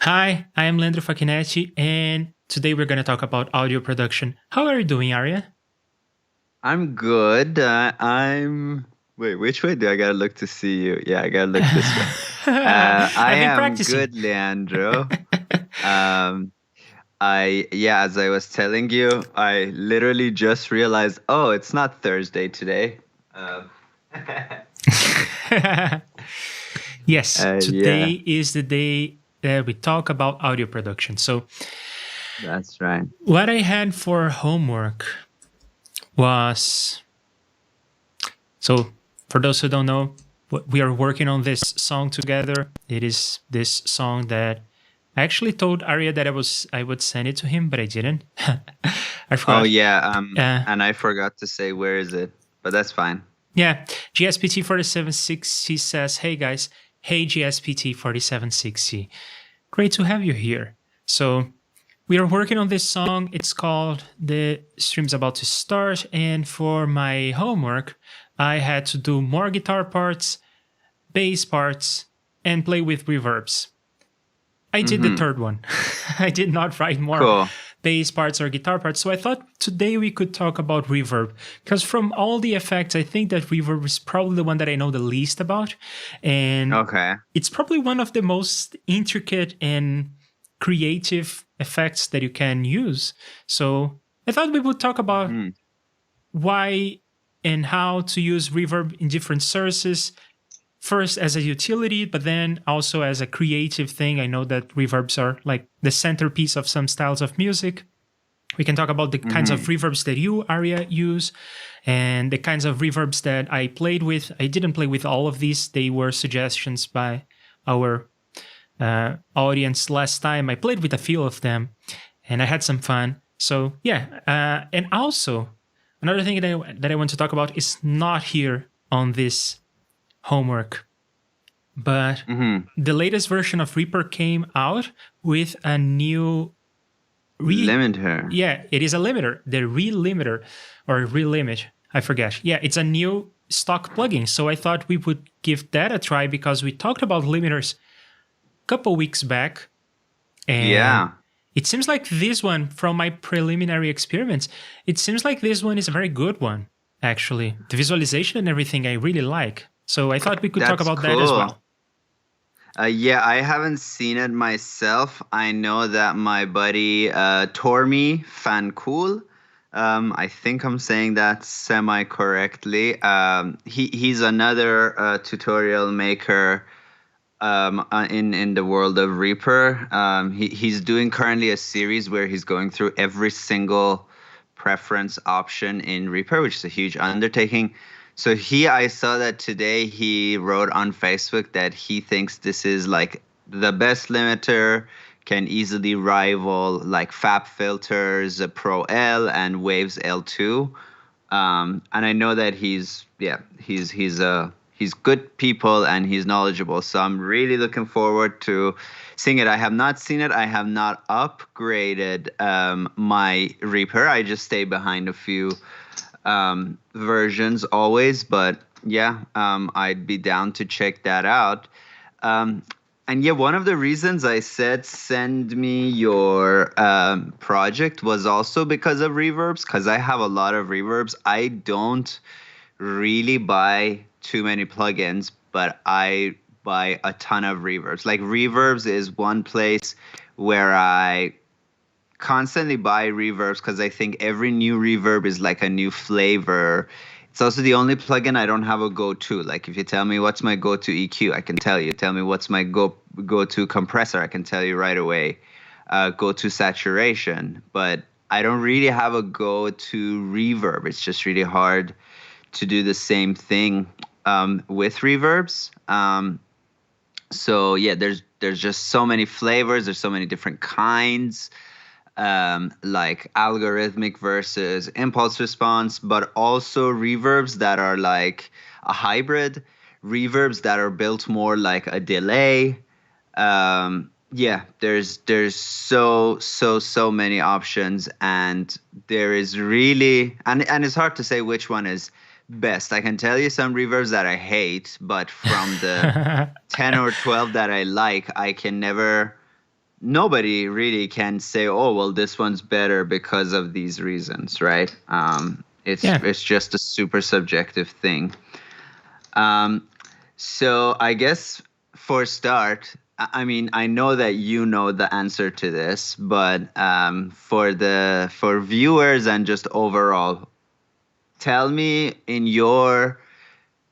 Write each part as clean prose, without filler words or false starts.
Hi, I am Leandro Facchinetti, and today we're going to talk about audio production. How are you doing, Arya? I'm good. Wait, which way do I gotta look to see you? Yeah, I gotta look this way. I I've been am practicing. good, Leandro. Um, yeah, as I was telling you, I literally just realized, oh, it's not Thursday today. Uh, Yes, yeah, today is the day that we talk about audio production. So, that's right. what I had for homework was so, for those who don't know, we are working on this song together. It is this song that I actually told Arya that I would send it to him, but I didn't. I Oh forgot. yeah, Uh, and I forgot to say where is it, but that's fine. Yeah, GSPT 4760 says, "Hey guys, hey GSPT 4760, great to have you here." So we are working on this song. It's called "The Stream's About to Start," and for my homework, I had to do more guitar parts, bass parts, and play with reverbs. I did the Mm-hmm. third one. I did not write more Cool. bass parts or guitar parts. So I thought today we could talk about reverb because from all the effects, I think that reverb is probably the one that I know the least about. And Okay. it's probably one of the most intricate and creative effects that you can use. So I thought we would talk about Mm-hmm. why and how to use reverb in different sources, first as a utility, but then also as a creative thing. I know that reverbs are like the centerpiece of some styles of music. We can talk about the kinds of Mm-hmm. reverbs that you, Aria, use and the kinds of reverbs that I played with. I didn't play with all of these. They were suggestions by our audience last time. I played with a few of them and I had some fun. So, yeah. And also, another thing that I want to talk about is not here on this homework, but Mm-hmm. the latest version of Reaper came out with a new Limit her. yeah, it is a limiter, the ReaLimiter or ReaLimit, I forget. Yeah, it's a new stock plugin. So I thought we would give that a try because we talked about limiters a couple weeks back, and Yeah. it seems like this one, from my preliminary experiments, it seems like this one is a very good one, actually. The visualization and everything I really like. So I thought we could talk That's about that as cool. well. Yeah, I haven't seen it myself. I know that my buddy Tormi Fancool, I think I'm saying that semi correctly. He's another tutorial maker in the world of Reaper. He's doing currently a series where he's going through every single preference option in Reaper, which is a huge undertaking. So I saw that today he wrote on Facebook that he thinks this is like the best limiter, can easily rival like FAP filters, Pro L and Waves L2. And I know that he's good people and he's knowledgeable. So I'm really looking forward to seeing it. I have not seen it. I have not upgraded my Reaper. I just stay behind a few versions always. But yeah, I'd be down to check that out. Um, and yeah, one of the reasons I said send me your project was also because of reverbs, because I have a lot of reverbs. I don't really buy too many plugins, but I buy a ton of reverbs. Like reverbs is one place where I constantly buy reverbs because I think every new reverb is like a new flavor. It's also the only plugin I don't have a go-to. Like if you tell me what's my go-to EQ, I can tell you. Tell me what's my go-to compressor, I can tell you right away. Go-to saturation, but I don't really have a go-to reverb. It's just really hard to do the same thing with reverbs. So yeah, there's just so many flavors. There's so many different kinds, like algorithmic versus impulse response, but also reverbs that are like a hybrid, reverbs that are built more like a delay. Yeah, there's so many options, and there is really and it's hard to say which one is best. I can tell you some reverbs that I hate, but from the 10 or 12 that I like, I can never nobody really can say, oh, well, this one's better because of these reasons, right? Yeah. It's just a super subjective thing. Um, so I guess for a start, I mean, I know that you know the answer to this, but for viewers and just overall, tell me in your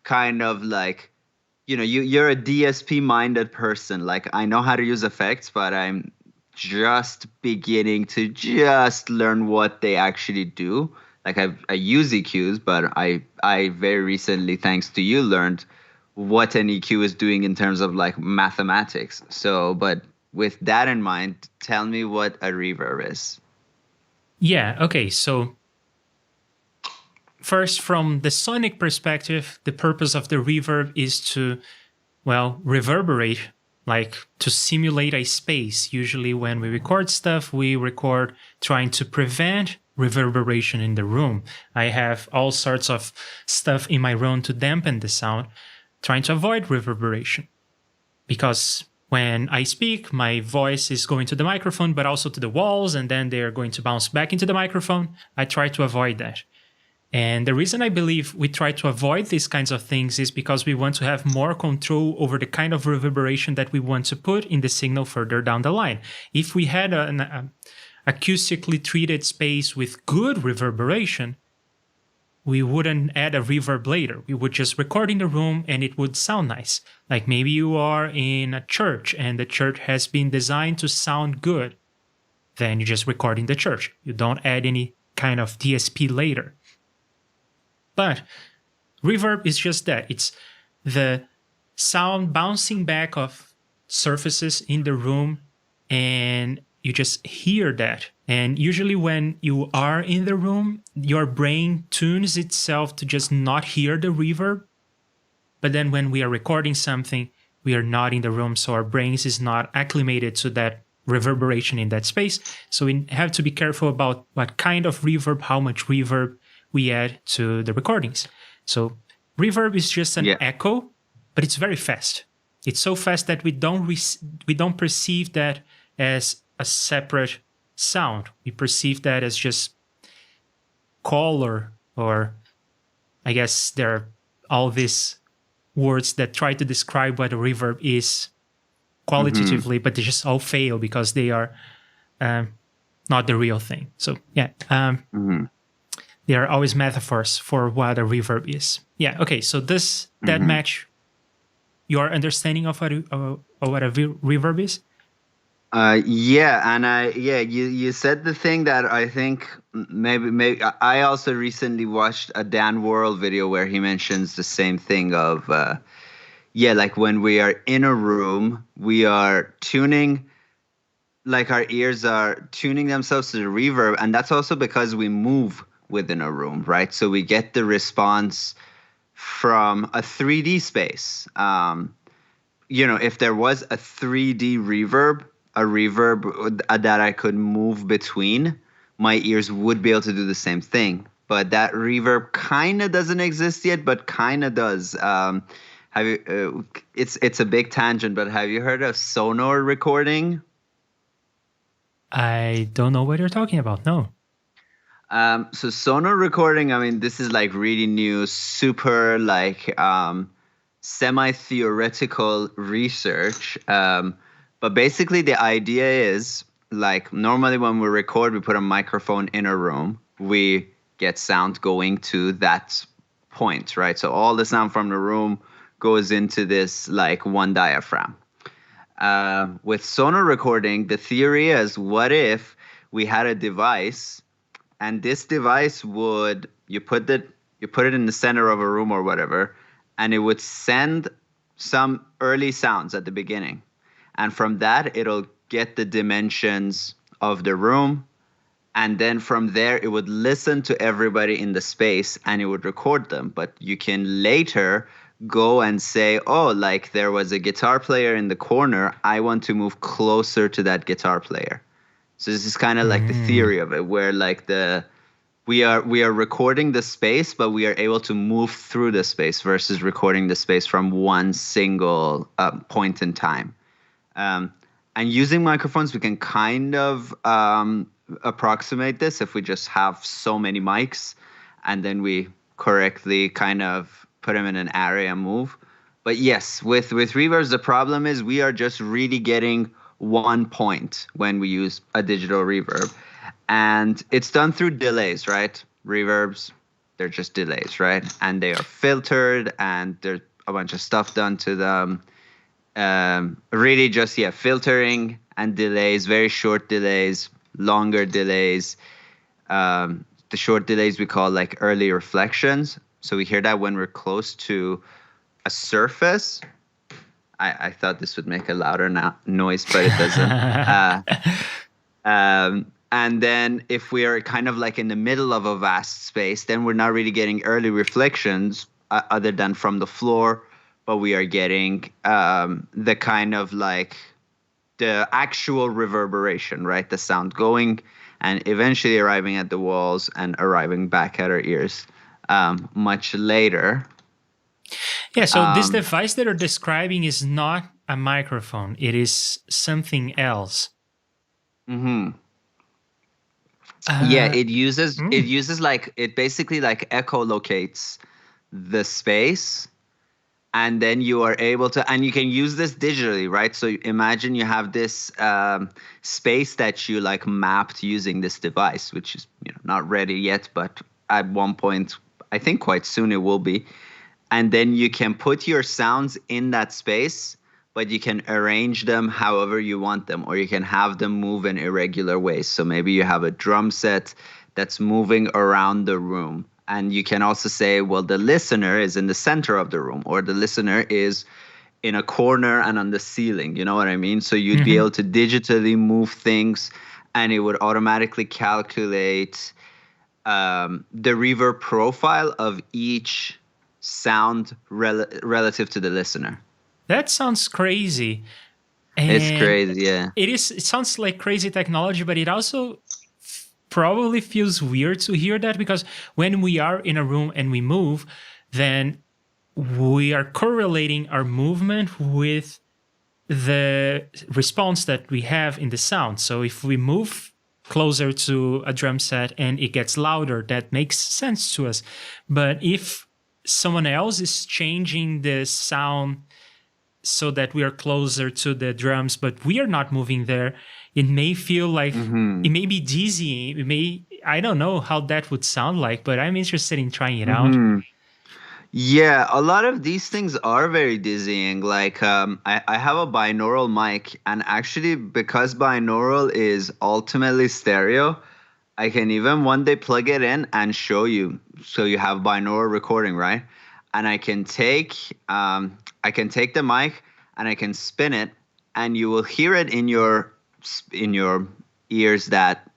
kind of like, you're a DSP minded person. Like, I know how to use effects, but I'm just beginning to just learn what they actually do. Like, I use EQs, but I very recently, thanks to you, learned what an EQ is doing in terms of like mathematics. So, but with that in mind, tell me what a reverb is. Yeah. Okay. So first, from the sonic perspective, the purpose of the reverb is to, well, reverberate, like to simulate a space. Usually when we record stuff, we record trying to prevent reverberation in the room. I have all sorts of stuff in my room to dampen the sound, trying to avoid reverberation. Because when I speak, my voice is going to the microphone, but also to the walls, and then they're going to bounce back into the microphone. I try to avoid that. And the reason I believe we try to avoid these kinds of things is because we want to have more control over the kind of reverberation that we want to put in the signal further down the line. If we had an acoustically treated space with good reverberation, we wouldn't add a reverb later. We would just record in the room and it would sound nice. Like maybe you are in a church and the church has been designed to sound good. Then you just record in the church. You don't add any kind of DSP later. But reverb is just that. It's the sound bouncing back of surfaces in the room, and you just hear that. And usually when you are in the room, your brain tunes itself to just not hear the reverb. But then when we are recording something, we are not in the room, so our brains is not acclimated to that reverberation in that space. So we have to be careful about what kind of reverb, how much reverb we add to the recordings. So reverb is just an echo, but it's very fast. It's so fast that we don't perceive that as a separate sound. We perceive that as just color, or I guess there are all these words that try to describe what a reverb is qualitatively, but they just all fail because they are not the real thing. So yeah. There are always metaphors for what a reverb is. Yeah, okay, so does that match your understanding of what a reverb is? You said the thing that I think maybe I also recently watched a Dan Worrell video where he mentions the same thing of like when we are in a room, we are tuning, like our ears are tuning themselves to the reverb, and that's also because we move within a room, right? So we get the response from a 3D space. If there was a 3D reverb, a reverb that I could move between, my ears would be able to do the same thing. But that reverb kind of doesn't exist yet, but kind of does. Have you? It's a big tangent, but have you heard of sonar recording? I don't know what you're talking about. No. So sonar recording, I mean, this is like really new, super like semi-theoretical research. But basically the idea is like normally when we record, we put a microphone in a room. We get sound going to that point, right? So all the sound from the room goes into this like one diaphragm. With sonar recording, the theory is, what if we had a device, and this device would, you put it in the center of a room or whatever, and it would send some early sounds at the beginning. And from that, it'll get the dimensions of the room. And then from there, it would listen to everybody in the space and it would record them. But you can later go and say, oh, like there was a guitar player in the corner. I want to move closer to that guitar player. So this is kind of like the theory of it, where like we are recording the space, but we are able to move through the space versus recording the space from one single point in time. And using microphones, we can kind of approximate this if we just have so many mics and then we correctly kind of put them in an array and move. But yes, with reverbs, the problem is we are just really getting 1 point when we use a digital reverb. And it's done through delays, right? Reverbs, they're just delays, right? And they are filtered and there's a bunch of stuff done to them. Really just, filtering and delays, very short delays, longer delays. The short delays we call like early reflections. So we hear that when we're close to a surface. I thought this would make a louder noise, but it doesn't. And then if we are kind of like in the middle of a vast space, then we're not really getting early reflections other than from the floor, but we are getting the kind of like the actual reverberation, right? The sound going and eventually arriving at the walls and arriving back at our ears much later. Yeah, so this device that you're describing is not a microphone. It is something else. Mm-hmm. It uses like, it basically like echolocates the space, and then you are able to, and you can use this digitally, right? So imagine you have this space that you like mapped using this device, which is not ready yet, but at one point, I think quite soon it will be. And then you can put your sounds in that space, but you can arrange them however you want them, or you can have them move in irregular ways. So maybe you have a drum set that's moving around the room. And you can also say, well, the listener is in the center of the room, or the listener is in a corner and on the ceiling. You know what I mean? So you'd be able to digitally move things, and it would automatically calculate the reverb profile of each sound relative to the listener. That sounds crazy. It's crazy, yeah. It sounds like crazy technology, but it also probably feels weird to hear that, because when we are in a room and we move, then we are correlating our movement with the response that we have in the sound. So if we move closer to a drum set and it gets louder, that makes sense to us. But if someone else is changing the sound so that we are closer to the drums, but we are not moving there, it may feel like it may be dizzying. I don't know how that would sound like, but I'm interested in trying it out. Yeah, a lot of these things are very dizzying. Like I have a binaural mic, and actually because binaural is ultimately stereo, I can even one day plug it in and show you. So you have binaural recording, right? And I can take the mic and I can spin it, and you will hear it in your ears that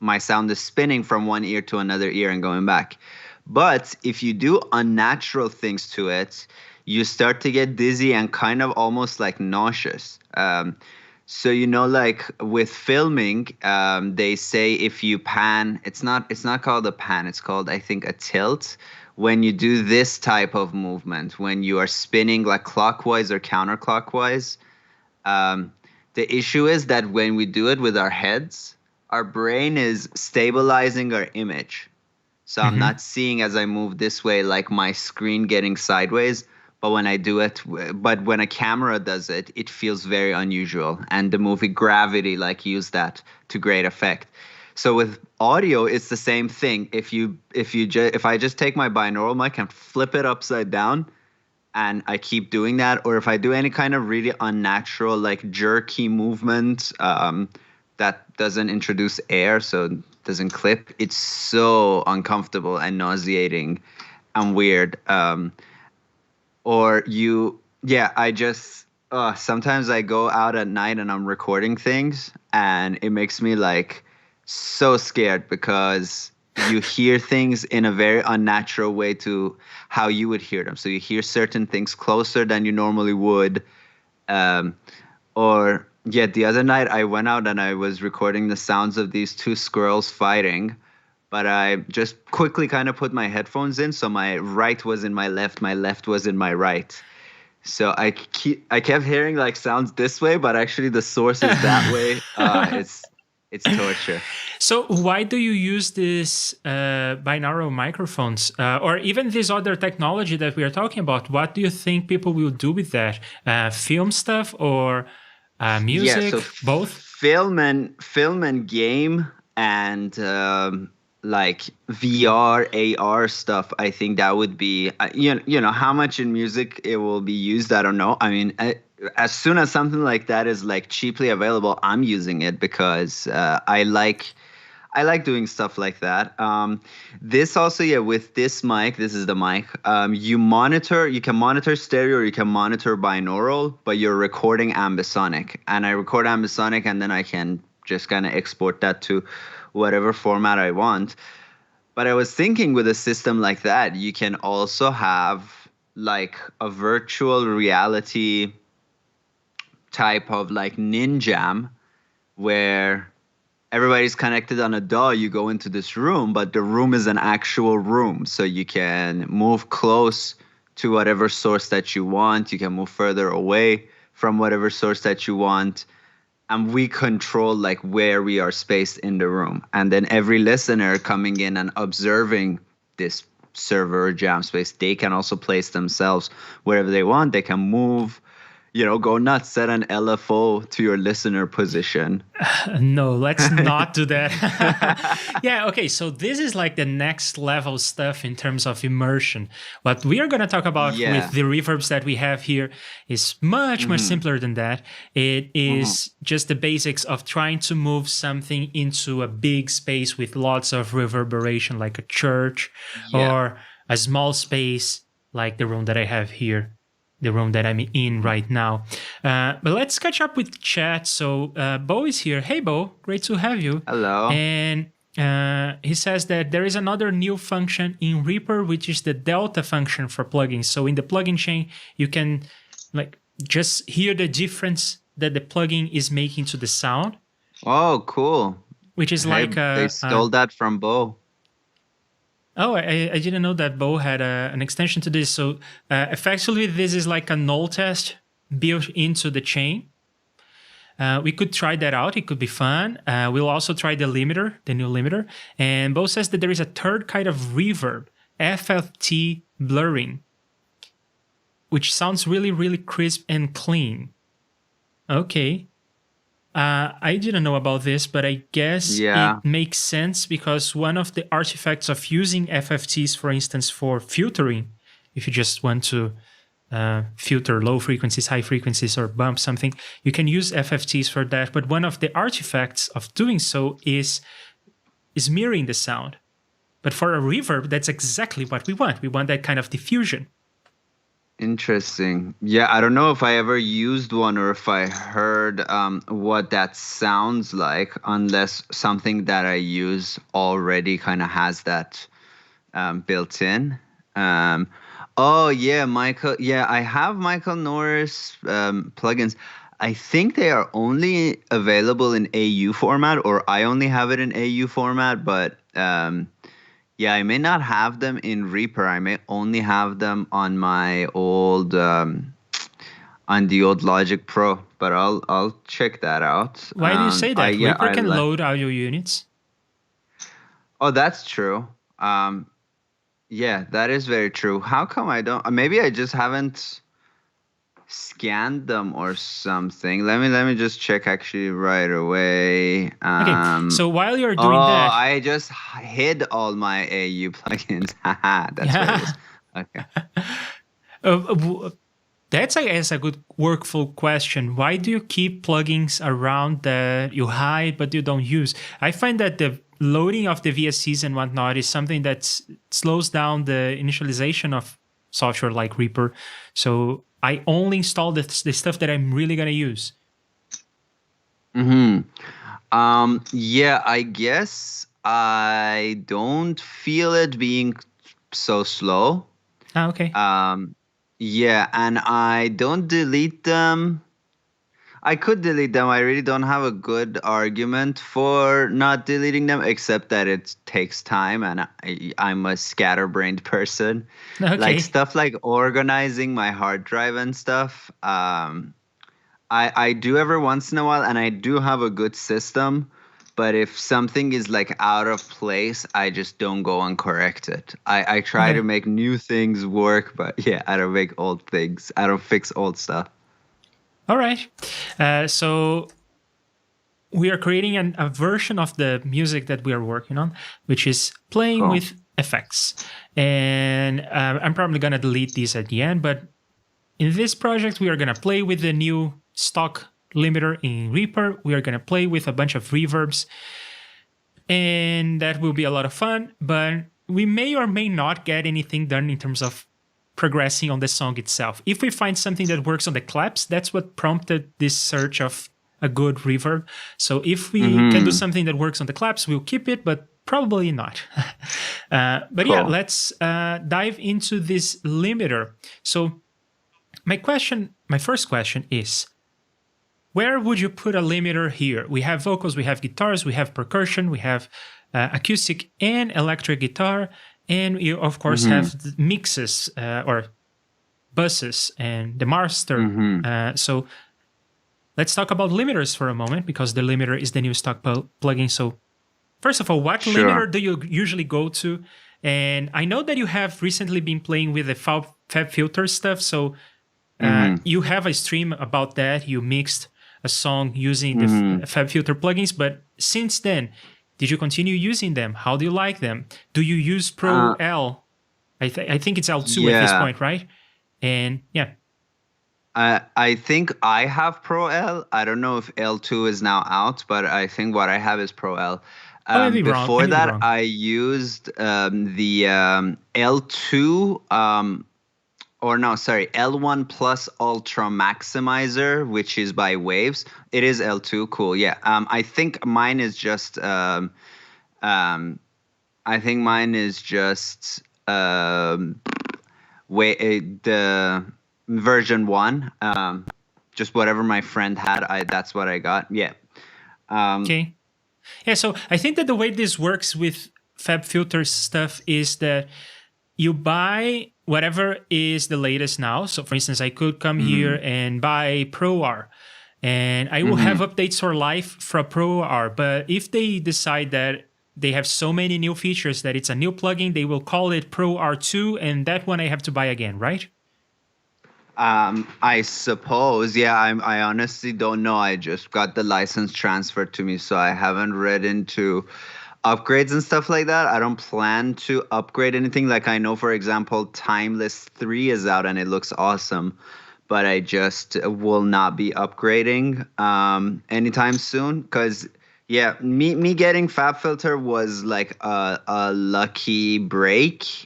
my sound is spinning from one ear to another ear and going back. But if you do unnatural things to it, you start to get dizzy and kind of almost like nauseous. So like with filming, they say if you pan, it's not called a pan, it's called, I think, a tilt. When you do this type of movement, when you are spinning like clockwise or counterclockwise, the issue is that when we do it with our heads, our brain is stabilizing our image. So I'm not seeing as I move this way like my screen getting sideways. But when I do it, but when a camera does it, it feels very unusual. And the movie Gravity used that to great effect. So with audio, it's the same thing. If I just take my binaural mic and flip it upside down, and I keep doing that, or if I do any kind of really unnatural like jerky movement that doesn't introduce air, so it doesn't clip, it's so uncomfortable and nauseating and weird. Sometimes I go out at night and I'm recording things, and it makes me like so scared because you hear things in a very unnatural way to how you would hear them. So you hear certain things closer than you normally would. The other night I went out and I was recording the sounds of these two squirrels fighting, but I just quickly kind of put my headphones in. So my right was in my left was in my right. So I kept hearing like sounds this way, but actually the source is that way. It's torture. So why do you use these binaural microphones or even this other technology that we are talking about? What do you think people will do with that? Film stuff or music? So Both? film and game and like VR, AR stuff. I think that would be you know how much in music it will be used. I don't know. I mean, as soon as something like that is like cheaply available, I'm using it because I like doing stuff like that. This also, yeah, with this mic, this is the mic. You can monitor stereo or you can monitor binaural, but you're recording ambisonic. And I record ambisonic and then I can just kind of export that to whatever format I want. But I was thinking with a system like that, you can also have like a virtual reality type of like ninjam where everybody's connected on a DAW. You go into this room, but the room is an actual room. So you can move close to whatever source that you want. You can move further away from whatever source that you want. And we control like where we are spaced in the room. And then every listener coming in and observing this server or jam space, they can also place themselves wherever they want. They can move, go nuts, set an LFO to your listener position. No, let's not do that. Yeah, okay, so this is like the next level stuff in terms of immersion. What we are going to talk about with the reverbs that we have here is much simpler than that. It is just the basics of trying to move something into a big space with lots of reverberation, like a church, or a small space like the room that I have here. The room that I'm in right now. But let's catch up with chat. So Bo is here. Hey, Bo. Great to have you. Hello. And he says that there is another new function in Reaper, which is the delta function for plugins. So in the plugin chain, you can like just hear the difference that the plugin is making to the sound. Oh, cool. Which is they stole that from Bo. Oh, I didn't know that Bo had an extension to this. So effectively, this is like a null test built into the chain. We could try that out. It could be fun. We'll also try the limiter, the new limiter. And Bo says that there is a third kind of reverb, FFT blurring, which sounds really, really crisp and clean. Okay. I didn't know about this, but I guess it makes sense because one of the artifacts of using FFTs, for instance, for filtering, if you just want to filter low frequencies, high frequencies, or bump something, you can use FFTs for that. But one of the artifacts of doing so is mirroring the sound. But for a reverb, that's exactly what we want. We want that kind of diffusion. Interesting. Yeah, I don't know if I ever used one or if I heard what that sounds like, unless something that I use already kind of has that built in. Oh, yeah, Michael. Yeah, I have Michael Norris plugins. I think they are only available in AU format, or I only have it in AU format, but... yeah, I may not have them in Reaper. I may only have them on my old, on the old Logic Pro. But I'll check that out. Why do you say that? Reaper can load audio units. Oh, that's true. Yeah, that is very true. How come I don't? Maybe I just haven't scanned them or something. Let me just check actually right away. Okay, so while you're doing that, I just hid all my AU plugins. Haha, that's what it is. Okay. That's, I guess, a good workflow question. Why do you keep plugins around that you hide but you don't use? I find that the loading of the VSTs and whatnot is something that slows down the initialization of software like Reaper. So I only install the stuff that I'm really going to use. Yeah, I guess I don't feel it being so slow. Okay. Yeah, and I don't delete them. I could delete them. I really don't have a good argument for not deleting them, except that it takes time, and I'm a scatterbrained person. Like Okay. stuff like organizing my hard drive and stuff. I do every once in a while, and I do have a good system. But if something is like out of place, I just don't go and correct it. I try to Okay. make new things work, but yeah, I don't make old things. I don't fix old stuff. All right. So we are creating a version of the music that we are working on, which is playing Cool. with effects. And I'm probably going to delete these at the end, but in this project, we are going to play with the new stock limiter in Reaper. We are going to play with a bunch of reverbs, and that will be a lot of fun, but we may or may not get anything done in terms of progressing on the song itself. If we find something that works on the claps, that's what prompted this search of a good reverb. So if we can do something that works on the claps, we'll keep it, but probably not. But yeah, Cool. let's dive into this limiter. So my first question is, where would you put a limiter here? We have vocals, we have guitars, we have percussion, we have acoustic and electric guitar, and you of course have the mixes or buses and the master. So let's talk about limiters for a moment, because the limiter is the new stock plugin. So first of all, what Sure. limiter do you usually go to? And I know that you have recently been playing with the Fab Filter stuff. So you have a stream about that. You mixed a song using the Fab Filter plugins. But since then, did you continue using them? How do you like them? Do you use Pro L? I think it's L2 at this Yeah. point, right? And yeah. I think I have Pro L. I don't know if L2 is now out, but I think what I have is Pro L. I may be wrong. I Before may be that, wrong. I used the L2, or no, sorry, L1 Plus Ultra Maximizer, which is by Waves. It is L2, cool. Yeah. I think mine is just I think mine is just the version 1. Just whatever my friend had, that's what I got. Yeah. Okay. Yeah, so I think that the way this works with Fab Filter stuff is that you buy whatever is the latest now. So for instance, I could come here and buy ProR, and I will have updates for life for ProR. But if they decide that they have so many new features that it's a new plugin, they will call it ProR2, and that one I have to buy again, right? I suppose, yeah. I honestly don't know. I just got the license transferred to me, so I haven't read into upgrades and stuff like that. I don't plan to upgrade anything. Like I know, for example, Timeless 3 is out and it looks awesome, but I just will not be upgrading anytime soon. Because yeah, me getting Fab Filter was like a lucky break.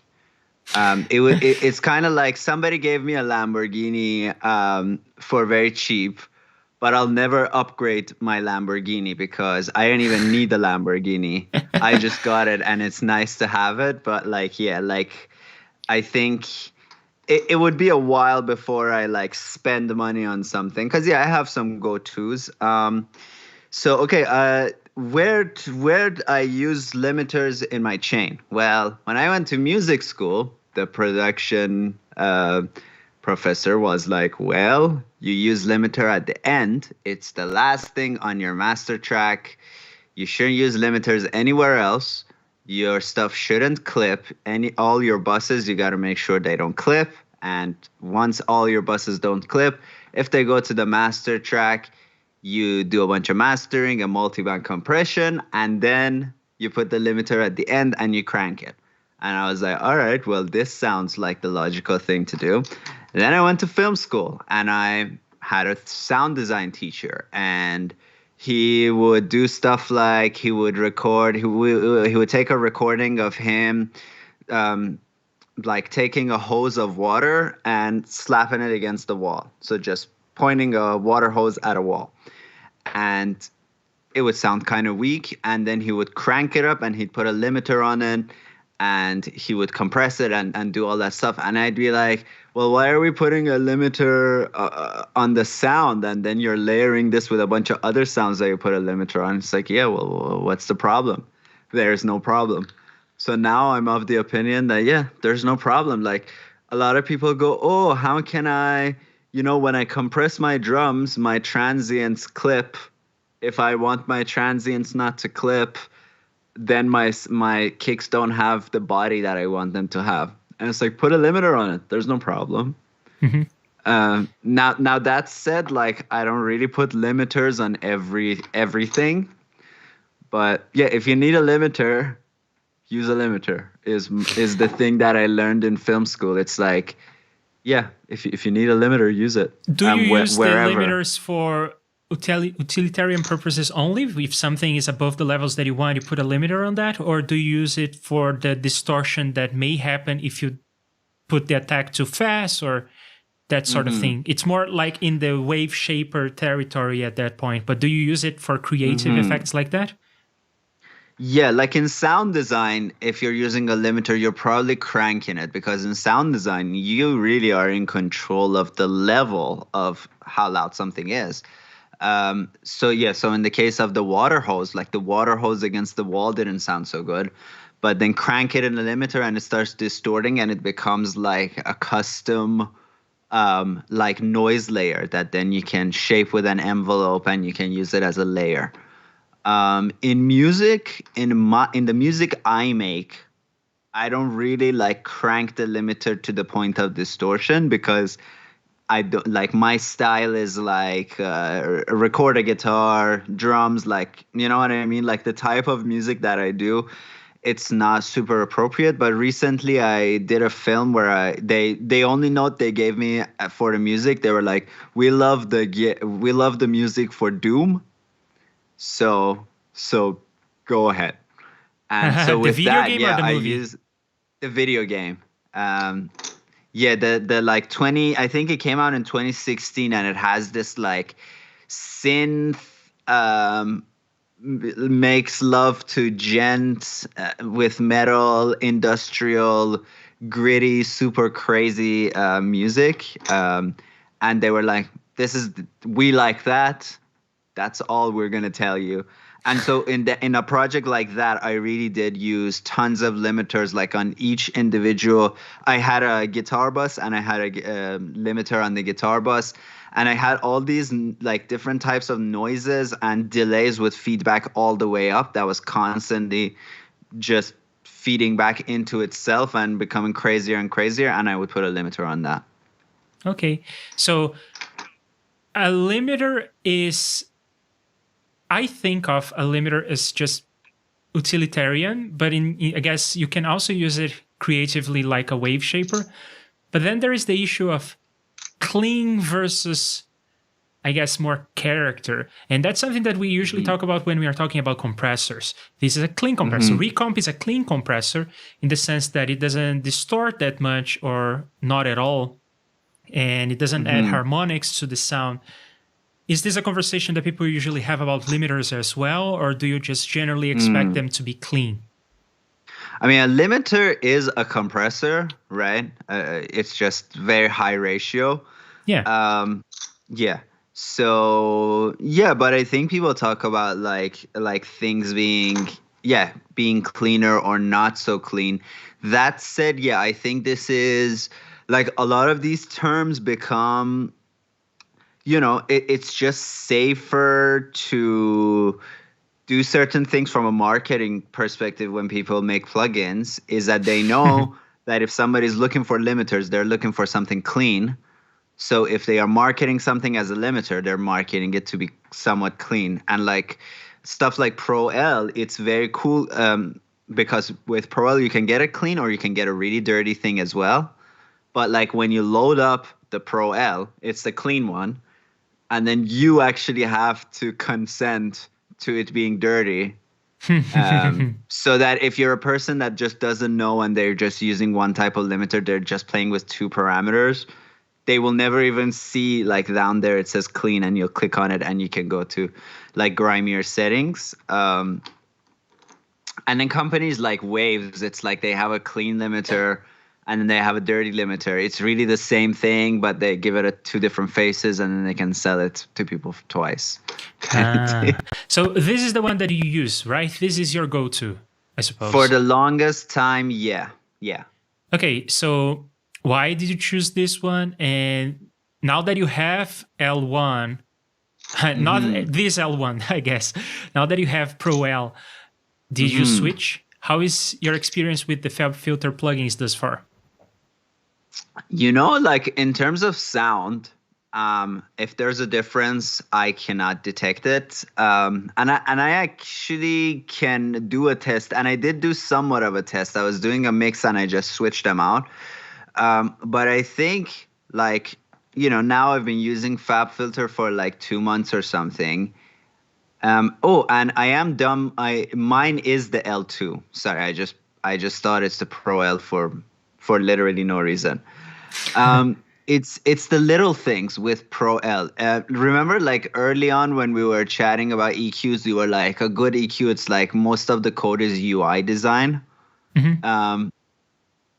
It's kind of like somebody gave me a Lamborghini for very cheap, but I'll never upgrade my Lamborghini because I didn't even need the Lamborghini. I just got it and it's nice to have it. But like, yeah, like I think it would be a while before I like spend money on something. Cause yeah, I have some go-tos. So, okay, where I use limiters in my chain? Well, when I went to music school, the production professor was like, well, you use limiter at the end. It's the last thing on your master track. You shouldn't use limiters anywhere else. Your stuff shouldn't clip. All your buses, you got to make sure they don't clip. And once all your buses don't clip, if they go to the master track, you do a bunch of mastering, a multi-band compression, and then you put the limiter at the end and you crank it. And I was like, all right, well, this sounds like the logical thing to do. And then I went to film school and I had a sound design teacher, and he would do stuff like he would take a recording of him like taking a hose of water and slapping it against the wall. So just pointing a water hose at a wall. And it would sound kind of weak. And then he would crank it up and he'd put a limiter on it. and he would compress it and do all that stuff. And I'd be like, well, why are we putting a limiter on the sound? And then you're layering this with a bunch of other sounds that you put a limiter on. It's like, yeah, well, what's the problem? There's no problem. So now I'm of the opinion that, yeah, there's no problem. Like a lot of people go, oh, how can I, when I compress my drums, my transients clip. If I want my transients not to clip, then my kicks don't have the body that I want them to have. And it's like, put a limiter on it. There's no problem. Mm-hmm. Now that said, like I don't really put limiters on everything. But yeah, if you need a limiter, use a limiter is the thing that I learned in film school. It's like, yeah, if you need a limiter, use it. Do you use wherever. The limiters for utilitarian purposes only? If something is above the levels that you want, you put a limiter on that? Or do you use it for the distortion that may happen if you put the attack too fast or that sort of thing? It's more like in the wave shaper territory at that point. But do you use it for creative effects like that? Yeah, like in sound design, if you're using a limiter, you're probably cranking it, because in sound design, you really are in control of the level of how loud something is. So in the case of the water hose, like the water hose against the wall didn't sound so good, but then crank it in the limiter and it starts distorting and it becomes like a custom like noise layer that then you can shape with an envelope and you can use it as a layer. In music, in the music I make, I don't really like crank the limiter to the point of distortion, because I don't like, my style is like record a guitar, drums, like, you know what I mean? Like the type of music that I do, it's not super appropriate. But recently I did a film where they only note they gave me for the music, they were like, we love the music for Doom. So go ahead. And so with that, I use the video game. Yeah, the like 20, I think it came out in 2016, and it has this like synth makes love to gent with metal, industrial, gritty, super crazy music. And they were like, we like that. That's all we're gonna tell you. And so in a project like that, I really did use tons of limiters, like on each individual. I had a guitar bus and I had a limiter on the guitar bus, and I had all these like different types of noises and delays with feedback all the way up that was constantly just feeding back into itself and becoming crazier and crazier, and I would put a limiter on that. Okay, so a limiter is, I think of a limiter as just utilitarian, but I guess you can also use it creatively like a wave shaper. But then there is the issue of clean versus, I guess, more character. And that's something that we usually talk about when we are talking about compressors. This is a clean compressor. Recomp is a clean compressor in the sense that it doesn't distort that much or not at all. And it doesn't add harmonics to the sound. Is this a conversation that people usually have about limiters as well, or do you just generally expect them to be clean? I mean, a limiter is a compressor, right? It's just very high ratio. Yeah. Yeah. So yeah, but I think people talk about like things being cleaner or not so clean. That said, yeah, I think this is like a lot of these terms become, it's just safer to do certain things from a marketing perspective when people make plugins, is that they know that if somebody's looking for limiters, they're looking for something clean. So if they are marketing something as a limiter, they're marketing it to be somewhat clean. And like stuff like Pro L, it's very cool because with Pro L, you can get it clean or you can get a really dirty thing as well. But like when you load up the Pro L, it's the clean one. And then you actually have to consent to it being dirty. So that if you're a person that just doesn't know and they're just using one type of limiter, they're just playing with two parameters, they will never even see like down there it says clean, and you'll click on it and you can go to like grimier settings. And then companies like Waves, it's like they have a clean limiter and then they have a dirty limiter. It's really the same thing, but they give it two different faces and then they can sell it to people twice. So this is the one that you use, right? This is your go-to, I suppose. For the longest time, yeah. Okay, so why did you choose this one? And now that you have L1, not this L1, I guess, now that you have Pro L, did you switch? How is your experience with the FabFilter plugins thus far? Like in terms of sound, if there's a difference, I cannot detect it. And I actually can do a test, and I did do somewhat of a test. I was doing a mix and I just switched them out. But I think now I've been using FabFilter for like 2 months or something. And I am dumb. Mine is the L2. Sorry, I just thought it's the Pro L for literally no reason. It's the little things with Pro L. Remember, like early on when we were chatting about EQs, we were like, a good EQ, it's like most of the code is UI design.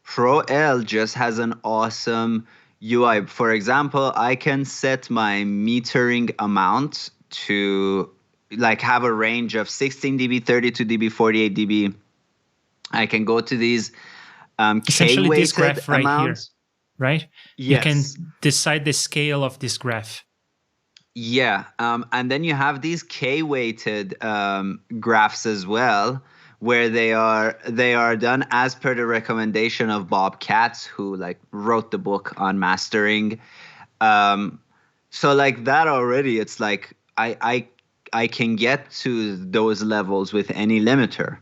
Pro L just has an awesome UI. For example, I can set my metering amount to like have a range of 16 dB, 32 dB, 48 dB. I can go to these essentially this graph right amounts. Here, right? Yes. You can decide the scale of this graph. Yeah, and then you have these K-weighted graphs as well, where they are done as per the recommendation of Bob Katz, who like wrote the book on mastering. So like that already, it's like I can get to those levels with any limiter.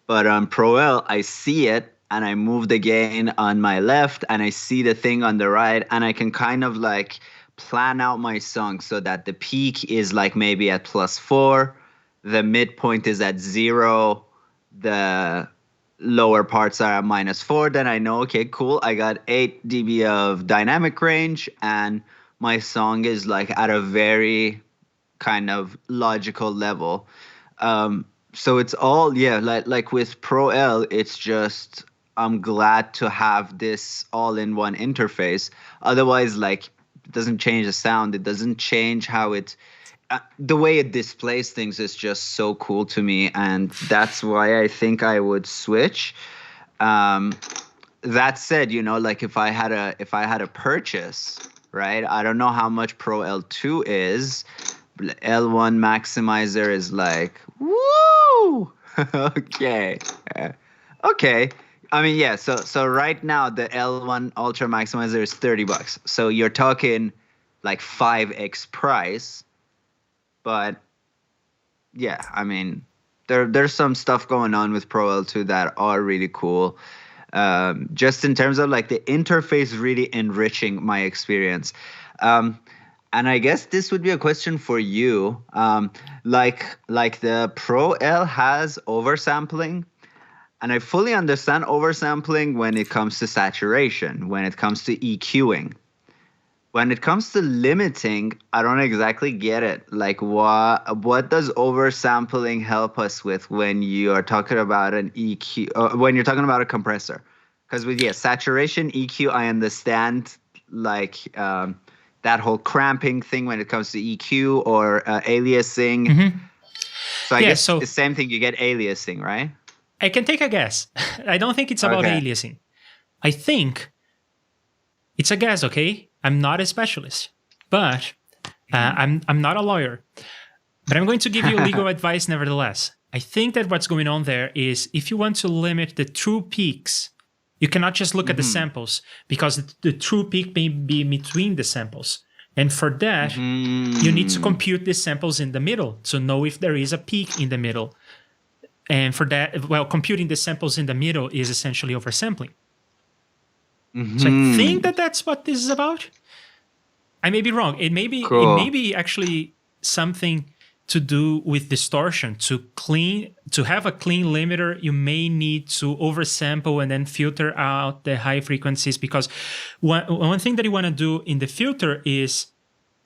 But on Pro L, I see it and I move the gain on my left and I see the thing on the right, and I can kind of like plan out my song so that the peak is like maybe at +4, the midpoint is at 0, the lower parts are at -4. Then I know, okay, cool, I got 8 dB of dynamic range and my song is like at a very kind of logical level. So it's all, like with Pro L, it's just, I'm glad to have this all in one interface. Otherwise, like, it doesn't change the sound. It doesn't change how it, the way it displays things is just so cool to me. And that's why I think I would switch. That said, like if I had a purchase, right? I don't know how much Pro L2 is. L1 maximizer is like, woo! Okay. I mean, yeah. So right now the L1 Ultra Maximizer is $30. So you're talking like 5x price. But yeah, I mean, there's some stuff going on with Pro L2 that are really cool. Just in terms of like the interface really enriching my experience. And I guess this would be a question for you. Like the Pro L has oversampling, and I fully understand oversampling when it comes to saturation, when it comes to EQing. When it comes to limiting, I don't exactly get it. Like what does oversampling help us with when you are talking about an EQ, when you're talking about a compressor? Because with saturation, EQ, I understand like that whole cramping thing when it comes to EQ or aliasing. So I guess the same thing, you get aliasing, right? I can take a guess. I don't think it's about aliasing. I think it's a guess, okay? I'm not a specialist, but I'm not a lawyer. But I'm going to give you legal advice nevertheless. I think that what's going on there is if you want to limit the true peaks, you cannot just look at the samples, because the true peak may be between the samples. And for that, you need to compute the samples in the middle to know if there is a peak in the middle. And for that, well, computing the samples in the middle is essentially oversampling. So I think that that's what this is about. I may be wrong. It may be, It may be actually something to do with distortion. To have a clean limiter, you may need to oversample and then filter out the high frequencies, because one thing that you want to do in the filter is,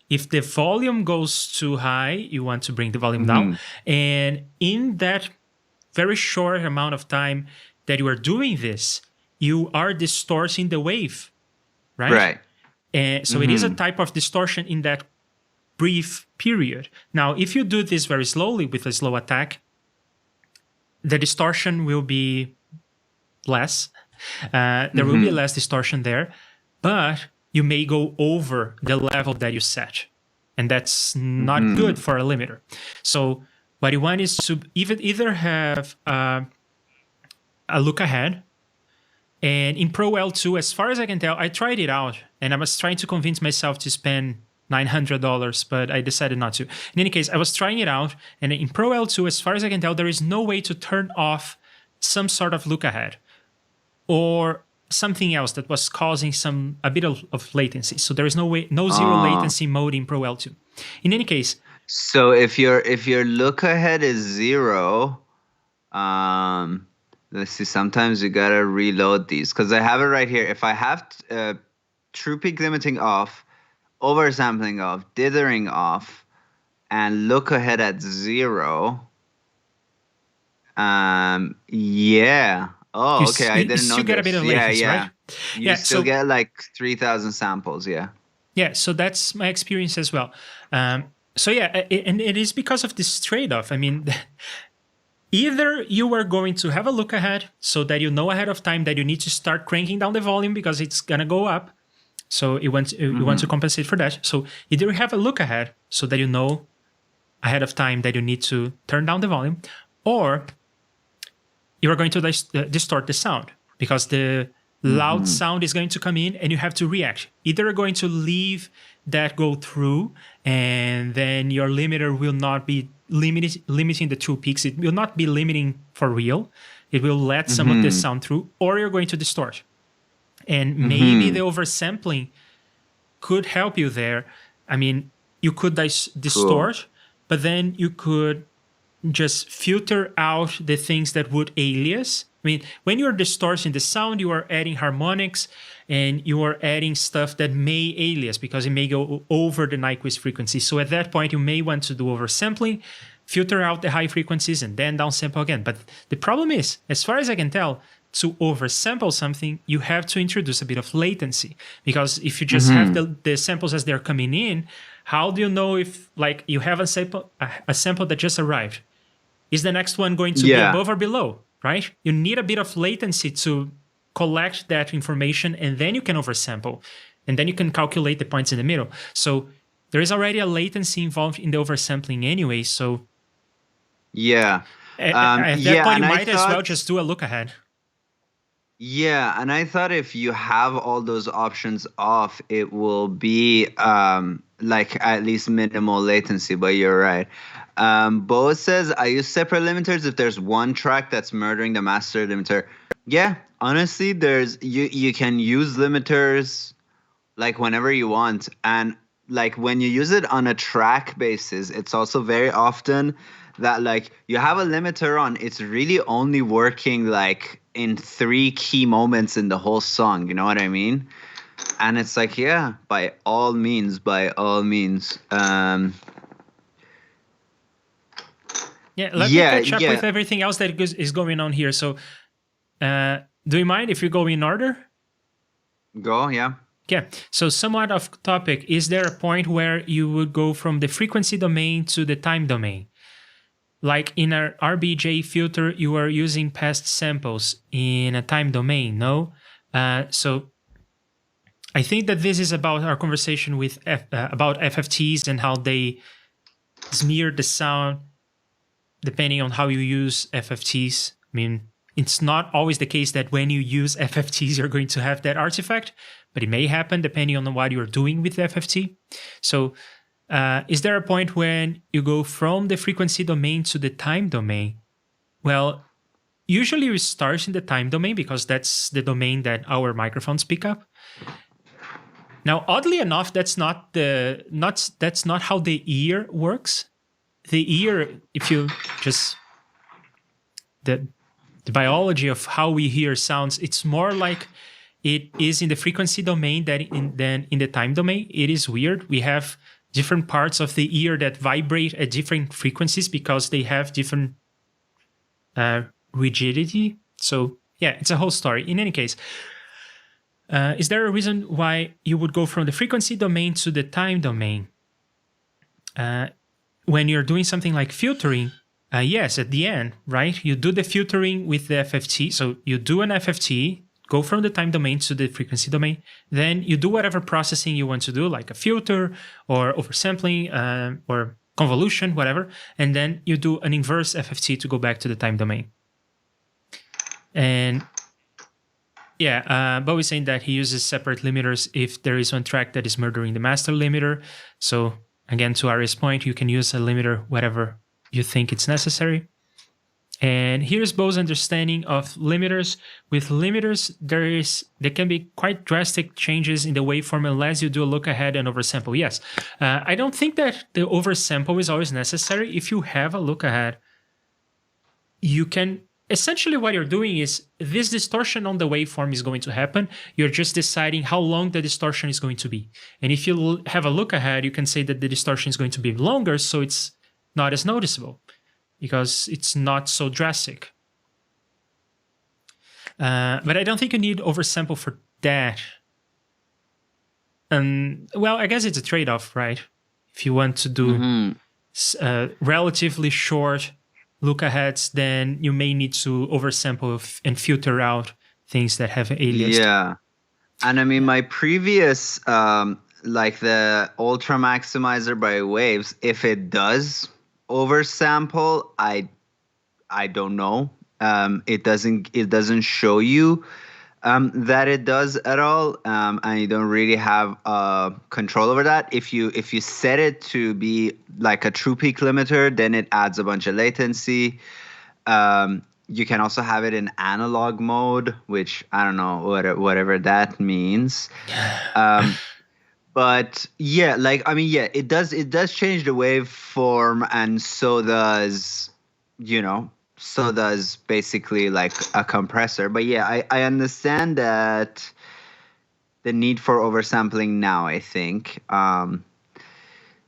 if the volume goes too high, you want to bring the volume down. And in that very short amount of time that you are doing this, you are distorting the wave, right? Right. And so it is a type of distortion in that brief period. Now, if you do this very slowly with a slow attack, the distortion will be less. There will be less distortion there, but you may go over the level that you set. And that's not good for a limiter. So what you want is to either have a look ahead. And in Pro L2, as far as I can tell, I tried it out, and I was trying to convince myself to spend $900, but I decided not to. In any case, I was trying it out, and in Pro L2, as far as I can tell, there is no way to turn off some sort of look ahead or something else that was causing a bit of latency. So there is no zero latency mode in Pro L2. In any case, so if your look ahead is 0, let's see, sometimes you gotta reload these, because I have it right here. If I have true peak limiting off, oversampling off, dithering off, and look ahead at 0, yeah. Oh, okay. I didn't know. You get a bit of latency, right? You still get like 3,000 samples. Yeah. Yeah. So that's my experience as well. So yeah, and it is because of this trade-off. I mean, either you are going to have a look ahead so that you know ahead of time that you need to start cranking down the volume because it's gonna go up. So you want to compensate for that. So either you have a look ahead so that you know ahead of time that you need to turn down the volume, or you are going to distort the sound because the loud sound is going to come in and you have to react. Either you're going to leave that go through and then your limiter will not be limiting the true peaks. It will not be limiting for real. It will let some of this sound through, or you're going to distort. And maybe the oversampling could help you there. I mean, you could distort, but then you could just filter out the things that would alias. I mean, when you're distorting the sound, you are adding harmonics and you are adding stuff that may alias because it may go over the Nyquist frequency. So at that point, you may want to do oversampling, filter out the high frequencies, and then downsample again. But the problem is, as far as I can tell, to oversample something, you have to introduce a bit of latency. Because if you just have the samples as they're coming in, how do you know if, like, you have a sample that just arrived? Is the next one going to be above or below, right? You need a bit of latency to collect that information, and then you can oversample. And then you can calculate the points in the middle. So there is already a latency involved in the oversampling anyway, so... Yeah. At that point, you might as well just do a look ahead. Yeah, and I thought if you have all those options off, it will be like at least minimal latency, but you're right. Bo says, I use separate limiters if there's one track that's murdering the master limiter. Yeah, honestly, you can use limiters like whenever you want. And like when you use it on a track basis, it's also very often that like you have a limiter on, it's really only working like in 3 key moments in the whole song. You know what I mean? And it's like, yeah, by all means. Yeah, let me catch up with everything else that is going on here. So do you mind if you go in order? Go, yeah. Yeah, so somewhat off topic. Is there a point where you would go from the frequency domain to the time domain? Like in our RBJ filter, you are using past samples in a time domain, no? So I think that this is about our conversation with about FFTs and how they smear the sound depending on how you use FFTs. I mean, it's not always the case that when you use FFTs, you're going to have that artifact, but it may happen depending on what you're doing with the FFT. So is there a point when you go from the frequency domain to the time domain? Well, usually we start in the time domain because that's the domain that our microphones pick up. Now, oddly enough, that's not how the ear works. The ear, if you just the biology of how we hear sounds, it's more like it is in the frequency domain than in the time domain. It is weird. We have different parts of the ear that vibrate at different frequencies because they have different rigidity. So yeah, it's a whole story. In any case, is there a reason why you would go from the frequency domain to the time domain? When you're doing something like filtering, yes, at the end, right? You do the filtering with the FFT. So you do an FFT, go from the time domain to the frequency domain. Then you do whatever processing you want to do, like a filter or oversampling or convolution, whatever. And then you do an inverse FFT to go back to the time domain. And yeah, Bo is saying that he uses separate limiters if there is one track that is murdering the master limiter. So again, to Ari's point, you can use a limiter whatever you think it's necessary. And here's Bo's understanding of limiters. With limiters, there can be quite drastic changes in the waveform unless you do a look ahead and oversample. Yes, I don't think that the oversample is always necessary. If you have a look ahead, you can essentially what you're doing is this distortion on the waveform is going to happen. You're just deciding how long the distortion is going to be. And if you have a look ahead, you can say that the distortion is going to be longer, so it's not as noticeable because it's not so drastic. But I don't think you need oversample for that. Well, I guess it's a trade-off, right? If you want to do relatively short look aheads, then you may need to oversample and filter out things that have aliased. Yeah. And I mean, my previous, like the ultra maximizer by waves, if it does oversample, I don't know. It doesn't show you that it does at all, and you don't really have control over that. If you set it to be like a true peak limiter, then it adds a bunch of latency. You can also have it in analog mode, which I don't know whatever that means. But yeah, like I mean, yeah, it does change the waveform, and so does basically like a compressor. But yeah, I understand that the need for oversampling now, I think.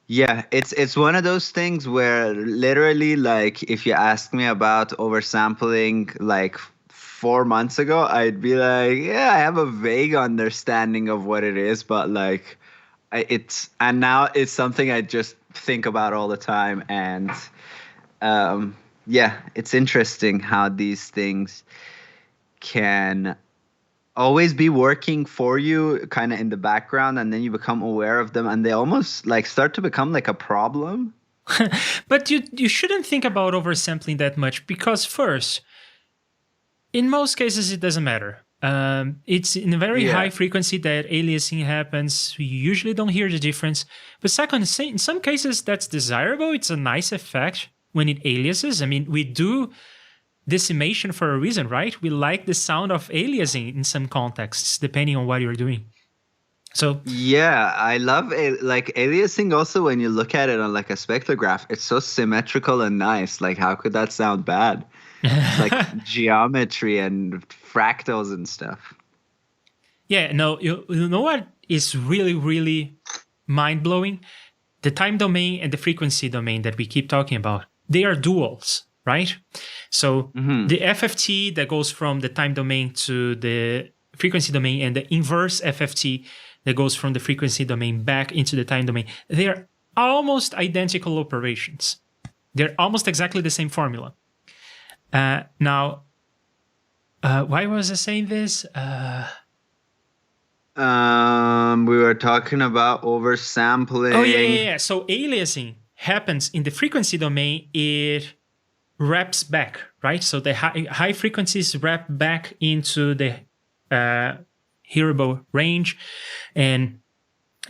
Yeah, it's one of those things where literally, like, if you asked me about oversampling like 4 months ago, I'd be like, yeah, I have a vague understanding of what it is, but like and now it's something I just think about all the time. And yeah, it's interesting how these things can always be working for you kind of in the background, and then you become aware of them and they almost like start to become like a problem. But you shouldn't think about oversampling that much, because first, in most cases, it doesn't matter. It's in a very high frequency that aliasing happens. You usually don't hear the difference. But second, in some cases, that's desirable. It's a nice effect when it aliases. I mean, we do decimation for a reason, right? We like the sound of aliasing in some contexts, depending on what you're doing. So yeah, I love like aliasing also when you look at it on like a spectrograph. It's so symmetrical and nice. Like, how could that sound bad? Like geometry and fractals and stuff. Yeah, no, you know what is really, really mind-blowing? The time domain and the frequency domain that we keep talking about, they are duals, right? So the FFT that goes from the time domain to the frequency domain and the inverse FFT that goes from the frequency domain back into the time domain, they are almost identical operations. They're almost exactly the same formula. Now, why was I saying this? We were talking about oversampling. Oh, yeah. So aliasing happens in the frequency domain. It wraps back, right? So the high frequencies wrap back into the hearable range. And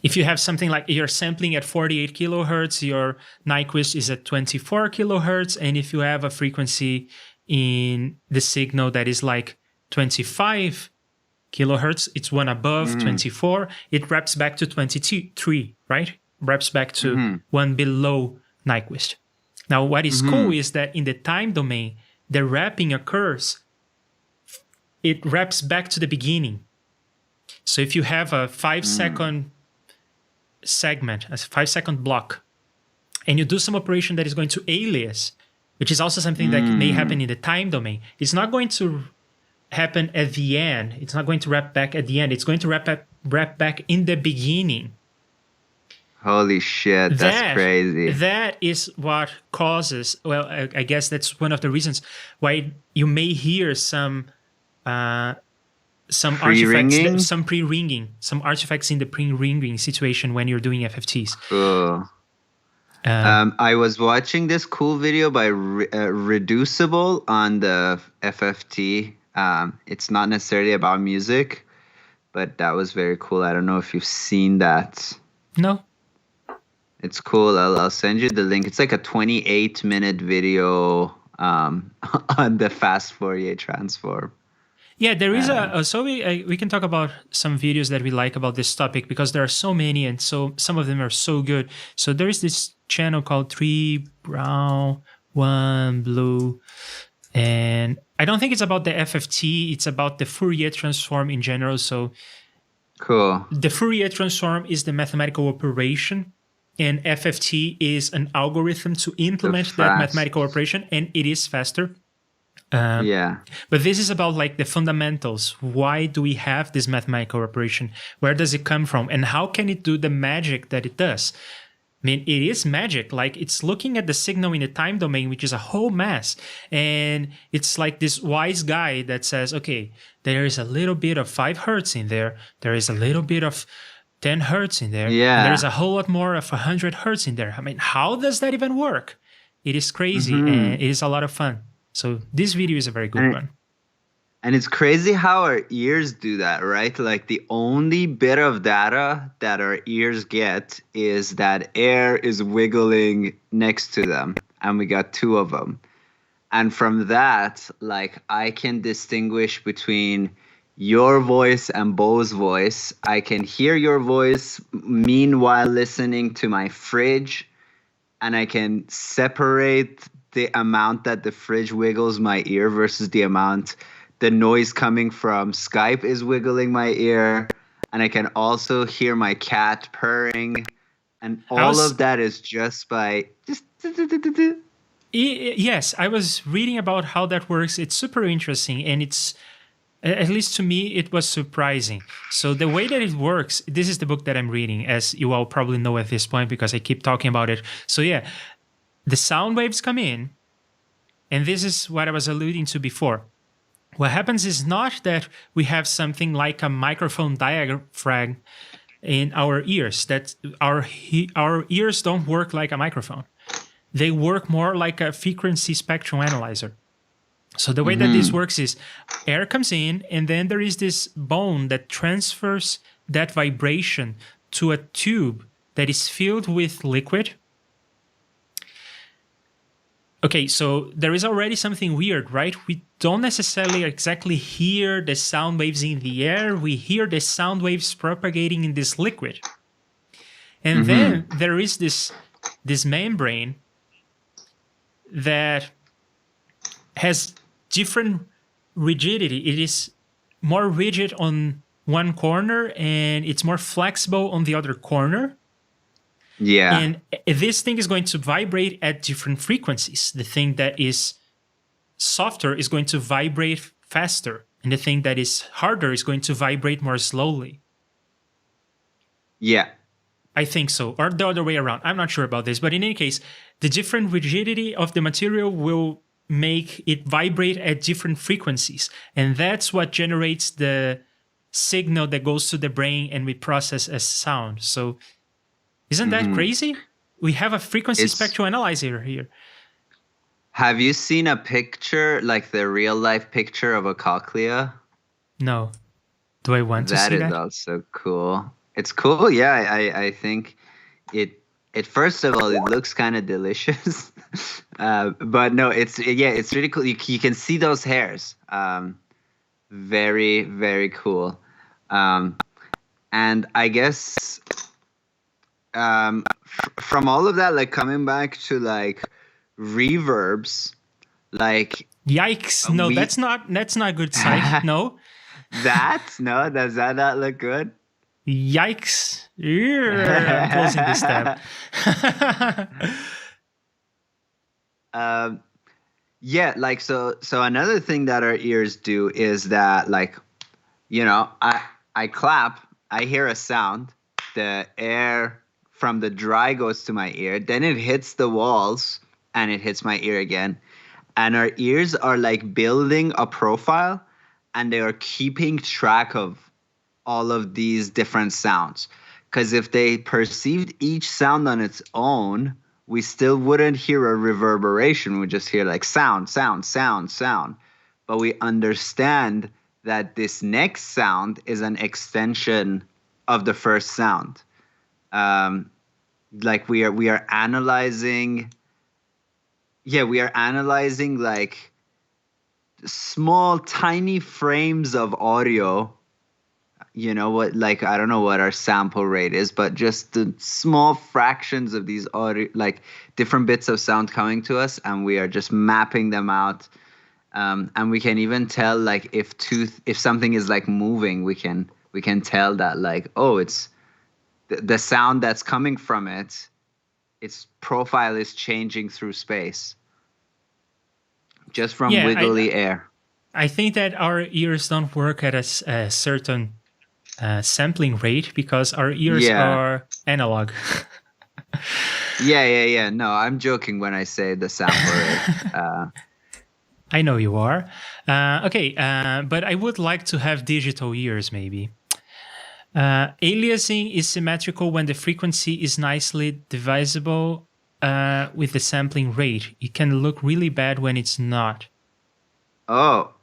if you have something like you're sampling at 48 kilohertz, your Nyquist is at 24 kilohertz. And if you have a frequency in the signal that is like 25 kilohertz, it's one above 24, it wraps back to 23, right? Wraps back to one below Nyquist. Now, what is cool is that in the time domain, the wrapping occurs, it wraps back to the beginning. So if you have a 5-second segment, a 5-second block, and you do some operation that is going to alias, which is also something that may happen in the time domain. It's not going to happen at the end. It's not going to wrap back at the end. It's going to wrap back in the beginning. Holy shit, that's crazy. That is what causes, well, I guess that's one of the reasons why you may hear some artifacts, some pre-ringing, some artifacts in the pre-ringing situation when you're doing FFTs. Cool. I was watching this cool video by Reducible on the FFT. It's not necessarily about music, but that was very cool. I don't know if you've seen that. No. It's cool. I'll send you the link. It's like a 28-minute video on the fast Fourier transform. Yeah, there is so we can talk about some videos that we like about this topic because there are so many and so some of them are so good. So there is this channel called 3 Brown, 1 Blue, and I don't think it's about the FFT. It's about the Fourier transform in general. So cool. The Fourier transform is the mathematical operation, and FFT is an algorithm to implement that mathematical operation, and it is faster. But this is about like the fundamentals. Why do we have this mathematical operation? Where does it come from? And how can it do the magic that it does? I mean, it is magic. Like, it's looking at the signal in the time domain, which is a whole mess. And it's like this wise guy that says, okay, there is a little bit of 5 hertz in there. There is a little bit of 10 hertz in there. Yeah. There's a whole lot more of 100 hertz in there. I mean, how does that even work? It is crazy and it is a lot of fun. So this video is a very good one. And it's crazy how our ears do that, right? Like the only bit of data that our ears get is that air is wiggling next to them. And we got 2 of them. And from that, like I can distinguish between your voice and Bo's voice. I can hear your voice meanwhile listening to my fridge. And I can separate the amount that the fridge wiggles my ear versus the amount the noise coming from Skype is wiggling my ear. And I can also hear my cat purring. And all of that is just by just... Yes, I was reading about how that works. It's super interesting. And it's, at least to me, it was surprising. So the way that it works, this is the book that I'm reading, as you all probably know at this point because I keep talking about it. So yeah, the sound waves come in, and this is what I was alluding to before. What happens is not that we have something like a microphone diaphragm in our ears, that our ears don't work like a microphone. They work more like a frequency spectrum analyzer. So the way that this works is air comes in, and then there is this bone that transfers that vibration to a tube that is filled with liquid. Okay, so there is already something weird, right? We don't necessarily exactly hear the sound waves in the air. We hear the sound waves propagating in this liquid. And then there is this membrane that has different rigidity. It is more rigid on one corner, and it's more flexible on the other corner. Yeah. And this thing is going to vibrate at different frequencies. The thing that is softer is going to vibrate faster, and the thing that is harder is going to vibrate more slowly. Yeah. I think so, or the other way around. I'm not sure about this, but in any case, the different rigidity of the material will make it vibrate at different frequencies. And that's what generates the signal that goes to the brain and we process as sound. So isn't that crazy? We have a frequency spectral analyzer here. Have you seen a picture, like the real life picture of a cochlea? No. Do I want to see that? That is also cool. It's cool, yeah. I think it first of all, it looks kind of delicious. But no, it's really cool. You can see those hairs. Very, very cool. And I guess from all of that, like coming back to like reverbs, like yikes! No, that's not good sight. No. Does that not look good? Yikes! I'm closing this tab. Yeah, like so another thing that our ears do is that, like, I clap, I hear a sound, the air from the dry goes to my ear, then it hits the walls and it hits my ear again. And our ears are like building a profile, and they are keeping track of all of these different sounds. Because if they perceived each sound on its own, we still wouldn't hear a reverberation. We just hear like sound, sound, sound, sound. But we understand that this next sound is an extension of the first sound. Like we are analyzing. Yeah, we are analyzing like small, tiny frames of audio. What, like, I don't know what our sample rate is, but just the small fractions of these audio, like different bits of sound coming to us, and we are just mapping them out. And we can even tell, like, if something is like moving, we can tell that, like, oh, it's the sound that's coming from it, its profile is changing through space just from Yeah, wiggly air. I think that our ears don't work at a certain sampling rate because our ears Yeah. are analog. Yeah. No, I'm joking when I say the sample rate. I know you are. Okay, but I would like to have digital ears maybe. Aliasing is symmetrical when the frequency is nicely divisible with the sampling rate. It can look really bad when it's not. Oh,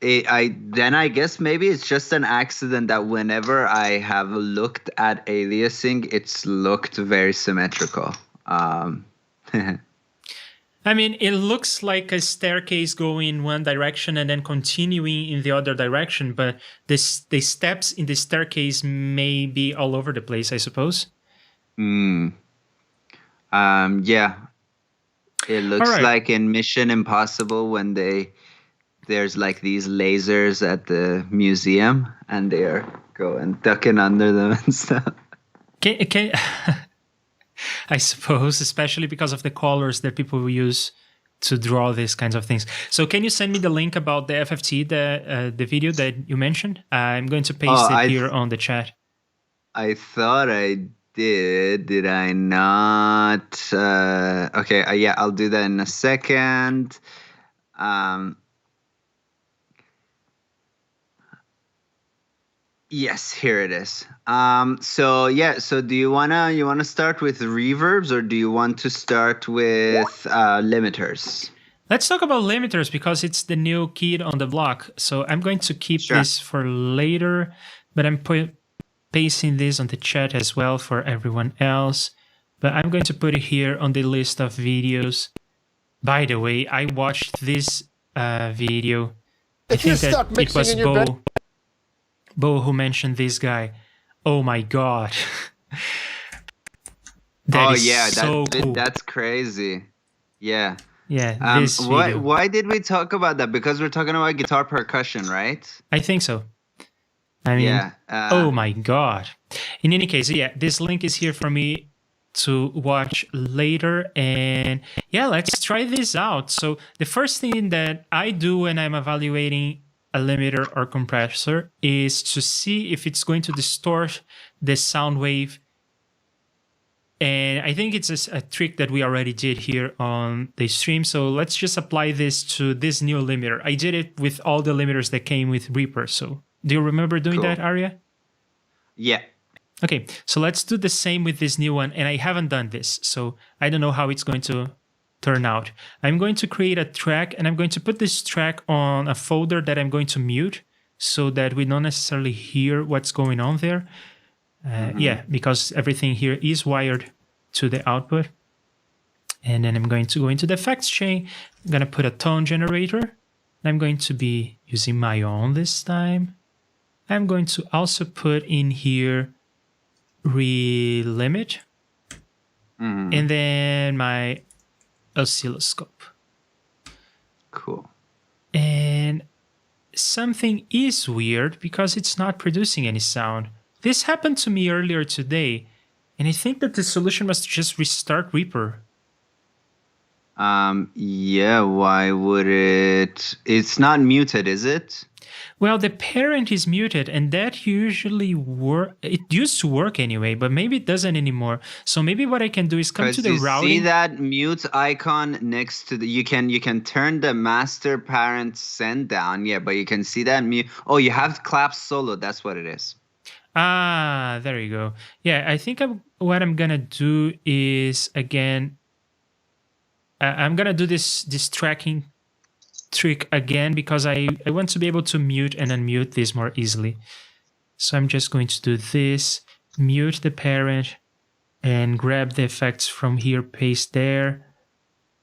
I guess maybe it's just an accident that whenever I have looked at aliasing, it's looked very symmetrical. I mean, it looks like a staircase going in one direction and then continuing in the other direction, but the steps in the staircase may be all over the place, I suppose. Yeah. It looks All right. like in Mission Impossible when there's like these lasers at the museum and they're going ducking under them and stuff. Can I suppose, especially because of the colors that people will use to draw these kinds of things. So can you send me the link about the FFT, the video that you mentioned? I'm going to paste it here on the chat. I thought I did. Did I not? Okay. Yeah, I'll do that in a second. Yes, here it is. So do you wanna start with reverbs, or do you want to start with limiters? Let's talk about limiters because it's the new kid on the block. So I'm going to keep this for later, but I'm pasting this on the chat as well for everyone else. But I'm going to put it here on the list of videos. By the way, I watched this video. I think that it was Bo who mentioned this guy. Oh my god. Cool. That's crazy. Yeah. Yeah, this video. Why did we talk about that? Because we're talking about guitar percussion, right? I think so. I mean, oh my god. In any case, yeah, this link is here for me to watch later. And yeah, let's try this out. So the first thing that I do when I'm evaluating a limiter or compressor is to see if it's going to distort the sound wave. And I think it's a trick that we already did here on the stream. So let's just apply this to this new limiter. I did it with all the limiters that came with Reaper. So do you remember doing that, Arya? Yeah. Okay, so let's do the same with this new one. And I haven't done this, so I don't know how it's going to turn out. I'm going to create a track, and I'm going to put this track on a folder that I'm going to mute so that we don't necessarily hear what's going on there. Yeah, because everything here is wired to the output. And then I'm going to go into the effects chain. I'm going to put a tone generator. I'm going to be using my own this time. I'm going to also put in here ReaLimit. And then my oscilloscope. Cool. And something is weird because it's not producing any sound. This happened to me earlier today, and I think that the solution was to just restart Reaper. Yeah, why would it? It's not muted, is it? Well, the parent is muted, and that usually it used to work anyway, but maybe it doesn't anymore. So maybe what I can do is come to Because the you see routing. that mute icon next to the, you can turn the master parent send down, yeah, but you can see that mute. Oh, you have clap solo. That's what it is. Ah, there you go. Yeah, I think what I'm gonna do is again, I'm gonna do this tracking trick again because I want to be able to mute and unmute this more easily. So I'm just going to do this, mute the parent, and grab the effects from here, paste there.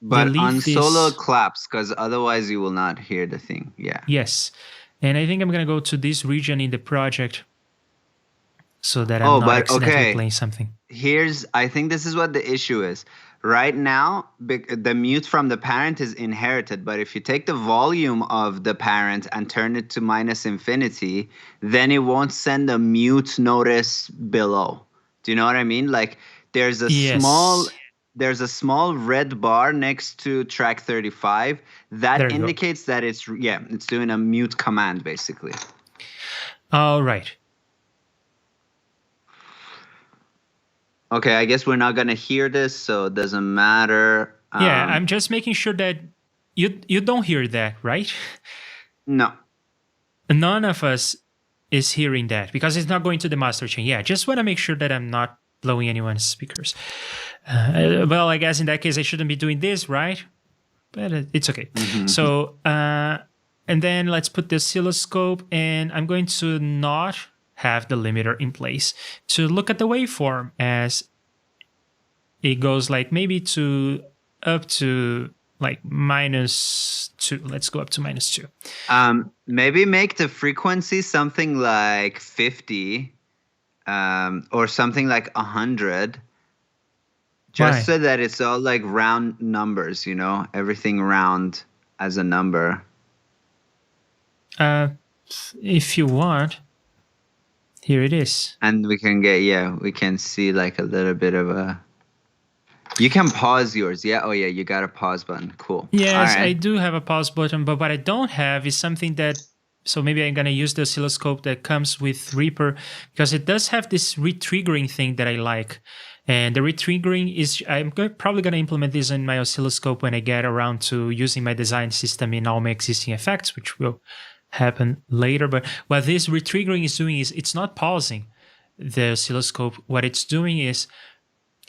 But Delete on solo this. claps, because otherwise you will not hear the thing. Yeah. Yes. And I think I'm going to go to this region in the project so that I'm not But accidentally okay. playing something. I think this is what the issue is. Right now, the mute from the parent is inherited, but if you take the volume of the parent and turn it to minus infinity, then it won't send a mute notice below. Do you know what I mean? Like there's a small Yes. there's a small red bar next to track 35 that indicates that it's doing a mute command basically. All right. Okay, I guess we're not gonna hear this, so it doesn't matter. Yeah, I'm just making sure that you don't hear that, right? No. None of us is hearing that because it's not going to the master chain. Yeah, just want to make sure that I'm not blowing anyone's speakers. Well, I guess in that case I shouldn't be doing this, right? But it's okay. Mm-hmm. So, and then let's put the oscilloscope, and I'm going to not have the limiter in place to look at the waveform as it goes like maybe to up to like -2. Let's go up to -2. Maybe make the frequency something like 50 or something like 100 just so that it's all like round numbers, you know, everything round as a number. If you want, here it is. And we can see like a little bit of a... You can pause yours. Yeah. Oh, yeah. You got a pause button. Cool. Yes, right. I do have a pause button, but what I don't have is something that... So maybe I'm going to use the oscilloscope that comes with Reaper because it does have this retriggering thing that I like. And the retriggering is... I'm probably going to implement this in my oscilloscope when I get around to using my design system in all my existing effects, which will happen later. But what this retriggering is doing is it's not pausing the oscilloscope. What it's doing is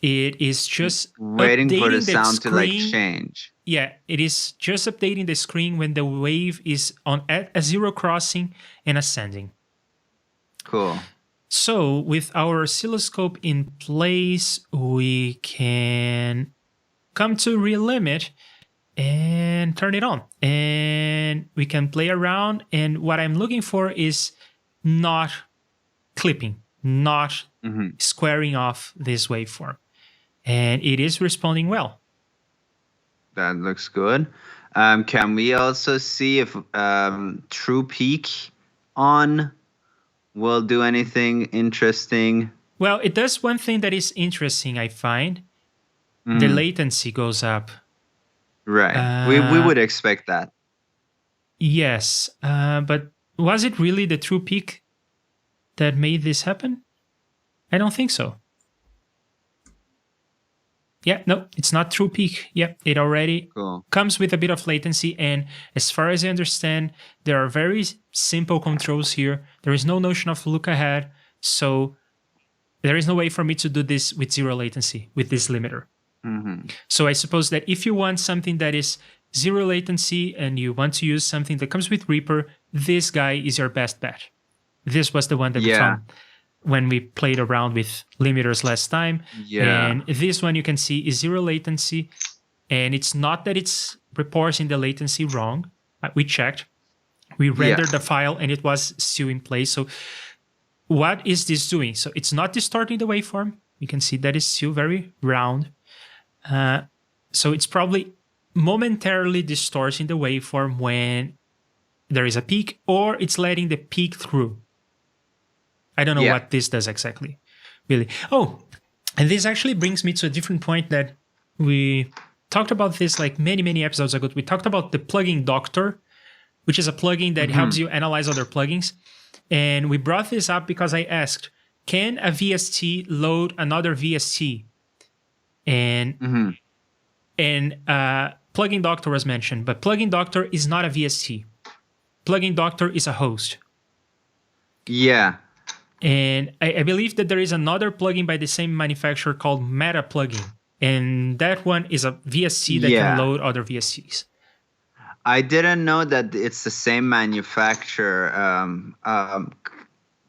it is just waiting for the sound screen. to like change. Yeah, it is just updating the screen when the wave is on at a zero crossing and ascending. Cool. So with our oscilloscope in place, we can come to ReaLimit and turn it on. And we can play around. And what I'm looking for is not clipping, not squaring off this waveform. And it is responding well. That looks good. Can we also see if true peak on will do anything interesting? Well, it does one thing that is interesting, I find. The latency goes up. Right. We would expect that. Yes. But was it really the true peak that made this happen? I don't think so. Yeah, no, it's not true peak. Yeah, it already comes with a bit of latency. And as far as I understand, there are very simple controls here. There is no notion of look ahead. So there is no way for me to do this with zero latency with this limiter. So I suppose that if you want something that is zero latency and you want to use something that comes with Reaper, this guy is your best bet. This was the one that we found when we played around with limiters last time. And this one you can see is zero latency. And it's not that it's reporting the latency wrong. We checked. We rendered the file and it was still in place. So what is this doing? So it's not distorting the waveform. You can see that it's still very round. So it's probably momentarily distorting the waveform when there is a peak, or it's letting the peak through. I don't know what this does exactly, really. Oh, and this actually brings me to a different point that we talked about this like many episodes ago. We talked about the plugin Doctor, which is a plugin that helps you analyze other plugins. And we brought this up because I asked, can a VST load another VST? And Plugin Doctor was mentioned, but Plugin Doctor is not a VST. Plugin Doctor is a host. Yeah. And I believe that there is another plugin by the same manufacturer called Meta Plugin. And that one is a VST that can load other VSTs. I didn't know that it's the same manufacturer.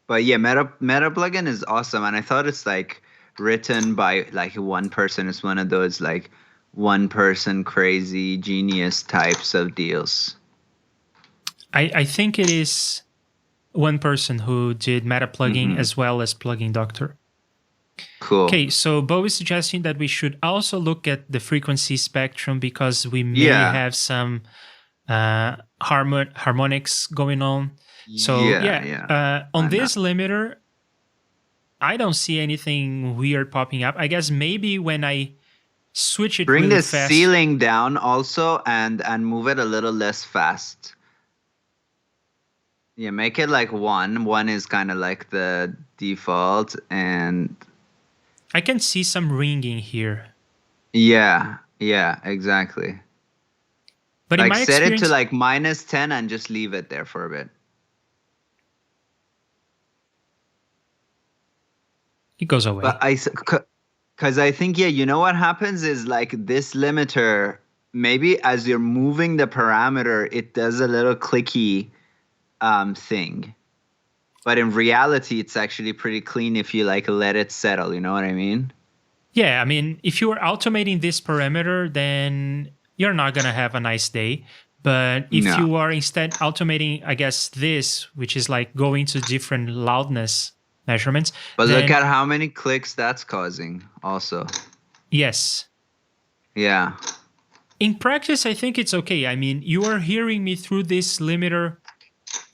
But yeah, Meta Plugin is awesome. And I thought it's like written by like one person. It's one of those like one person crazy genius types of deals. I think it is one person who did Meta Plugin as well as Plugin Doctor. Cool. Okay, so Bo is suggesting that we should also look at the frequency spectrum because we may have some harmonics going on. So on this limiter, I don't see anything weird popping up. I guess maybe when I switch it bring really the fast, ceiling down also and move it a little less fast. Yeah, make it like 1. 1 is kind of like the default, and I can see some ringing here. Yeah, exactly. But like in my set experience, it to like -10 and just leave it there for a bit. it goes away. But because I think, you know what happens is like this limiter, maybe as you're moving the parameter, it does a little clicky thing. But in reality, it's actually pretty clean if you like let it settle. You know what I mean? Yeah, I mean, if you are automating this parameter, then you're not going to have a nice day. But if you are instead automating, I guess, this, which is like going to different loudness measurements. But look at how many clicks that's causing also. Yes. Yeah. In practice, I think it's okay. I mean, you are hearing me through this limiter.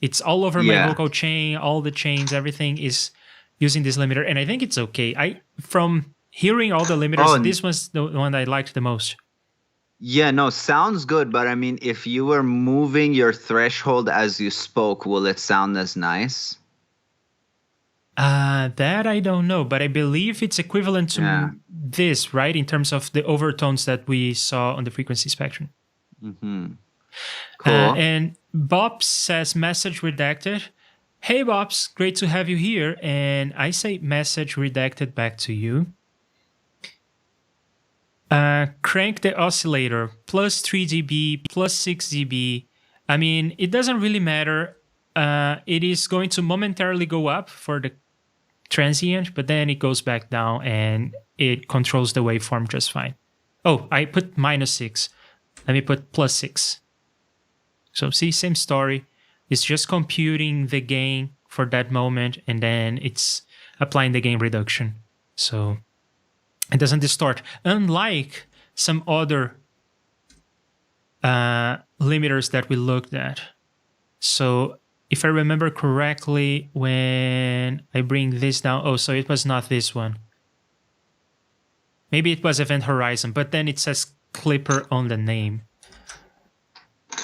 It's all over my vocal chain, all the chains, everything is using this limiter. And I think it's okay. From hearing all the limiters, this was the one I liked the most. Yeah, no, sounds good. But I mean, if you were moving your threshold as you spoke, will it sound as nice? That I don't know, but I believe it's equivalent to this, right? In terms of the overtones that we saw on the frequency spectrum. Cool. And Bob says, message redacted. Hey, Bobs, great to have you here. And I say message redacted back to you. Crank the oscillator, plus 3 dB, plus 6 dB. I mean, it doesn't really matter. It is going to momentarily go up for the transient, but then it goes back down and it controls the waveform just fine. Oh, I put -6. Let me put +6. So see, same story. It's just computing the gain for that moment, and then it's applying the gain reduction. So it doesn't distort. Unlike some other limiters that we looked at. So if I remember correctly, when I bring this down, so it was not this one. Maybe it was Event Horizon, but then it says Clipper on the name.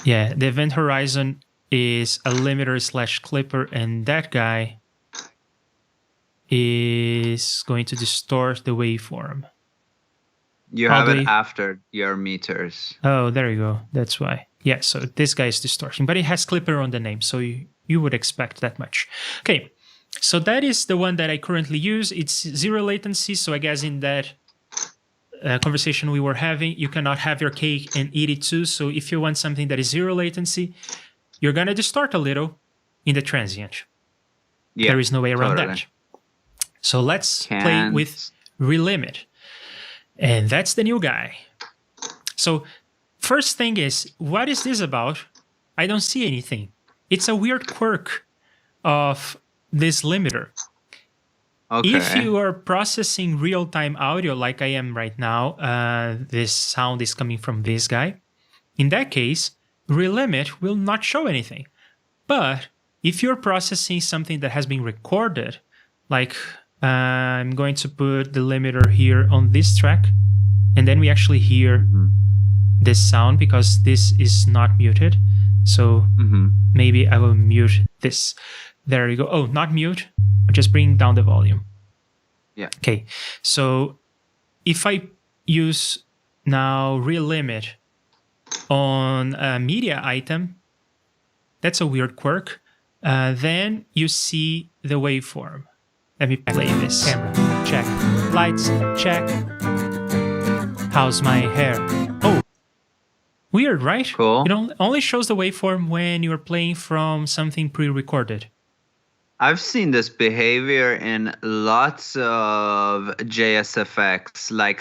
Yeah, the Event Horizon is a limiter / clipper, and that guy is going to distort the waveform. You have it after your meters. Oh, there you go. That's why. Yeah, so this guy is distorting, but it has clipper on the name, so you would expect that much. Okay, so that is the one that I currently use. It's 0 latency, so I guess in that conversation we were having, you cannot have your cake and eat it too. So if you want something that is 0 latency, you're going to distort a little in the transient. Yeah, there is no way around that. So let's play with ReaLimit. And that's the new guy. So first thing is, what is this about? I don't see anything. It's a weird quirk of this limiter. Okay. If you are processing real-time audio like I am right now, this sound is coming from this guy. In that case, ReaLimit will not show anything. But if you're processing something that has been recorded, like I'm going to put the limiter here on this track, and then we actually hear this sound because this is not muted. So maybe I will mute this. There you go. Oh, not mute. I'll just bring down the volume. Yeah. Okay. So if I use now ReaLimit on a media item, that's a weird quirk. Then you see the waveform. Let me play this. Camera, check. Lights, check. How's my hair? Oh, weird, right? Cool. It only shows the waveform when you're playing from something pre-recorded. I've seen this behavior in lots of JSFX, like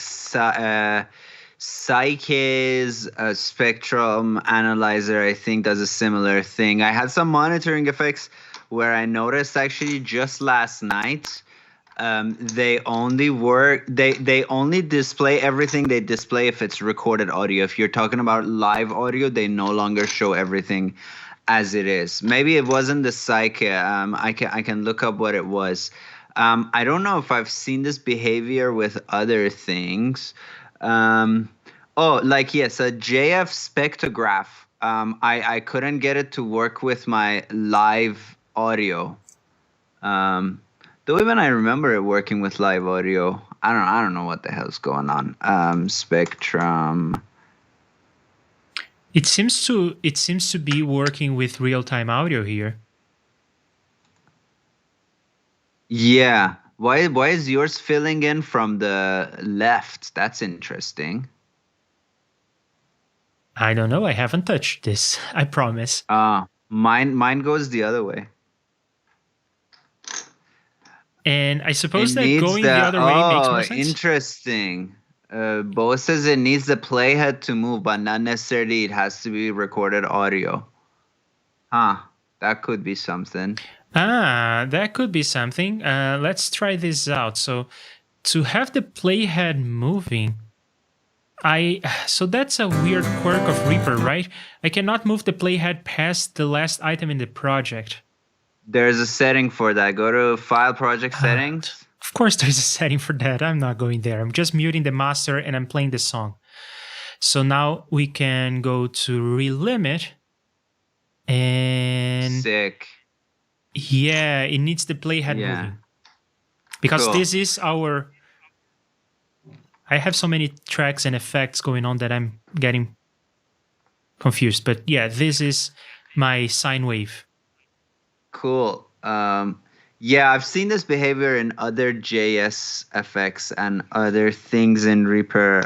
Psyche's spectrum analyzer, I think, does a similar thing. I had some monitoring effects where I noticed actually just last night, they only display everything they display if it's recorded audio. If you're talking about live audio, they no longer show everything as it is. Maybe it wasn't the Psyche. I can look up what it was. I don't know if I've seen this behavior with other things. Yes, a JF spectrograph. I couldn't get it to work with my live audio. Though even I remember it working with live audio. I don't know what the hell's going on. Spectrum. It seems to be working with real-time audio here. Yeah. Why is yours filling in from the left? That's interesting. I don't know. I haven't touched this. I promise. Mine goes the other way. And I suppose that going the other way makes more sense. Interesting. Bo says it needs the playhead to move, but not necessarily it has to be recorded audio. That could be something. That could be something. Let's try this out. So to have the playhead moving, so that's a weird quirk of Reaper, right? I cannot move the playhead past the last item in the project. There's a setting for that. Go to File Project Settings. Of course there's a setting for that. I'm not going there. I'm just muting the master and I'm playing the song. So now we can go to ReaLimit. And sick. Yeah, it needs the playhead moving. Because this is our... I have so many tracks and effects going on that I'm getting confused. But yeah, this is my sine wave. Cool. Yeah, I've seen this behavior in other JSFX and other things in Reaper.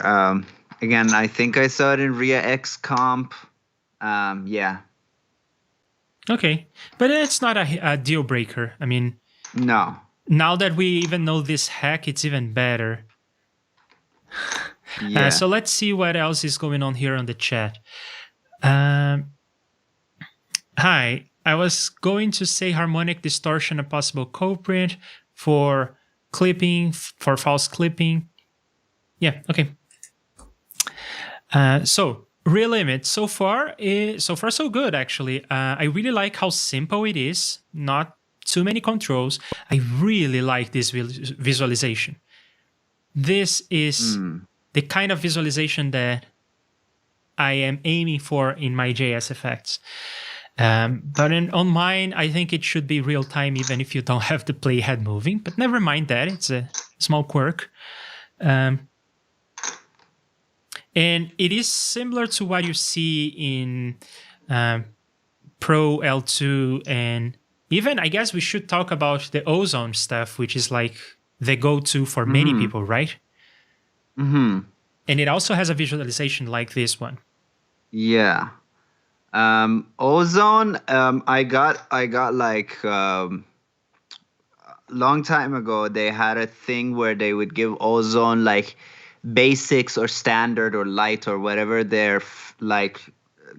Again, I think I saw it in ReaX comp. Yeah. Okay, but it's not a deal breaker. I mean, no. Now that we even know this hack, it's even better. Yeah. So let's see what else is going on here on the chat. Hi. I was going to say harmonic distortion a possible culprit for clipping, for false clipping. Yeah, okay. So ReaLimit, so far so good actually. I really like how simple it is, not too many controls. I really like this visualization. This is the kind of visualization that I am aiming for in my JSFX. But on mine, I think it should be real time even if you don't have the playhead moving. But never mind that, it's a small quirk. And it is similar to what you see in Pro L2. And even, I guess we should talk about the ozone stuff, which is like the go-to for many people, right? And it also has a visualization like this one. Yeah. Ozone, I got like long time ago they had a thing where they would give Ozone like basics or standard or light or whatever their like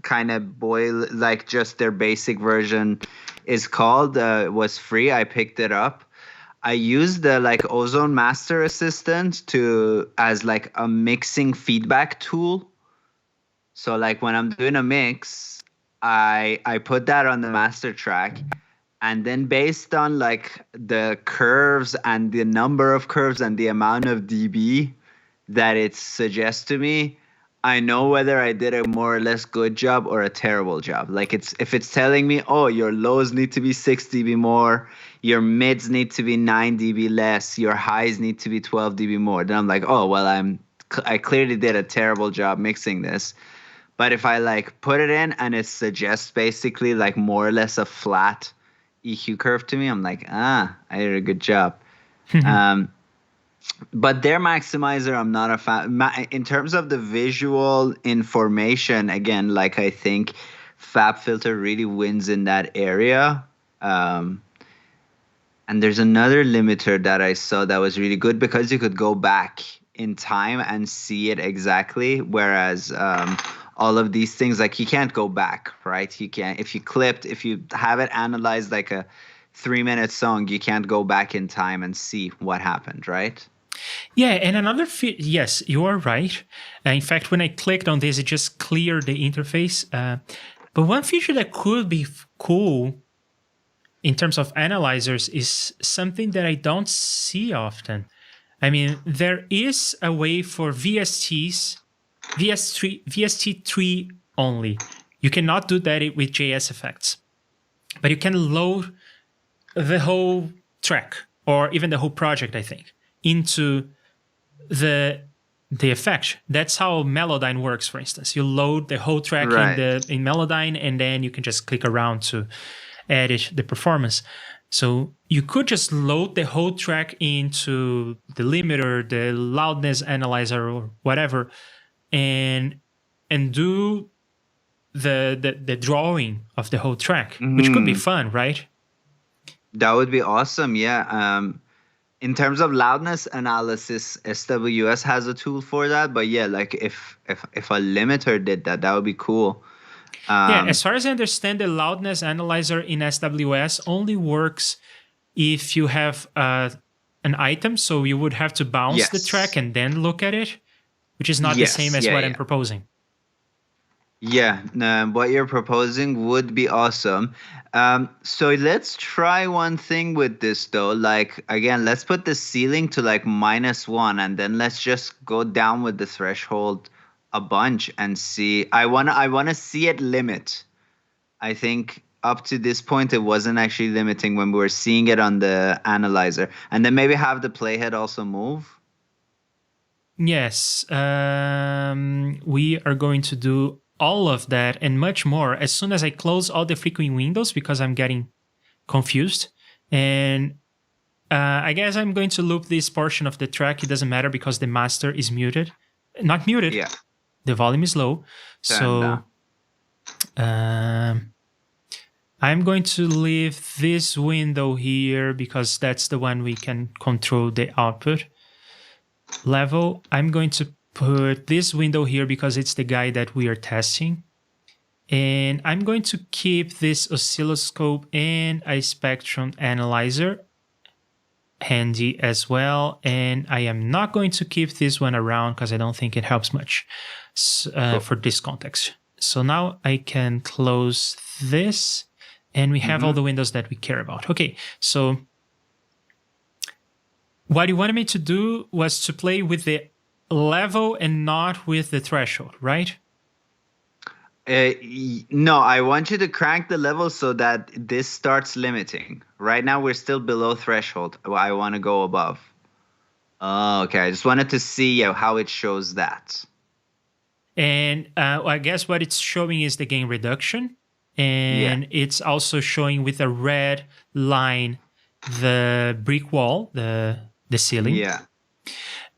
kind of boil, like just their basic version is called. Was free. I picked it up. I used the like Ozone Master Assistant as like a mixing feedback tool. So like when I'm doing a mix, I put that on the master track, and then based on like the curves and the number of curves and the amount of dB that it suggests to me, I know whether I did a more or less good job or a terrible job. Like if it's telling me, oh, your lows need to be 6 dB more, your mids need to be 9 dB less, your highs need to be 12 dB more, then I'm like, oh, well, I clearly did a terrible job mixing this. But if I like put it in and it suggests basically like more or less a flat EQ curve to me, I'm like, I did a good job. But their maximizer, I'm not a fan. In terms of the visual information, again, like I think FabFilter really wins in that area. And there's another limiter that I saw that was really good because you could go back in time and see it exactly. Whereas all of these things, like you can't go back, right? You can't. If you have it analyzed like a 3-minute song, you can't go back in time and see what happened, right? Yeah, and another yes, you are right. In fact, when I clicked on this, it just cleared the interface. But one feature that could be cool in terms of analyzers is something that I don't see often. I mean, there is a way for VST3 only. You cannot do that with JSFX, but you can load the whole track or even the whole project, I think, into the effect. That's how Melodyne works, for instance. You load the whole track in Melodyne, and then you can just click around to edit the performance. So you could just load the whole track into the limiter, the loudness analyzer, or whatever, and do the drawing of the whole track, which could be fun, right? That would be awesome, yeah. In terms of loudness analysis, SWS has a tool for that. But yeah, like if a limiter did that, that would be cool. Yeah, as far as I understand, the loudness analyzer in SWS only works if you have an item. So you would have to bounce the track and then look at it, which is not the same as what I'm proposing. Yeah, what you're proposing would be awesome. So let's try one thing with this though. Like again, let's put the ceiling to like -1, and then let's just go down with the threshold a bunch and see. I wanna see it limit. I think up to this point it wasn't actually limiting when we were seeing it on the analyzer, and then maybe have the playhead also move. Yes, we are going to do all of that and much more as soon as I close all the frequent windows because I'm getting confused. And I guess I'm going to loop this portion of the track. It doesn't matter because the master is muted. Not muted. Yeah. The volume is low. So I'm going to leave this window here because that's the one we can control the output level. I'm going to put this window here because it's the guy that we are testing. And I'm going to keep this oscilloscope and a spectrum analyzer handy as well. And I am not going to keep this one around because I don't think it helps much for this context. So now I can close this and we have all the windows that we care about. Okay, so what you wanted me to do was to play with the level and not with the threshold, right? No, I want you to crank the level so that this starts limiting. Right now we're still below threshold. I want to go above. Oh, okay. I just wanted to see how it shows that. And I guess what it's showing is the gain reduction. And it's also showing with a red line the brick wall, the ceiling. Yeah.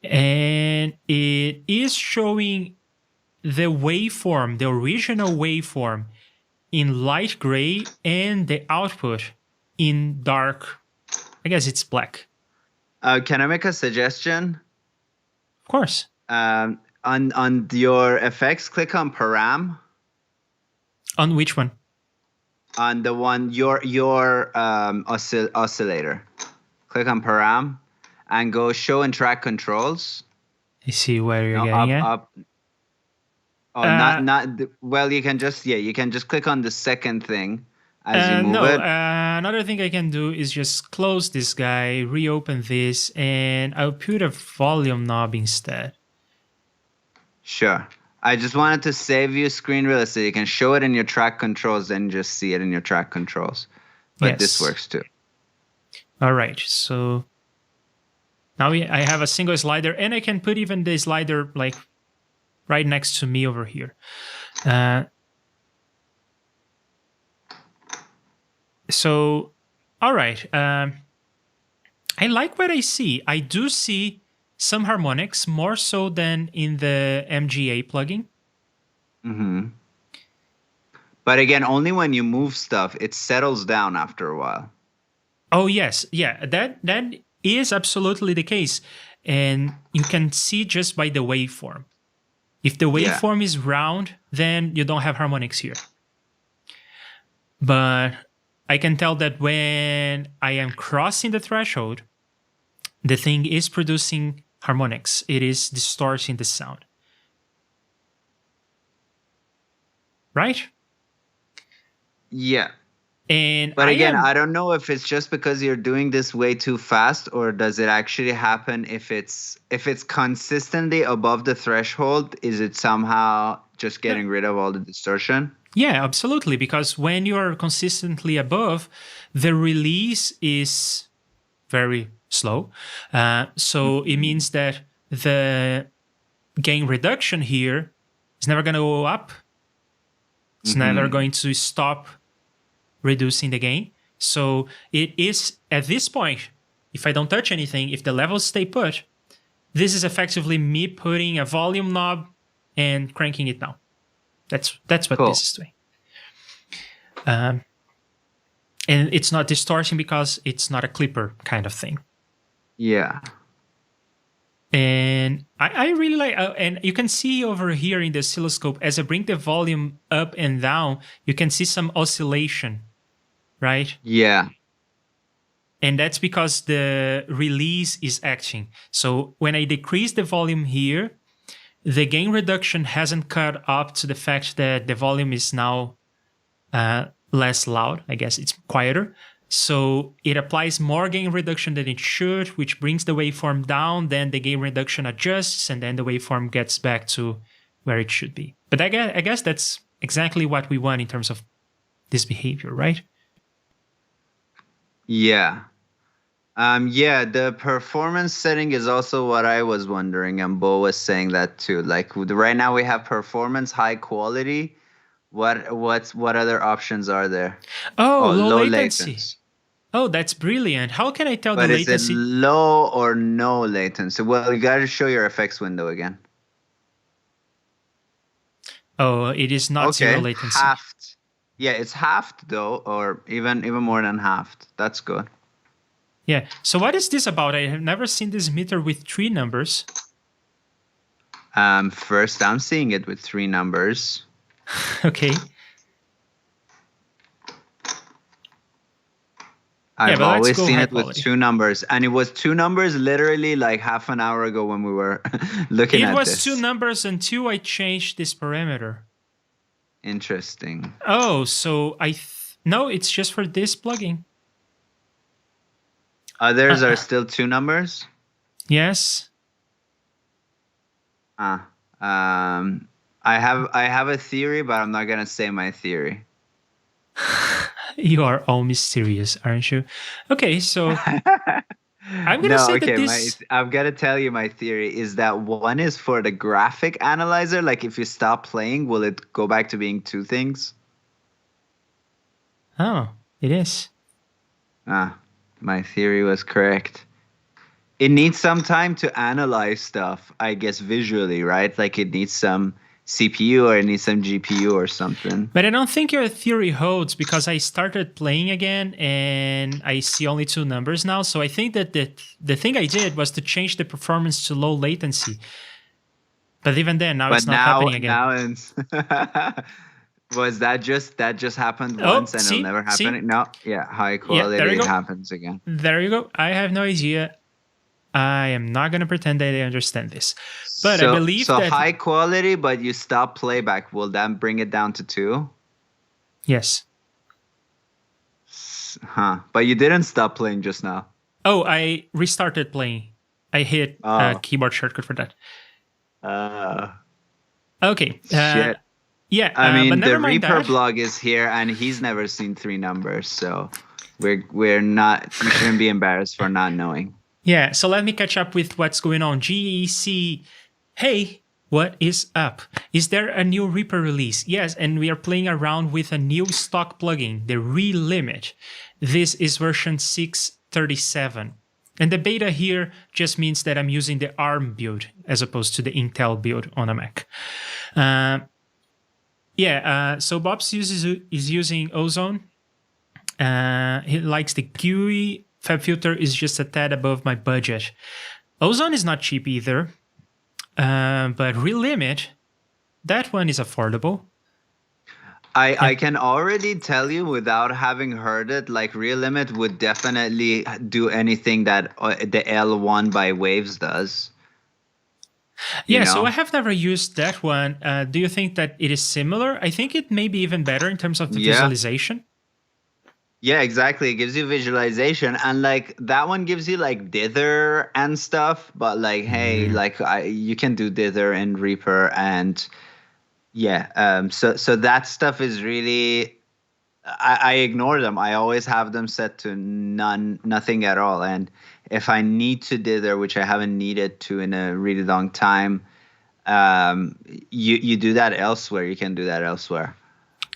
And it is showing the waveform, the original waveform in light gray and the output in dark, I guess it's black. Can I make a suggestion? Of course. On your effects, click on param. On which one? On the one, your oscillator. Click on param. And go show and track controls. I see where you're getting at. Up. Oh, not. Well, you can just click on the second thing as you move it. Another thing I can do is just close this guy, reopen this, and I'll put a volume knob instead. Sure. I just wanted to save you screen real estate. You can show it in your track controls and just see it in your track controls. But this Yes. works too. All right. So now I have a single slider, and I can put even the slider like right next to me over here. So, all right. I like what I see. I do see some harmonics, more so than in the MGA plugin. Mm-hmm. But again, only when you move stuff, it settles down after a while. Oh, yes. Yeah, that is absolutely the case. And you can see just by the waveform. If the waveform is round, then you don't have harmonics here. But I can tell that when I am crossing the threshold, the thing is producing harmonics. It is distorting the sound. Right? Yeah. But again, I don't know if it's just because you're doing this way too fast, or does it actually happen if it's consistently above the threshold? Is it somehow just getting rid of all the distortion? Yeah, absolutely. Because when you are consistently above, the release is very slow. So it means that the gain reduction here is never going to go up. It's never going to stop reducing the gain. So it is at this point, if I don't touch anything, if the levels stay put, this is effectively me putting a volume knob and cranking it down. That's what this is doing. And it's not distorting because it's not a clipper kind of thing. Yeah. And I really like, and you can see over here in the oscilloscope, as I bring the volume up and down, you can see some oscillation, right? Yeah. And that's because the release is acting. So when I decrease the volume here, the gain reduction hasn't caught up to the fact that the volume is now less loud. I guess it's quieter. So it applies more gain reduction than it should, which brings the waveform down. Then the gain reduction adjusts, and then the waveform gets back to where it should be. But I guess that's exactly what we want in terms of this behavior, right? Yeah. Yeah, the performance setting is also what I was wondering, and Bo was saying that too. Like right now we have performance, high quality. What other options are there? Oh, low latency. Oh, that's brilliant. How can I tell the latency? But is it low or no latency? Well, you got to show your effects window again. Oh, it is not zero latency. Halved. Yeah, it's halved though, or even more than halved. That's good. Yeah. So what is this about? I have never seen this meter with 3 numbers. First, I'm seeing it with 3 numbers. Okay. I've always seen it with 2 numbers, and it was 2 numbers literally like half an hour ago when we were looking at this. It was 2 numbers until I changed this parameter. Interesting. Oh, so no, it's just for this plugin. Others are still 2 numbers? Yes. I have a theory, but I'm not gonna say my theory. You are all mysterious, aren't you? Okay, so I'm gonna say that this. I've got to tell you my theory is that one is for the graphic analyzer. Like if you stop playing, will it go back to being 2 things? Oh, it is. My theory was correct. It needs some time to analyze stuff, I guess, visually, right? Like it needs some CPU or it needs some GPU or something. But I don't think your theory holds because I started playing again and I see only 2 numbers now. So I think that the thing I did was to change the performance to low latency. But even then, now it's not happening again. Was that just happened once and it'll never happen? No, high quality, it happens again. There you go. I have no idea. I am not going to pretend that I understand this. But I believe that... So high quality, but you stop playback. Will that bring it down to 2? Yes. But you didn't stop playing just now. Oh, I restarted playing. I hit a keyboard shortcut for that. Okay. Shit. Yeah, I but mean, the never mind Reaper that. blog is here, and he's never seen three numbers, so we're not. We shouldn't be embarrassed for not knowing. Yeah, so let me catch up with what's going on. GEC, hey, what is up? Is there a new Reaper release? Yes, and we are playing around with a new stock plugin, the ReaLimit. This is version 637. And the beta here just means that I'm using the ARM build as opposed to the Intel build on a Mac. So Bob's is using Ozone. He likes the GUI. FabFilter is just a tad above my budget. Ozone is not cheap either, but ReaLimit, that one is affordable. I can already tell you without having heard it, like ReaLimit would definitely do anything that the L1 by Waves does. Yeah, so I have never used that one. Do you think that it is similar? I think it may be even better in terms of the visualization. Yeah, exactly. It gives you visualization, and like that one gives you like dither and stuff. But like, hey, like you can do dither in Reaper, and yeah. So that stuff is really. I ignore them. I always have them set to nothing at all. And if I need to dither, which I haven't needed to in a really long time, you do that elsewhere. You can do that elsewhere.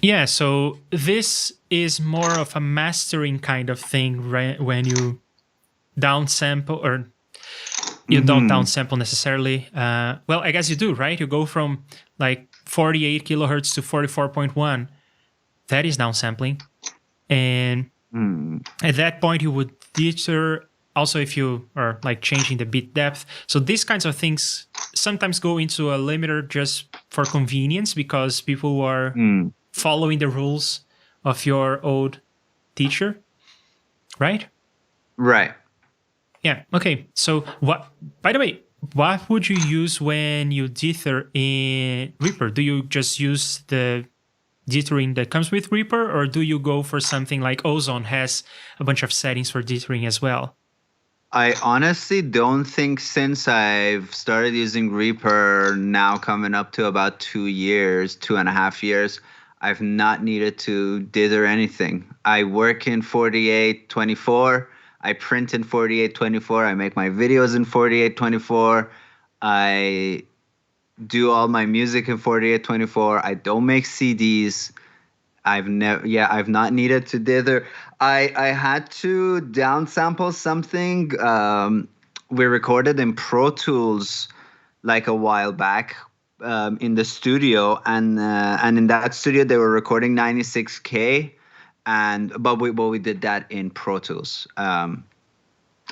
Yeah, so this is more of a mastering kind of thing, right? When you downsample, or you don't downsample necessarily. Well, I guess you do, right? You go from like 48 kilohertz to 44.1. That is downsampling. And at that point, you would dither also if you are like changing the bit depth. So these kinds of things sometimes go into a limiter just for convenience because people are following the rules of your old teacher, right? Right. Yeah. Okay. So what? By the way, what would you use when you dither in Reaper? Do you just use the dithering that comes with Reaper, or do you go for something like Ozone has a bunch of settings for dithering as well? I honestly don't think since I've started using Reaper, now coming up to about 2 years, 2.5 years, I've not needed to dither anything. I work in 4824. I print in 4824. I make my videos in 4824. I do all my music in 4824. I don't make CDs. I've not needed to dither. I had to downsample something. We recorded in Pro Tools like a while back in the studio, and in that studio they were recording 96K, but we did that in Pro Tools.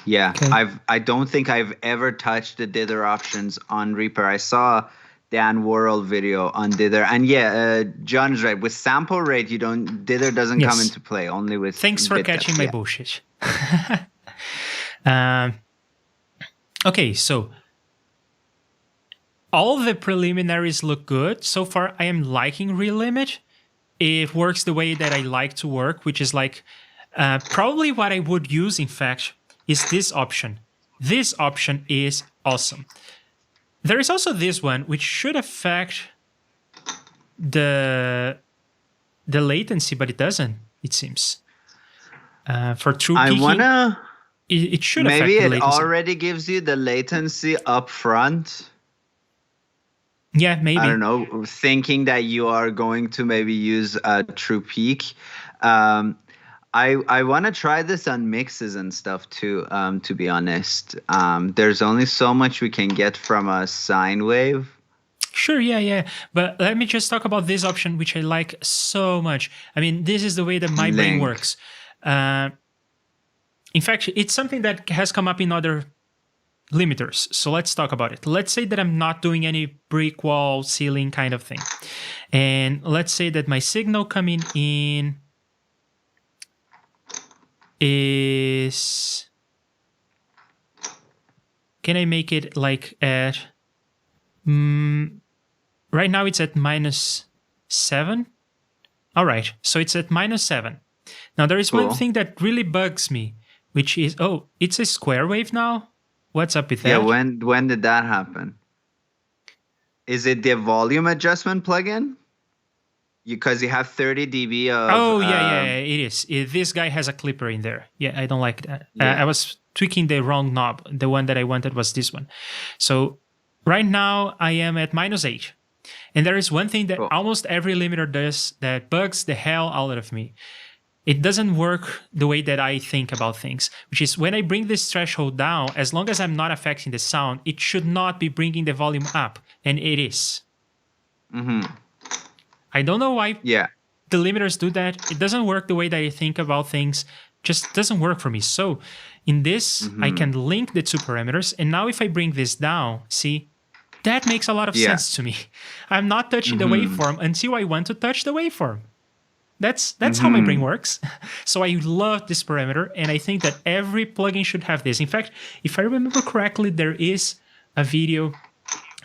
Okay. I don't think I've ever touched the dither options on Reaper. I saw Dan Worrell video on dither, and John's right. With sample rate, dither doesn't come into play. Only with thanks for catching my bullshit. Okay, so all the preliminaries look good so far. I am liking ReaLimit. It works the way that I like to work, which is like probably what I would use. In fact, is this option. This option is awesome. There is also this one, which should affect the latency, but it doesn't, it seems. For true peaking, it should affect the latency. Maybe it already gives you the latency up front. Yeah, maybe. I don't know, thinking that you are going to maybe use a true peak. I want to try this on mixes and stuff too, to be honest. There's only so much we can get from a sine wave. Sure, yeah. But let me just talk about this option, which I like so much. I mean, this is the way that my brain works. In fact, it's something that has come up in other limiters. So let's talk about it. Let's say that I'm not doing any brick wall ceiling kind of thing. And let's say that my signal coming in is, can I make it like at, right now it's at -7. All right, so it's at -7. Now there is one thing that really bugs me, which is, it's a square wave now? What's up with that? Yeah, when did that happen? Is it the volume adjustment plugin? Because you have 30 dB of. Oh yeah, it is. This guy has a clipper in there. Yeah, I don't like that. Yeah. I was tweaking the wrong knob. The one that I wanted was this one. So right now I am at -8. And there is one thing that almost every limiter does that bugs the hell out of me. It doesn't work the way that I think about things, which is when I bring this threshold down, as long as I'm not affecting the sound, it should not be bringing the volume up, and it is. I don't know why the limiters do that. It doesn't work the way that I think about things. Just doesn't work for me. So in this, I can link the two parameters, and now if I bring this down, see, that makes a lot of sense to me. I'm not touching the waveform until I want to touch the waveform. That's how my brain works. So I love this parameter, and I think that every plugin should have this. In fact, if I remember correctly, there is a video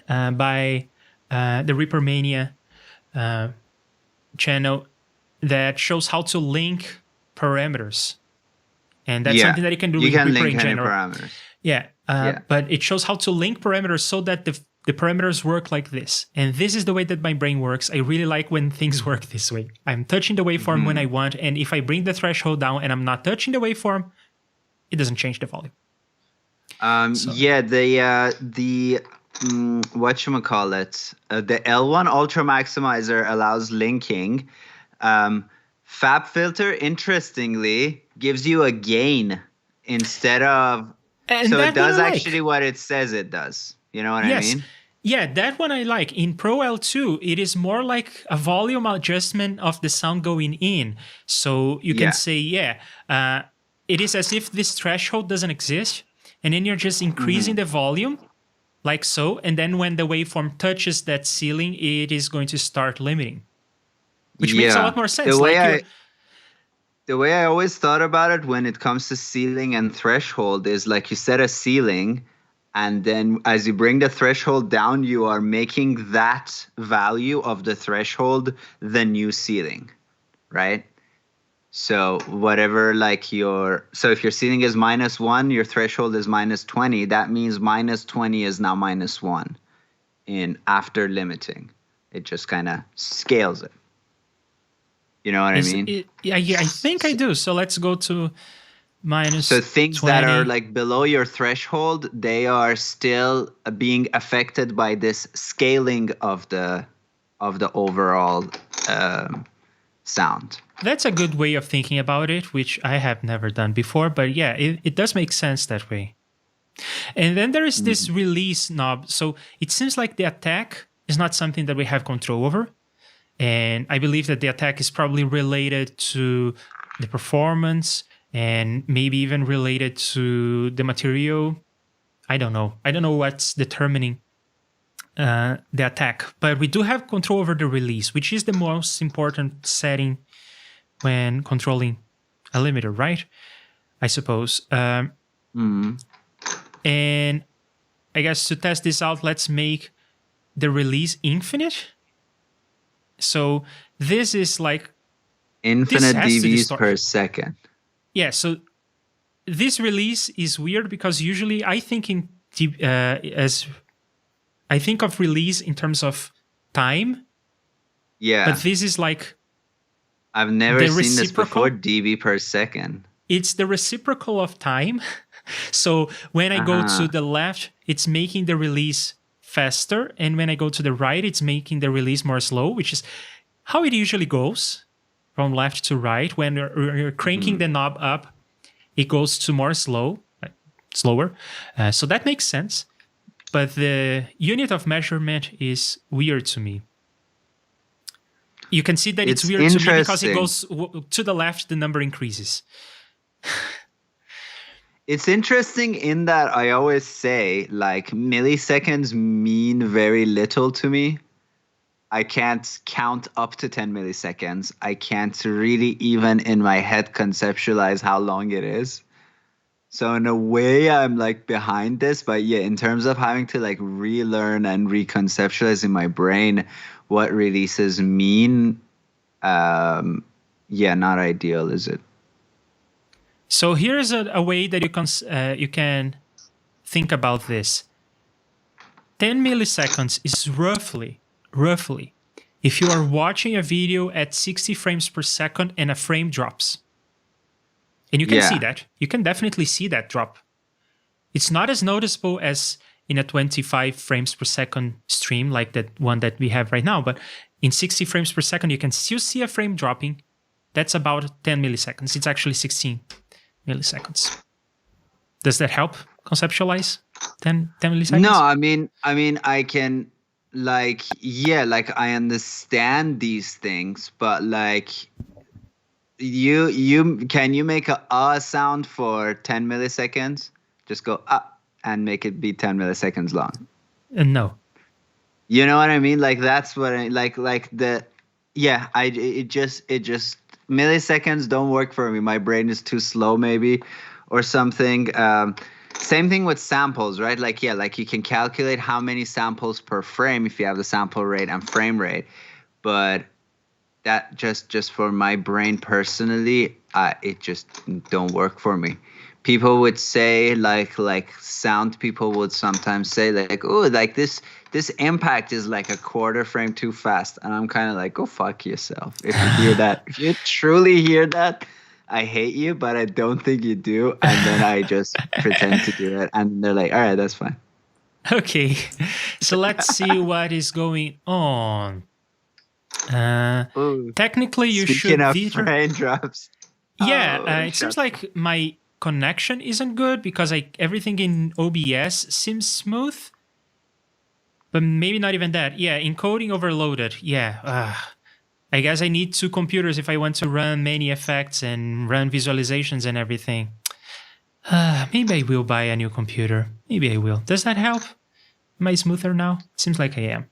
by the Reapermania channel that shows how to link parameters. And that's something that you can do with Reaper in general. Parameters. But it shows how to link parameters so that the parameters work like this. And this is the way that my brain works. I really like when things work this way. I'm touching the waveform when I want, and if I bring the threshold down and I'm not touching the waveform, it doesn't change the volume. The whatchamacallit, the L1 Ultra Maximizer allows linking. FabFilter, interestingly, gives you a gain instead of... So it does actually what it says it does. You know what I mean? Yeah, that one I like. In Pro L2, it is more like a volume adjustment of the sound going in. So you can say, it is as if this threshold doesn't exist, and then you're just increasing the volume, like so, and then when the waveform touches that ceiling, it is going to start limiting, which makes a lot more sense. The way I always thought about it when it comes to ceiling and threshold is like you set a ceiling, and then as you bring the threshold down, you are making that value of the threshold the new ceiling, right? So whatever, so if your ceiling is -1, your threshold is -20, that means -20 is now -1 after limiting. It just kind of scales it. You know what I mean? I think I do. So let's go to -20. So things that are like below your threshold, they are still being affected by this scaling of the overall sound. That's a good way of thinking about it, which I have never done before. But yeah, it does make sense that way. And then there is this release knob. So it seems like the attack is not something that we have control over. And I believe that the attack is probably related to the performance and maybe even related to the material. I don't know. I don't know what's determining the attack. But we do have control over the release, which is the most important setting when controlling a limiter, right? I suppose. And I guess to test this out, let's make the release infinite. So this is like infinite dBs per second. Yeah, so this release is weird because usually I think of release in terms of time. Yeah. But this is like I've never seen this before, dB per second. It's the reciprocal of time. So when I go to the left, it's making the release faster, and when I go to the right, it's making the release more slow, which is how it usually goes from left to right. When you're cranking the knob up, it goes to more slower. So that makes sense. But the unit of measurement is weird to me. You can see that it's weird to me because it goes to the left, the number increases. It's interesting in that I always say, like, milliseconds mean very little to me. I can't count up to 10 milliseconds. I can't really even in my head conceptualize how long it is. So in a way, I'm like behind this. But yeah, in terms of having to like relearn and reconceptualize in my brain what releases mean, not ideal, is it? So here's a way that you can think about this. 10 milliseconds is roughly, if you are watching a video at 60 frames per second and a frame drops. And you can see that. You can definitely see that drop. It's not as noticeable as in a 25 frames per second stream like that one that we have right now, but in 60 frames per second, you can still see a frame dropping. That's about 10 milliseconds. It's actually 16 milliseconds. Does that help conceptualize 10 milliseconds? No, I mean, I can, like, I understand these things, but like, can you make a sound for 10 milliseconds? Just go and make it be 10 milliseconds long. No. You know what I mean? Like, that's what I it just milliseconds don't work for me. My brain is too slow, maybe, or something. Same thing with samples, right? Like, you can calculate how many samples per frame if you have the sample rate and frame rate, but that just for my brain personally, it just don't work for me. People would say, like sound people would sometimes say, like, oh, like this impact is like a quarter frame too fast. And I'm kind of like, go fuck yourself. If you hear that, if you truly hear that, I hate you, but I don't think you do. And then I just pretend to do it. And they're like, all right, that's fine. Okay. So let's see what is going on. Technically, you Speaking should... of frame drops. Yeah, it seems like my connection isn't good because everything in OBS seems smooth. But maybe not even that. Yeah, encoding overloaded. Yeah. I guess I need two computers if I want to run many effects and run visualizations and everything. Maybe I will buy a new computer. Maybe I will. Does that help? Am I smoother now? Seems like I am.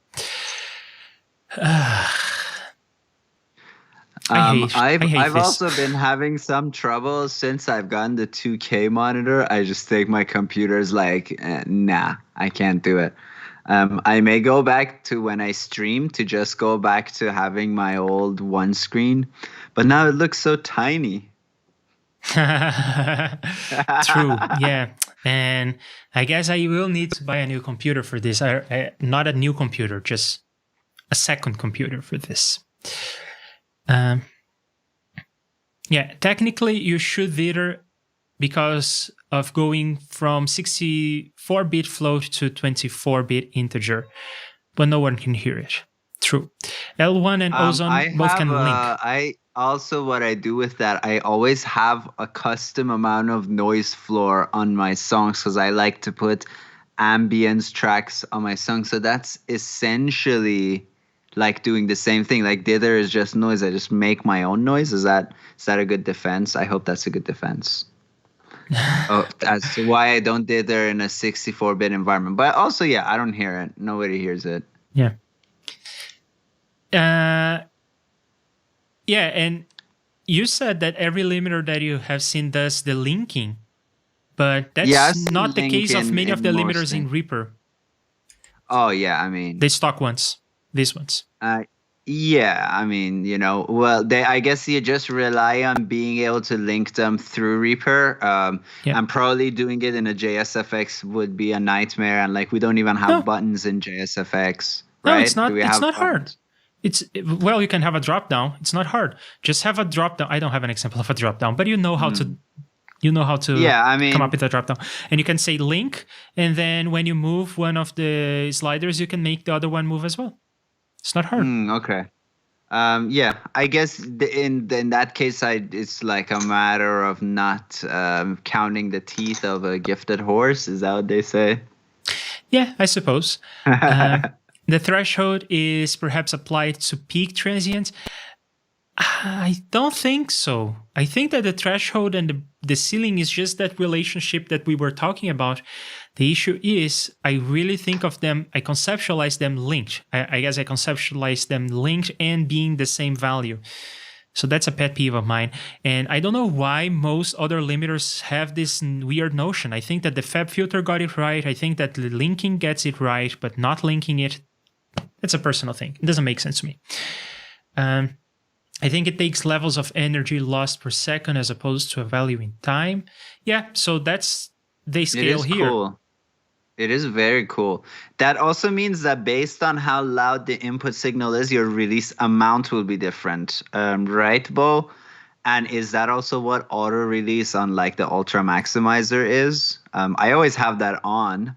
I've also been having some trouble since I've gotten the 2K monitor. I just think my computer's like, nah, I can't do it. I may go back to when I stream to just go back to having my old one screen, but now it looks so tiny. True, yeah. And I guess I will need to buy a new computer for this. Not a new computer, just a second computer for this. Yeah, technically you should dither because of going from 64-bit float to 24-bit integer, but no one can hear it. True. L1 and Ozone both can link. What I do with that, I always have a custom amount of noise floor on my songs because I like to put ambience tracks on my songs. So that's essentially like doing the same thing. Like dither is just noise. I just make my own noise. Is that a good defense? I hope that's a good defense. As to why I don't dither in a 64-bit environment. But also, yeah, I don't hear it. Nobody hears it. Yeah. Yeah, and you said that every limiter that you have seen does the linking, but that's not the case of many of the limiters in Reaper. Oh, yeah, I mean... the stock ones, these ones. Yeah, I mean, I guess you just rely on being able to link them through Reaper. And probably doing it in a JSFX would be a nightmare. And like, we don't even have buttons in JSFX, right? No, it's not. It's not hard. Well, you can have a drop down. It's not hard. Just have a drop down. I don't have an example of a drop down, but you know how to. You know how to come up with a drop down, and you can say link, and then when you move one of the sliders, you can make the other one move as well. It's not hard. Okay. Yeah, I guess in that case, it's like a matter of not counting the teeth of a gifted horse. Is that what they say? Yeah, I suppose. The threshold is perhaps applied to peak transients. I don't think so. I think that the threshold and the ceiling is just that relationship that we were talking about. The issue is I really think of them, I conceptualize them linked. I guess I conceptualize them linked and being the same value. So that's a pet peeve of mine. And I don't know why most other limiters have this weird notion. I think that the Fab filter got it right. I think that the linking gets it right, but not linking it, it's a personal thing. It doesn't make sense to me. I think it takes levels of energy lost per second as opposed to a value in time. Yeah, so they scale here. Cool. It is very cool. That also means that based on how loud the input signal is, your release amount will be different, right, Bo? And is that also what auto release on like the Ultra Maximizer is? I always have that on.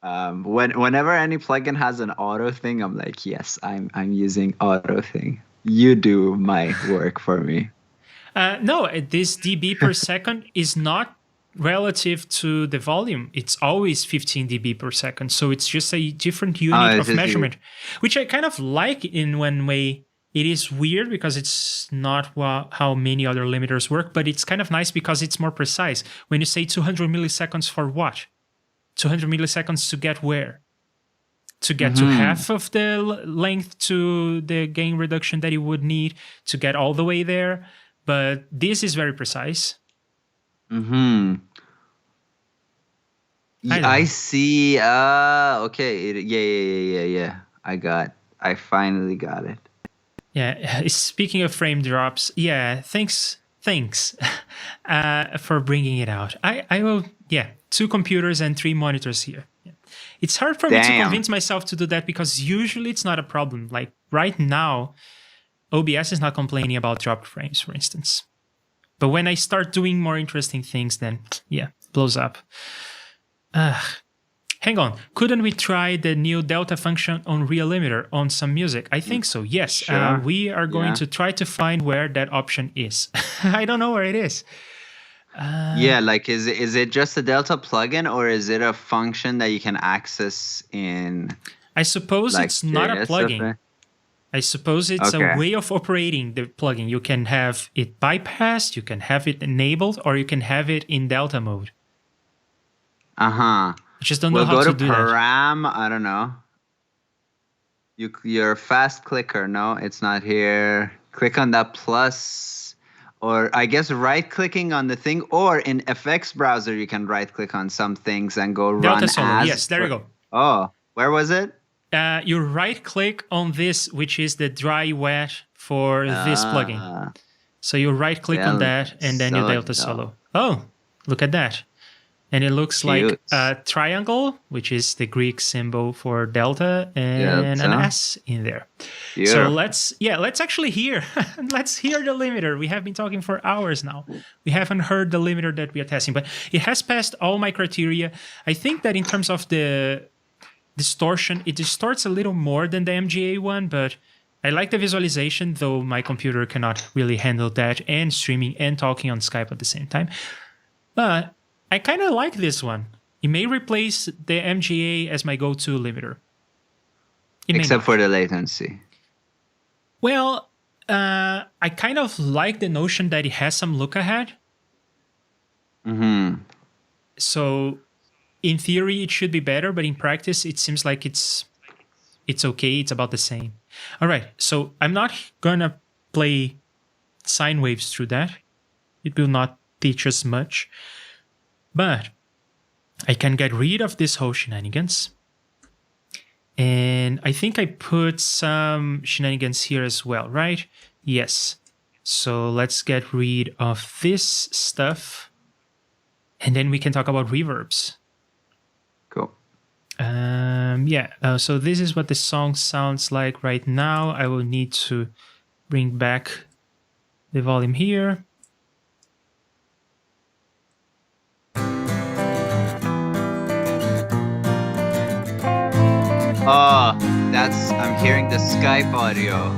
Whenever any plugin has an auto thing, I'm like, yes, I'm using auto thing. You do my work for me. No, this dB per second is not relative to the volume. It's always 15 dB per second. So it's just a different unit of measurement, which I kind of like in one way. It is weird because it's not how many other limiters work, but it's kind of nice because it's more precise. When you say 200 milliseconds for what? 200 milliseconds to get where? To get to half of the length to the gain reduction that you would need to get all the way there. But this is very precise. I see. Okay. Yeah. I finally got it. Yeah. Speaking of frame drops, yeah. Thanks for bringing it out. I will. Yeah. 2 computers and 3 monitors here. Yeah. It's hard for me to convince myself to do that because usually it's not a problem. Like right now, OBS is not complaining about dropped frames, for instance. But when I start doing more interesting things, then yeah, it blows up. Hang on, couldn't we try the new delta function on ReaLimiter on some music? I think so, yes. Sure. We are going to try to find where that option is. I don't know where it is. Yeah, like is it just a delta plugin or is it a function that you can access in? I suppose like it's not a plugin. I suppose it's a way of operating the plugin. You can have it bypassed, you can have it enabled, or you can have it in delta mode. I just don't know how to do that. Go to param, I don't know. You're a fast clicker, no? It's not here. Click on that plus, or I guess right-clicking on the thing, or in FX browser, you can right-click on some things and go run Delta Solo, as. yes, there you go. Oh, where was it? You right-click on this, which is the dry wet for this plugin. So you right-click on that, and then you Delta Solo. Oh, look at that. And it looks like a triangle, which is the Greek symbol for delta, and an S in there. Yeah. So let's actually hear. Let's hear the limiter. We have been talking for hours now. We haven't heard the limiter that we are testing, but it has passed all my criteria. I think that in terms of the distortion, it distorts a little more than the MGA one, but I like the visualization, though my computer cannot really handle that and streaming and talking on Skype at the same time. But I kind of like this one. It may replace the MGA as my go-to limiter. Except for the latency. Well, I kind of like the notion that it has some look ahead. So in theory, it should be better, but in practice, it seems like it's okay. It's about the same. All right, so I'm not gonna play sine waves through that. It will not teach us much. But I can get rid of this whole shenanigans. And I think I put some shenanigans here as well, right? Yes. So let's get rid of this stuff. And then we can talk about reverbs. Cool. So this is what the song sounds like right now. I will need to bring back the volume here. Oh, I'm hearing the Skype audio.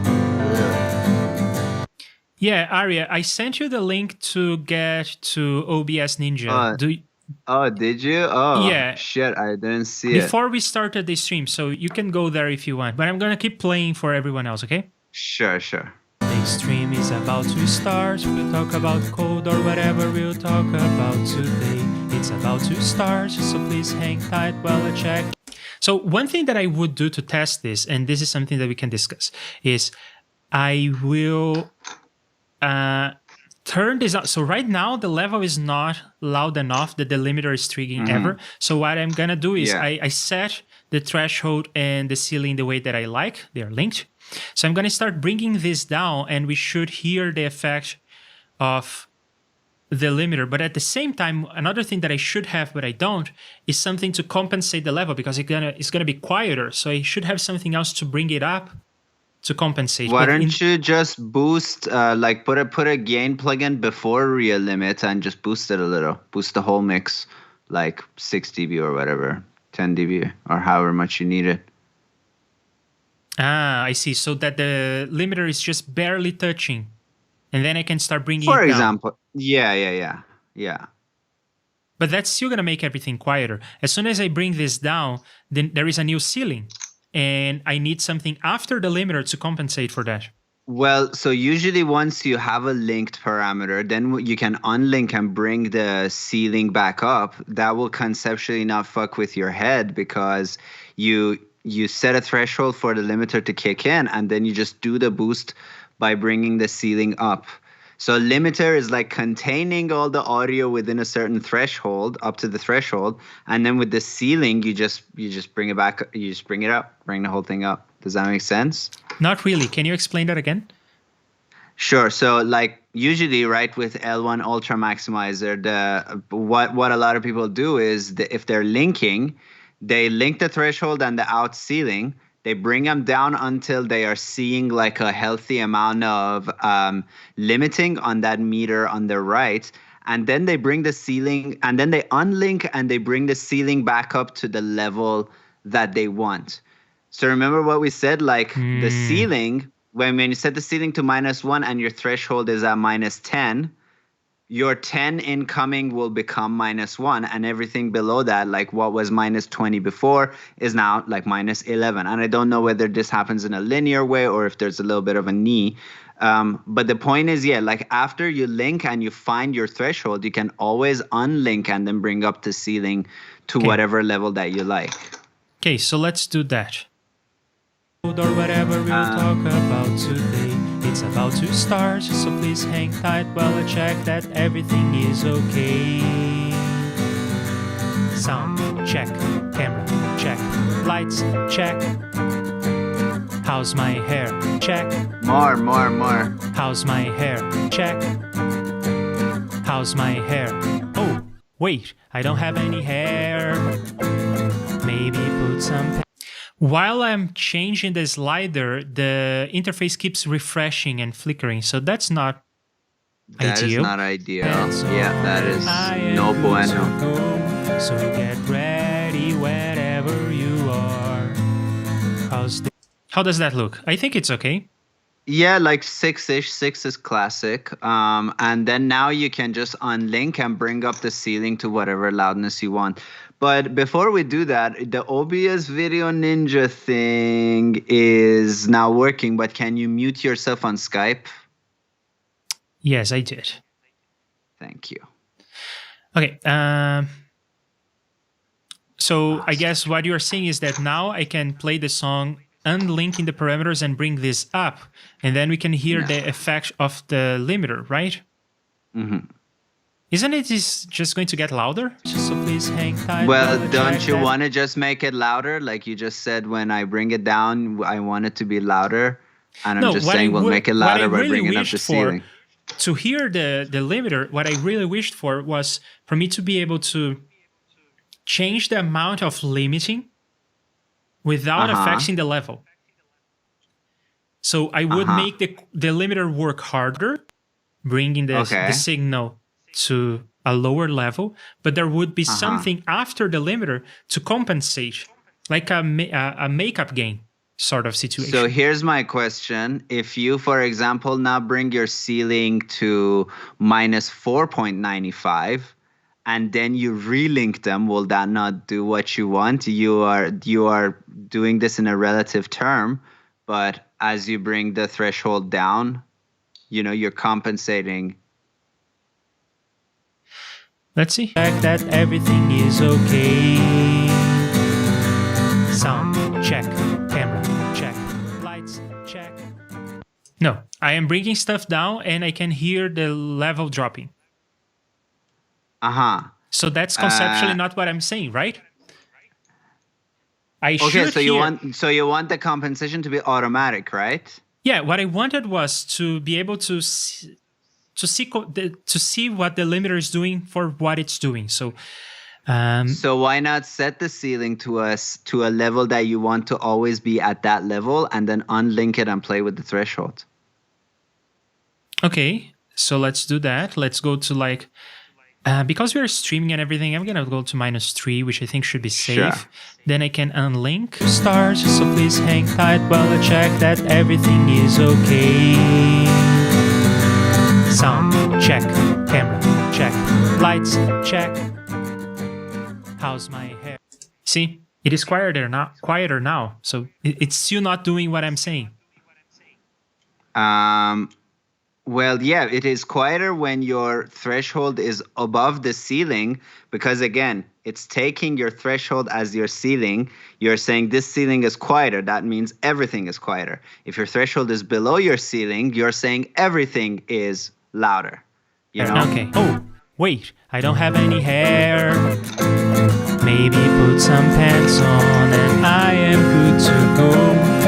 Yeah, Arya, I sent you the link to get to OBS Ninja. Did you? Oh, yeah. Shit, I didn't see it. Before we started the stream, so you can go there if you want. But I'm going to keep playing for everyone else, okay? Sure. The stream is about to start. We'll talk about code or whatever we'll talk about today. It's about to start, so please hang tight while I check. So one thing that I would do to test this, and this is something that we can discuss, is I will turn this up. So right now, the level is not loud enough that the limiter is triggering ever. So what I'm going to do is I set the threshold and the ceiling the way that I like. They're linked. So I'm going to start bringing this down, and we should hear the effect of the limiter, but at the same time, another thing that I should have, but I don't, is something to compensate the level, because it's gonna be quieter. So I should have something else to bring it up to compensate. Why don't you just boost, like put a gain plugin before ReaLimit and just boost it a little, boost the whole mix, like 6 dB or whatever, 10 dB or however much you need it. Ah, I see. So that the limiter is just barely touching, and then I can start bringing it down. For example, yeah. But that's still gonna make everything quieter. As soon as I bring this down, then there is a new ceiling, and I need something after the limiter to compensate for that. Well, so usually once you have a linked parameter, then you can unlink and bring the ceiling back up. That will conceptually not fuck with your head, because you set a threshold for the limiter to kick in, and then you just do the boost by bringing the ceiling up. So limiter is like containing all the audio within a certain threshold, up to the threshold, and then with the ceiling, you just bring it back, you just bring it up, bring the whole thing up. Does that make sense? Not really. Can you explain that again? Sure. So like usually, right, with L1 Ultra Maximizer, what a lot of people do is if they're linking, they link the threshold and the out ceiling. They bring them down until they are seeing like a healthy amount of limiting on that meter on the right. And then they bring the ceiling, and then they unlink and they bring the ceiling back up to the level that they want. So remember what we said, like the ceiling, when you set the ceiling to -1 and your threshold is at -10, your 10 incoming will become -1, and everything below that, like what was -20 before, is now like -11. And I don't know whether this happens in a linear way or if there's a little bit of a knee. But the point is, yeah, like after you link and you find your threshold, you can always unlink and then bring up the ceiling to whatever level that you like. Okay, so let's do that. Or whatever we'll talk about today. It's about to start, so please hang tight while I check that everything is okay. Sound check, camera check, lights check. How's my hair? Check. More. How's my hair? Check. How's my hair? Oh, wait, I don't have any hair. Maybe put some... While I'm changing the slider, the interface keeps refreshing and flickering, so that's not ideal. That is not ideal. Yeah, that is no bueno. So get ready wherever you are. How does that look? I think it's okay. Yeah, like 6-ish. 6 is classic. And then now you can just unlink and bring up the ceiling to whatever loudness you want. But before we do that, the OBS Video Ninja thing is now working, but can you mute yourself on Skype? Yes, I did. Thank you. Okay. So I guess what you're saying is that now I can play the song unlinking the parameters and bring this up, and then we can hear the effect of the limiter, right? Mm-hmm. Isn't it just going to get louder? So please hang tight. Well, don't you want to just make it louder? Like you just said, when I bring it down, I want it to be louder. And I'm just saying we'll make it louder by bringing up the ceiling. To hear the limiter, what I really wished for was for me to be able to change the amount of limiting without affecting the level. So I would make the limiter work harder, bringing the signal to a lower level, but there would be something after the limiter to compensate, like a makeup gain sort of situation. So here's my question. If you, for example, now bring your ceiling to -4.95 and then you relink them, will that not do what you want? You are doing this in a relative term, but as you bring the threshold down, you're compensating. Let's see. Check that everything is okay. Sound check, camera check, lights check. No, I am bringing stuff down and I can hear the level dropping. So that's conceptually not what I'm saying, right? You want the compensation to be automatic, right? Yeah, what I wanted was to be able to to see what the limiter is doing for what it's doing. So so why not set the ceiling to a level that you want to always be at that level, and then unlink it and play with the threshold? Okay, so let's do that. Let's go to like, because we're streaming and everything, I'm gonna go to -3, which I think should be safe. Sure. Then I can unlink stars, so please hang tight while I check that everything is okay. Sound, check. Camera, check. Lights, check. How's my hair? See, it is quieter now. So it's still not doing what I'm saying. Well, yeah, it is quieter when your threshold is above the ceiling, because again, it's taking your threshold as your ceiling. You're saying this ceiling is quieter. That means everything is quieter. If your threshold is below your ceiling, you're saying everything is louder. You know? Okay. Oh, wait, I don't have any hair. Maybe put some pants on and I am good to go.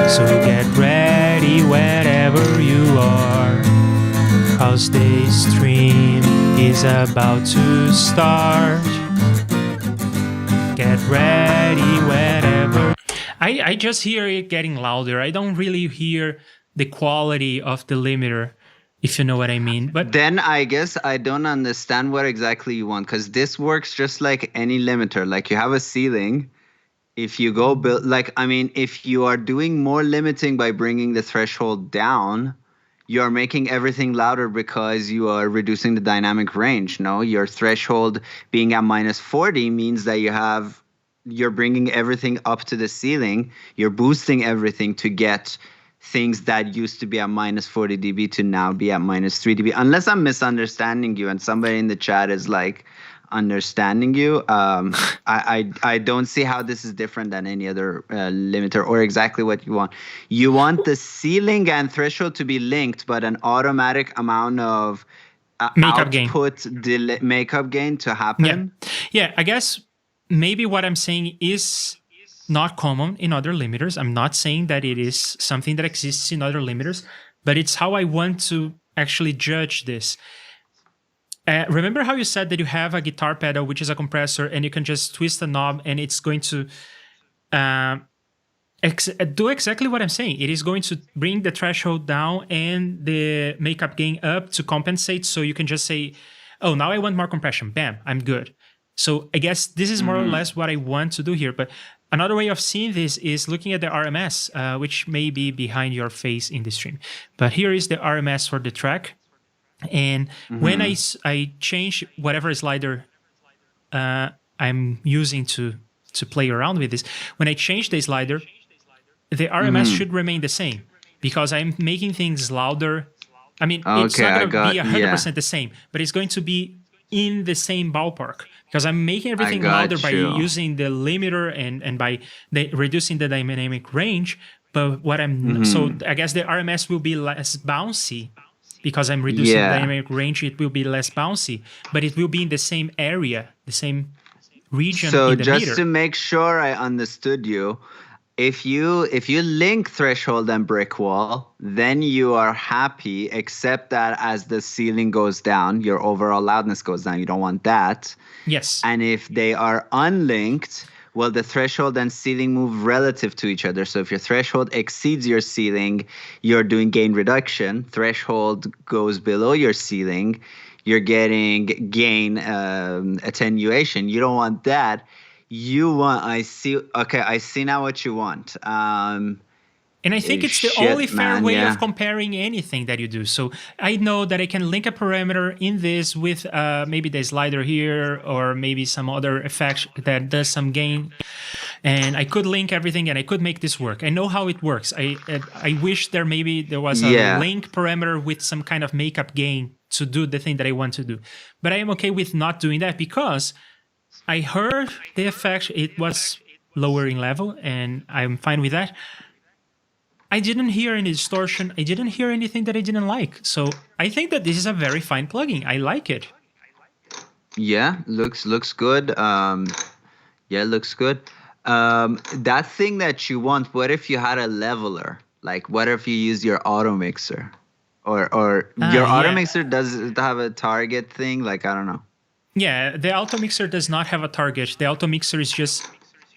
So get ready wherever you are, 'cause the stream is about to start. Get ready wherever. I just hear it getting louder. I don't really hear the quality of the limiter, if you know what I mean. But then I guess I don't understand what exactly you want, because this works just like any limiter. Like you have a ceiling. If you go if you are doing more limiting by bringing the threshold down, you're making everything louder because you are reducing the dynamic range. No, your threshold being at -40 means that you're bringing everything up to the ceiling. You're boosting everything to get things that used to be at -40 dB to now be at -3 dB. Unless I'm misunderstanding you and somebody in the chat is like understanding you, I don't see how this is different than any other limiter, or exactly what you want. You want the ceiling and threshold to be linked, but an automatic amount of makeup gain. Makeup gain to happen. Yeah, I guess maybe what I'm saying is not common in other limiters. I'm not saying that it is something that exists in other limiters, but it's how I want to actually judge this. Remember how you said that you have a guitar pedal, which is a compressor, and you can just twist a knob and it's going to do exactly what I'm saying. It is going to bring the threshold down and the makeup gain up to compensate. So you can just say, oh, now I want more compression. Bam, I'm good. So I guess this is more or less what I want to do here. But another way of seeing this is looking at the RMS, which may be behind your face in the stream. But here is the RMS for the track. And when I change whatever slider I'm using to play around with this, when I change the slider, the RMS should remain the same, because I'm making things louder. I mean, it's not going to be 100% the same, but it's going to be in the same ballpark, because I'm making everything louder by using the limiter and by reducing the dynamic range. But what so I guess the RMS will be less bouncy. Because I'm reducing the dynamic range, it will be less bouncy, but it will be in the same area, the same region in the meter. So just to make sure I understood you, if you link threshold and brick wall, then you are happy, except that as the ceiling goes down, your overall loudness goes down. You don't want that. Yes. And if they are unlinked, well, the threshold and ceiling move relative to each other. So if your threshold exceeds your ceiling, you're doing gain reduction. Threshold goes below your ceiling, you're getting gain attenuation. You don't want that. You want, I see now what you want. And I think it's the only fair way of comparing anything that you do. So I know that I can link a parameter in this with maybe the slider here, or maybe some other effect that does some gain. And I could link everything and I could make this work. I know how it works. I wish there was a link parameter with some kind of makeup gain to do the thing that I want to do. But I am okay with not doing that, because I heard the effect, it was lower in level, and I'm fine with that. I didn't hear any distortion. I didn't hear anything that I didn't like. So I think that this is a very fine plugin. I like it. Yeah, looks good. Looks good. That thing that you want, what if you had a leveler? Like, what if you use your auto mixer? Or your auto Yeah. mixer does it have a target thing? Like, I don't know. Yeah, the auto mixer does not have a target. The auto mixer is just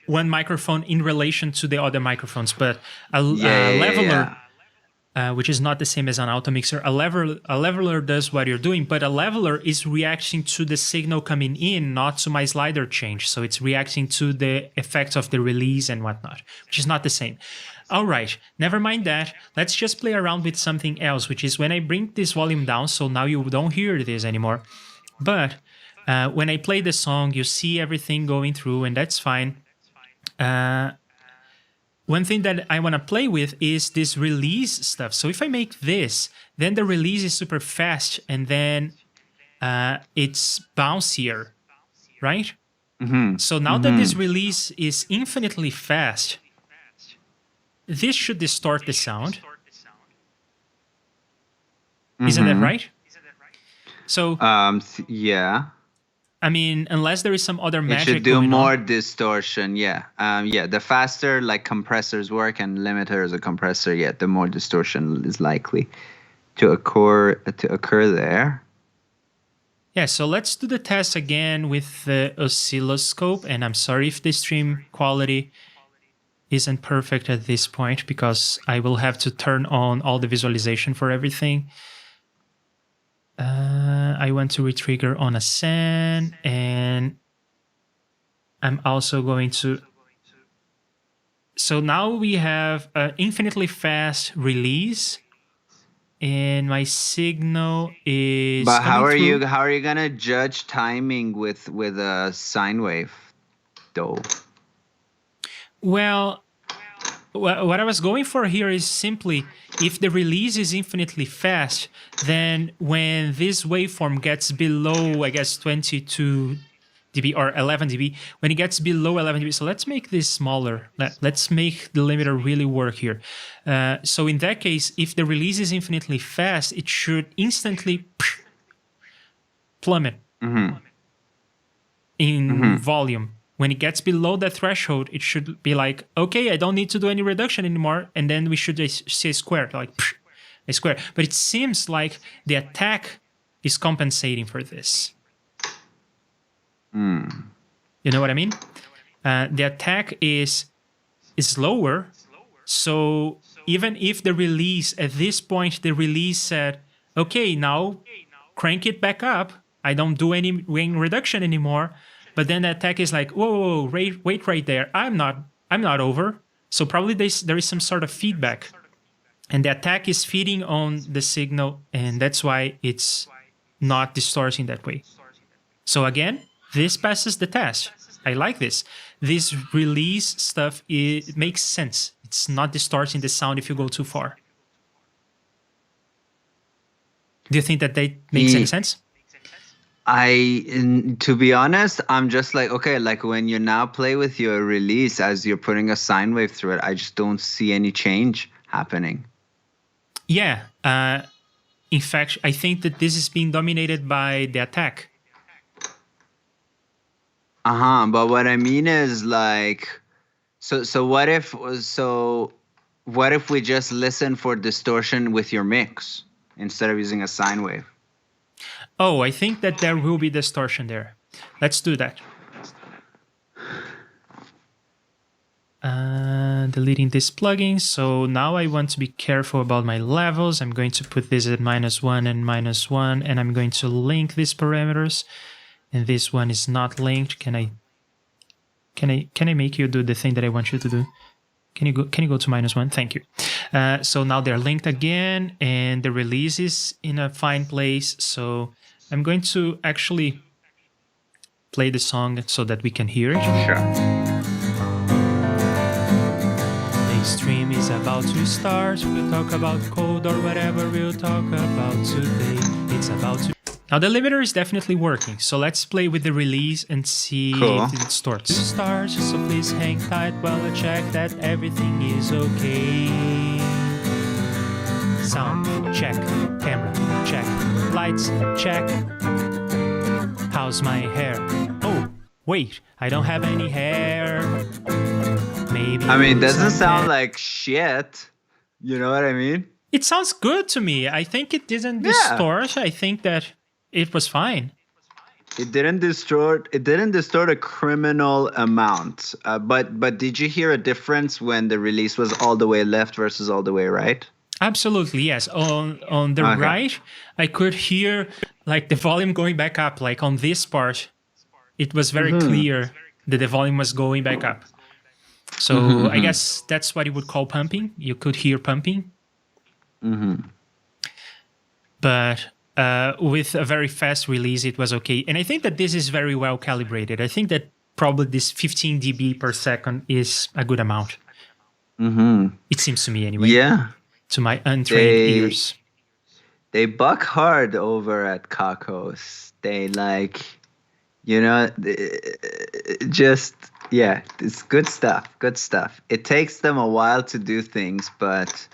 one microphone in relation to the other microphones, but a leveler, which is not the same as an auto mixer, a leveler does what you're doing, but a leveler is reacting to the signal coming in, not to my slider change. So it's reacting to the effects of the release and whatnot, which is not the same. All right, never mind that. Let's just play around with something else, which is when I bring this volume down, so now you don't hear this anymore. But when I play the song, you see everything going through, and that's fine. One thing that I want to play with is this release stuff. So if I make this, then the release is super fast, and then it's bouncier, right? So now that this release is infinitely fast, this should distort the sound. Isn't that right? So yeah. I mean, unless there is some other It magic should do going more on. distortion, yeah. The faster like compressors work and limiter as a compressor, the more distortion is likely to occur there. Yeah, so let's do the test again with the oscilloscope. And I'm sorry if the stream quality isn't perfect at this point, because I will have to turn on all the visualization for everything. I want to retrigger on a SAN, and I'm also going to... So now we have an infinitely fast release, and my signal is... But how are you gonna judge timing with a sine wave, though? Well, what I was going for here is simply, if the release is infinitely fast, then when this waveform gets below, I guess, 22 dB or 11 dB, when it gets below 11 dB, so let's make this smaller. Let's make the limiter really work here. So in that case, if the release is infinitely fast, it should instantly plummet in volume. When it gets below that threshold, it should be like, okay, I don't need to do any reduction anymore. And then we should see a square, like a square. But it seems like the attack is compensating for this. You know what I mean? The attack is lower. So even if the release, at this point, the release said, okay, now crank it back up. I don't do any wing reduction anymore. But then the attack is like, whoa, wait right there. I'm not over. So probably there is some sort of feedback. And the attack is feeding on the signal, and that's why it's not distorting that way. So again, this passes the test. I like this. This release stuff, it makes sense. It's not distorting the sound if you go too far. Do you think that makes any sense? To be honest, I'm just like, okay, like when you now play with your release as you're putting a sine wave through it, I just don't see any change happening. Yeah. In fact, I think that this is being dominated by the attack. But what I mean is like, so what if we just listen for distortion with your mix instead of using a sine wave? Oh, I think that there will be distortion there. Let's do that. Deleting this plugin. So now I want to be careful about my levels. I'm going to put this at -1 and -1, and I'm going to link these parameters. And this one is not linked. Can I make you do the thing that I want you to do? Can you go to -1? Thank you. So now they're linked again, and the release is in a fine place. So I'm going to actually play the song so that we can hear it. Sure. The stream is about to start. We'll talk about code or whatever we'll talk about today. It's about to... Now the limiter is definitely working, so let's play with the release and see if it distorts. Start, so please hang tight while I check that everything is okay. Sound, check. Camera, check. Lights, check. How's my hair? Oh, wait, I don't have any hair. Maybe... I mean, it doesn't sound like shit. You know what I mean? It sounds good to me. I think it didn't Yeah. distort. I think that it was fine. It didn't distort. It didn't distort a criminal amount. But did you hear a difference when the release was all the way left versus all the way right? Absolutely, yes. On the Okay. right, I could hear like the volume going back up. Like on this part, it was very clear that the volume was going back up. So I guess that's what you would call pumping. You could hear pumping. But with a very fast release, it was okay. And I think that this is very well calibrated. I think that probably this 15 dB per second is a good amount. It seems to me anyway. Yeah. To my untrained ears. They buck hard over at Kakos. They like, just, yeah, it's good stuff. Good stuff. It takes them a while to do things, but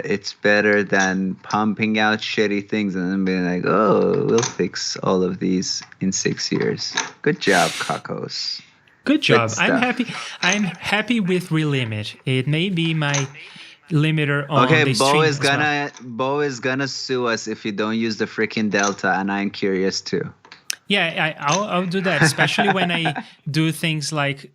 it's better than pumping out shitty things and then being like, oh, we'll fix all of these in 6 years. Good job, Kakos. Good job. I'm happy. I'm happy with ReaLimit. It may be my limiter on the stream. Bo is gonna sue us if you don't use the freaking Delta, and I'm curious too. Yeah, I'll do that, especially when I do things like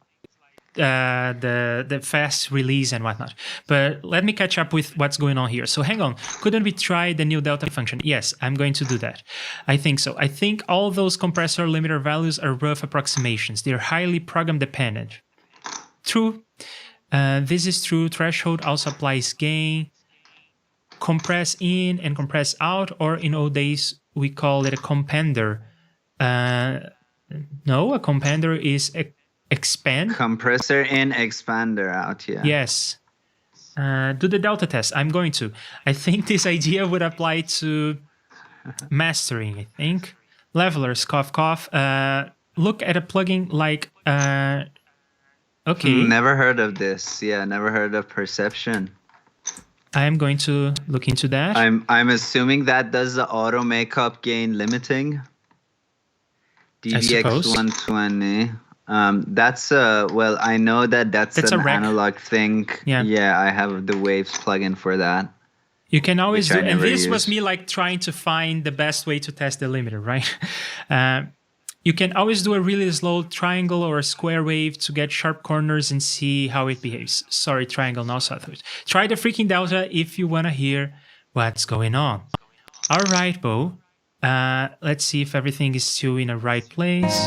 the fast release and whatnot. But let me catch up with what's going on here. So hang on. Couldn't we try the new delta function? Yes, I'm going to do that. I think so. I think all those compressor limiter values are rough approximations. They're highly program dependent. True. This is true. Threshold also applies gain. Compress in and compress out, or in old days, we call it a compender. No, a compender is expand. Compressor in, expander out, yeah. Yes. Do the delta test. I'm going to. I think this idea would apply to mastering, I think. Levelers, cough, cough. Look at a plugin like... okay. Never heard of this. Yeah, never heard of perception. I'm going to look into that. I'm assuming that does the auto makeup gain limiting. DVX 120. That's well, I know that's an analog thing. Yeah, I have the Waves plugin for that. You can always do, and this was me like trying to find the best way to test the limiter, right? You can always do a really slow triangle or a square wave to get sharp corners and see how it behaves. Sorry, triangle, no sawtooth. Try the freaking delta if you want to hear what's going on. All right, Bo. Let's see if everything is still in the right place.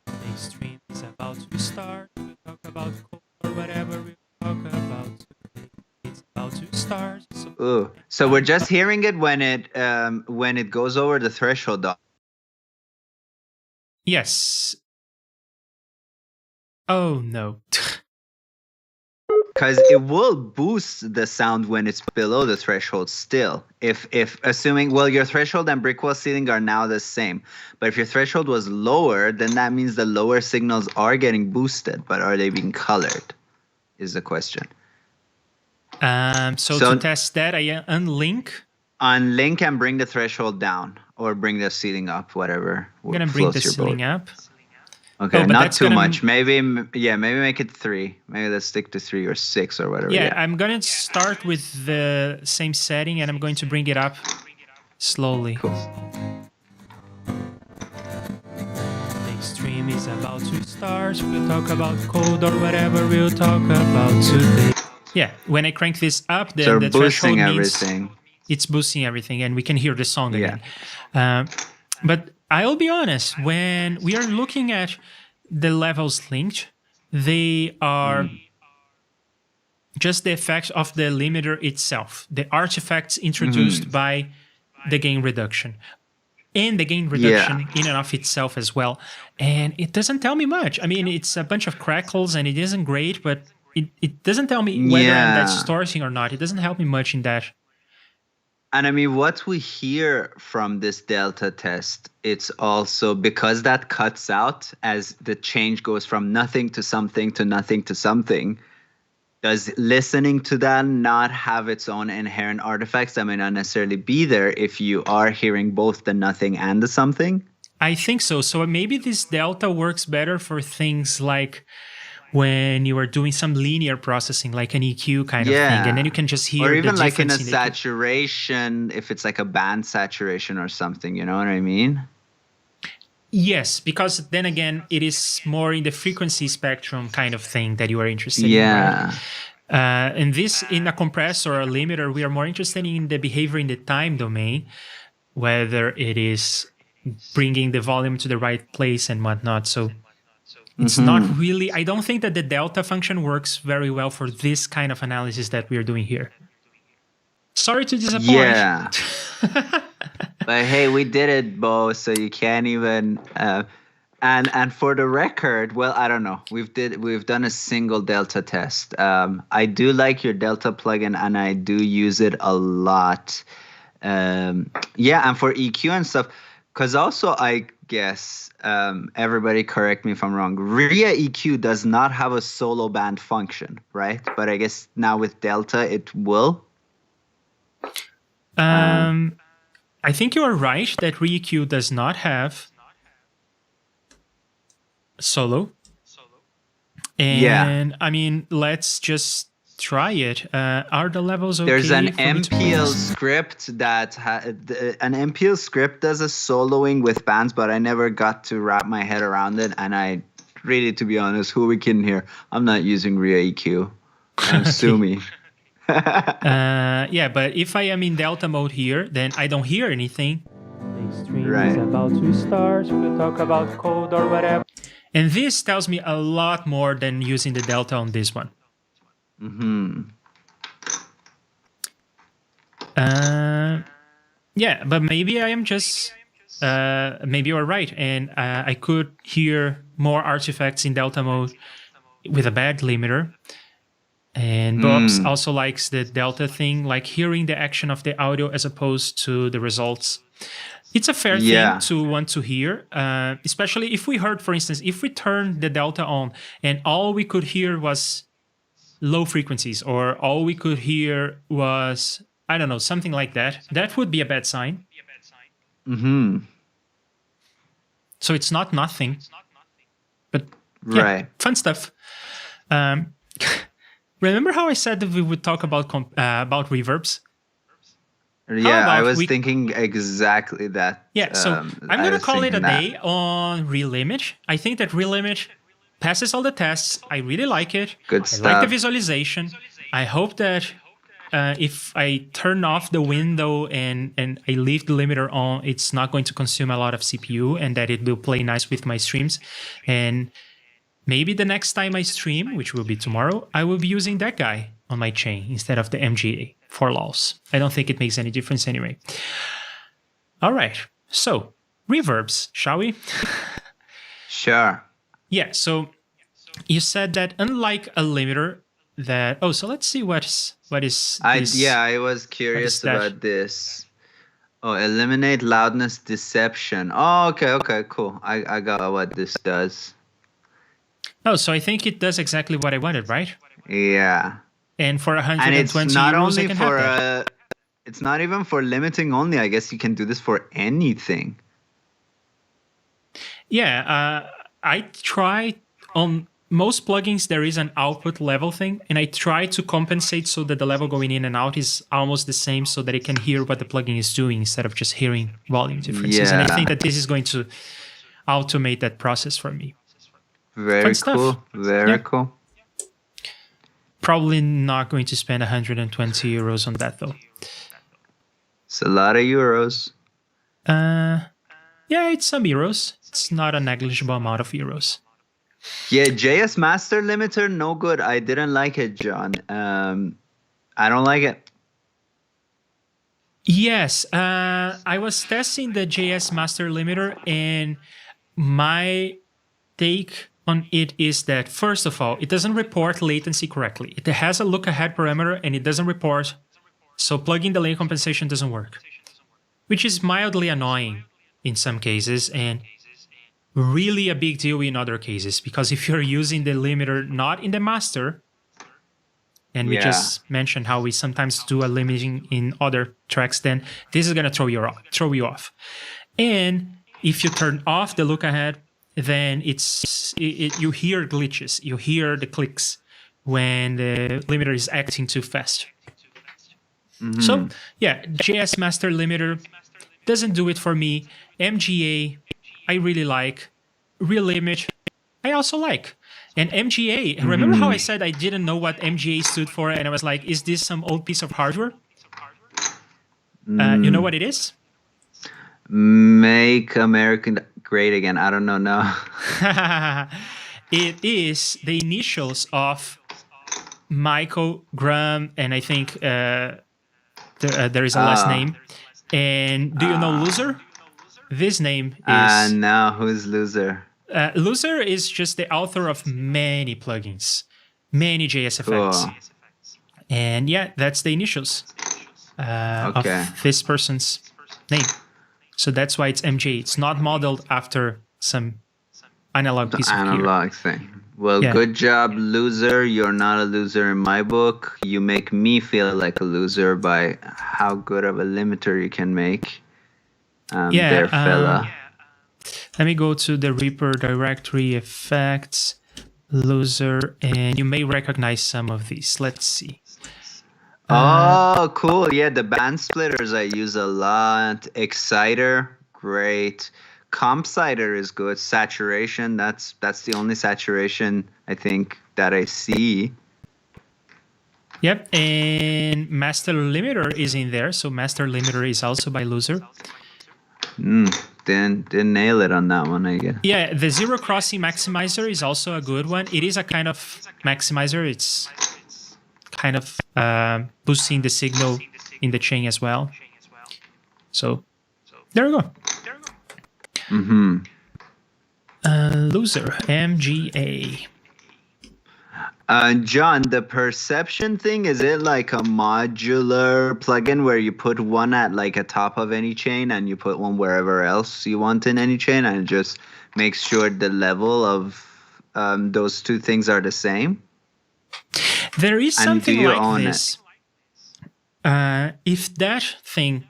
The stream is about to start. We'll talk about code or whatever we'll talk about today. It's about to start. So we're just hearing it when it goes over the threshold. Yes. Oh no. Because it will boost the sound when it's below the threshold still. If assuming, well, your threshold and brick wall ceiling are now the same. But if your threshold was lower, then that means the lower signals are getting boosted. But are they being colored is the question. So to test that, I unlink. Unlink and bring the threshold down. Or bring the ceiling up, whatever. I'm going to bring the ceiling up. Okay, not too much. Maybe make it 3. Maybe let's stick to 3 or 6 or whatever. Yeah, I'm going to start with the same setting and I'm going to bring it up slowly. Cool. The stream is about to start. We'll talk about code or whatever we'll talk about today. Yeah, when I crank this up, then the threshold means it's boosting everything and we can hear the song again. But I'll be honest, when we are looking at the levels linked, they are just the effects of the limiter itself, the artifacts introduced by the gain reduction. And the gain reduction in and of itself as well. And it doesn't tell me much. I mean, it's a bunch of crackles and it isn't great, but it doesn't tell me whether that's distorting or not. It doesn't help me much in that. And I mean, what we hear from this delta test, it's also because that cuts out as the change goes from nothing to something to nothing to something. Does listening to that not have its own inherent artifacts that may not necessarily be there if you are hearing both the nothing and the something? I think so. So maybe this delta works better for things like when you are doing some linear processing, like an EQ kind of thing, and then you can just hear or even the like in a difference in the EQ. saturation, if it's like a band saturation or something, you know what I mean? Yes, because then again, it is more in the frequency spectrum kind of thing that you are interested in, Yeah. right? And this, in a compressor or a limiter, we are more interested in the behavior in the time domain, whether it is bringing the volume to the right place and whatnot. So it's not really, I don't think that the delta function works very well for this kind of analysis that we are doing here. Sorry to disappoint. Yeah. But hey, we did it, Bo, so you can't even and for the record, well, I don't know. We've done a single delta test. I do like your delta plugin and I do use it a lot. Yeah, and for EQ and stuff, because also I guess everybody correct me if I'm wrong. ReaEQ does not have a solo band function, right? But I guess now with delta it will. I think you are right that ReaEQ does not have solo. And I mean, let's just try it. Are the levels okay? There's an MPL script that an MPL script does a soloing with bands, but I never got to wrap my head around it. And I really, to be honest, who we kidding here? I'm not using ReaEQ. Sue me. Yeah, but if I am in delta mode here, then I don't hear anything. The stream is about to start. We'll talk about code or whatever. And this tells me a lot more than using the delta on this one. Yeah, but maybe I am just... maybe you're right, and I could hear more artifacts in delta mode with a bad limiter. And Bobs also likes the delta thing, like hearing the action of the audio as opposed to the results. It's a fair thing to want to hear, especially if we heard, for instance, if we turned the delta on and all we could hear was low frequencies, or all we could hear was, I don't know, something like that, that would be a bad sign. So it's not nothing, but yeah, fun stuff. Remember how I said that we would talk about reverbs? Yeah, I was thinking exactly that. Yeah, so I'm going to call it a day on ReaLimit. I think that ReaLimit passes all the tests. I really like it. Good stuff. I like the visualization. I hope that if I turn off the window and I leave the limiter on, it's not going to consume a lot of CPU and that it will play nice with my streams. And maybe the next time I stream, which will be tomorrow, I will be using that guy on my chain instead of the MGA for loss. I don't think it makes any difference anyway. All right, so reverbs, shall we? Sure. Yeah, so you said that unlike a limiter that... Oh, so let's see what is this? I was curious about this. Oh, eliminate loudness deception. Oh, okay, cool. I got what this does. Oh, so I think it does exactly what I wanted, right? Yeah. And for 120 and it's not euros, only I can for have that. It's not even for limiting only. I guess you can do this for anything. Yeah, I try on most plugins. There is an output level thing, and I try to compensate so that the level going in and out is almost the same, so that it can hear what the plugin is doing instead of just hearing volume differences. And I think that this is going to automate that process for me. Very cool. Very cool. Probably not going to spend 120 euros on that, though. It's a lot of euros. Yeah, it's some euros. It's not a negligible amount of euros. Yeah, JS Master Limiter, no good. I didn't like it, John. I don't like it. Yes, I was testing the JS Master Limiter, and my take on it is that, first of all, it doesn't report latency correctly. It has a look ahead parameter and it doesn't report, so plugin delay compensation doesn't work, which is mildly annoying in some cases and really a big deal in other cases, because if you're using the limiter not in the master, and we just mentioned how we sometimes do a limiting in other tracks, then this is going to throw you off. And if you turn off the look ahead, then you hear glitches, you hear the clicks when the limiter is acting too fast. So yeah, JS Master Limiter doesn't do it for me. MGA, I really like. ReaLimit, I also like. And MGA, remember how I said I didn't know what MGA stood for, and I was like, is this some old piece of hardware? You know what it is? Make American great again. I don't know. No. It is the initials of Michael Graham, and I think there is a last name. And do you know Loser? This name is... no, who's Loser? Loser is just the author of many plugins, many JSFX. Cool. And yeah, that's the initials of this person's name. So that's why it's MJ. It's not modeled after some analog piece of gear. Analog thing. Well, good job, Loser. You're not a loser in my book. You make me feel like a loser by how good of a limiter you can make. There, fella. Let me go to the Reaper directory, effects, Loser, and you may recognize some of these. Let's see. Oh, cool. Yeah, the band splitters I use a lot. Exciter, great. Compsider is good. Saturation, that's the only saturation I think that I see. Yep, and Master Limiter is in there. So Master Limiter is also by Loser. Didn't nail it on that one, I guess. Yeah, the Zero Crossing Maximizer is also a good one. It is a kind of maximizer. It's kind of boosting the signal in the chain as well. So there we go. Loser, MGA. John, the perception thing, is it like a modular plugin where you put one at like a top of any chain and you put one wherever else you want in any chain, and it just makes sure the level of those two things are the same? There is something like this. If that thing,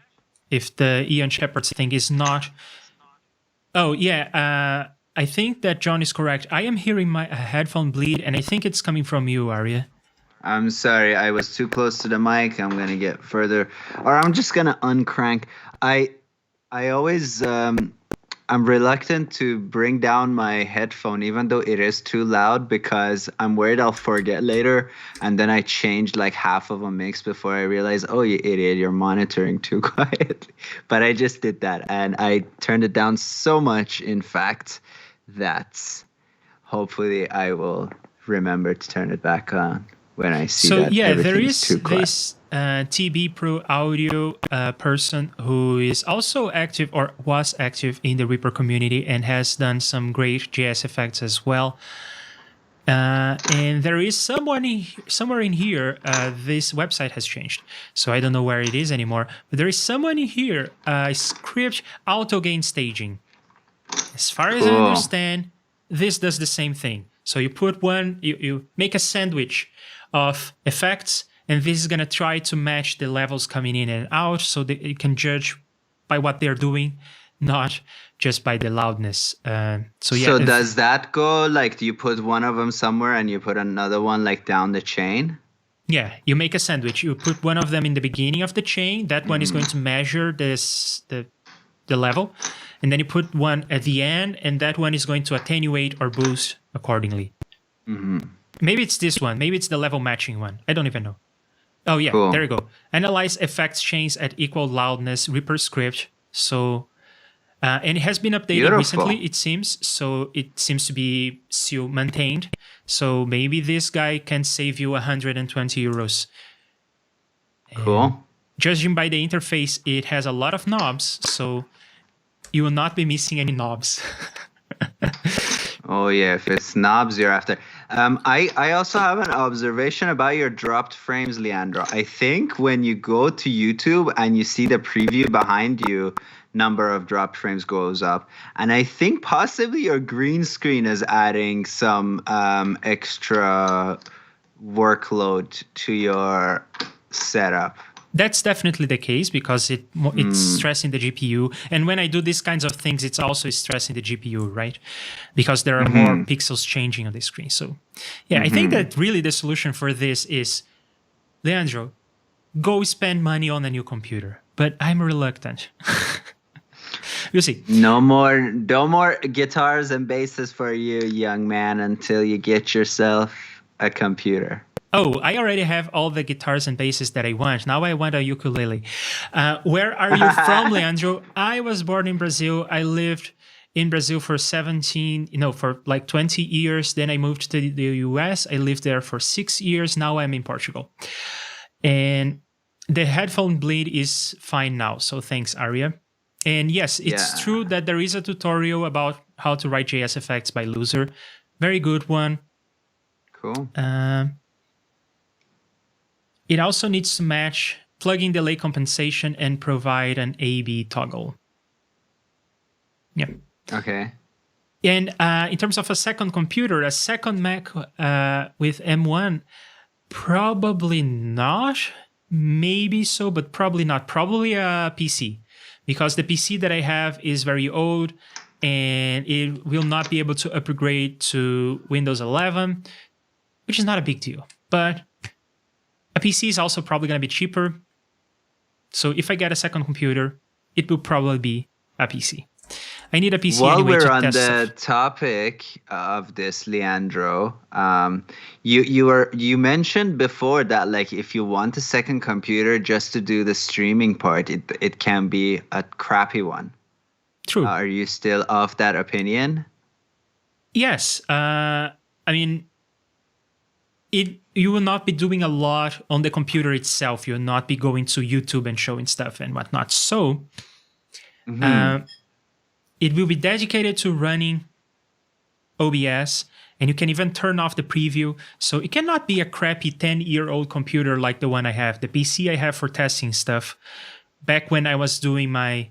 if the Ian Shepherd's thing is not... Oh, yeah. I think that John is correct. I am hearing my headphone bleed, and I think it's coming from you, Arya. I'm sorry. I was too close to the mic. I'm going to get further. Or I'm just going to uncrank. I always... I'm reluctant to bring down my headphone, even though it is too loud, because I'm worried I'll forget later. And then I changed like half of a mix before I realized, oh, you idiot, you're monitoring too quietly. But I just did that. And I turned it down so much, in fact, that hopefully I will remember to turn it back on when I see that everything's too quiet. This TB Pro Audio person who is also active or was active in the Reaper community and has done some great JSFX as well. And there is somewhere in here, this website has changed, so I don't know where it is anymore, but there is someone in here, script auto gain staging. As far as I understand, this does the same thing. So you put one, you make a sandwich of effects, and this is going to try to match the levels coming in and out so that you can judge by what they're doing, not just by the loudness. So does that go, like, do you put one of them somewhere and you put another one like down the chain? Yeah, you make a sandwich. You put one of them in the beginning of the chain. That one is going to measure the level. And then you put one at the end, and that one is going to attenuate or boost accordingly. Maybe it's this one. Maybe it's the level matching one. I don't even know. Oh, yeah, There you go. Analyze effects chains at equal loudness, Reaper script. So, and it has been updated recently, it seems. So it seems to be still maintained. So maybe this guy can save you 120 euros. Cool. And judging by the interface, it has a lot of knobs. So you will not be missing any knobs. Oh, yeah, if it's knobs you're after. I also have an observation about your dropped frames, Leandro. I think when you go to YouTube and you see the preview behind you, number of dropped frames goes up. And I think possibly your green screen is adding some extra workload to your setup. That's definitely the case because it's stressing the GPU. And when I do these kinds of things, it's also stressing the GPU, right? Because there are more pixels changing on the screen. So yeah, I think that really the solution for this is, Leandro, go spend money on a new computer. But I'm reluctant. You'll see. No more guitars and basses for you, young man, until you get yourself a computer. Oh, I already have all the guitars and basses that I want. Now I want a ukulele. Where are you from, Leandro? I was born in Brazil. I lived in Brazil for for like 20 years. Then I moved to the US. I lived there for 6 years. Now I'm in Portugal. And the headphone bleed is fine now. So thanks, Aria. And yes, it's true that there is a tutorial about how to write JSFX by Loser. Very good one. Cool. It also needs to match plug-in delay compensation and provide an A/B toggle. Yeah. Okay. And in terms of a second computer, a second Mac with M1, probably not. Maybe so, but probably not. Probably a PC. Because the PC that I have is very old and it will not be able to upgrade to Windows 11, which is not a big deal. But a PC is also probably going to be cheaper. So if I get a second computer, it will probably be a PC. I need a PC While anyway we're to on test the stuff. topic of this, Leandro, you mentioned before that like if you want a second computer just to do the streaming part, it can be a crappy one. True. Are you still of that opinion? Yes. I mean, you will not be doing a lot on the computer itself. You will not be going to YouTube and showing stuff and whatnot. So it will be dedicated to running OBS, and you can even turn off the preview. So it cannot be a crappy 10-year-old computer like the one I have. The PC I have for testing stuff, back when I was doing my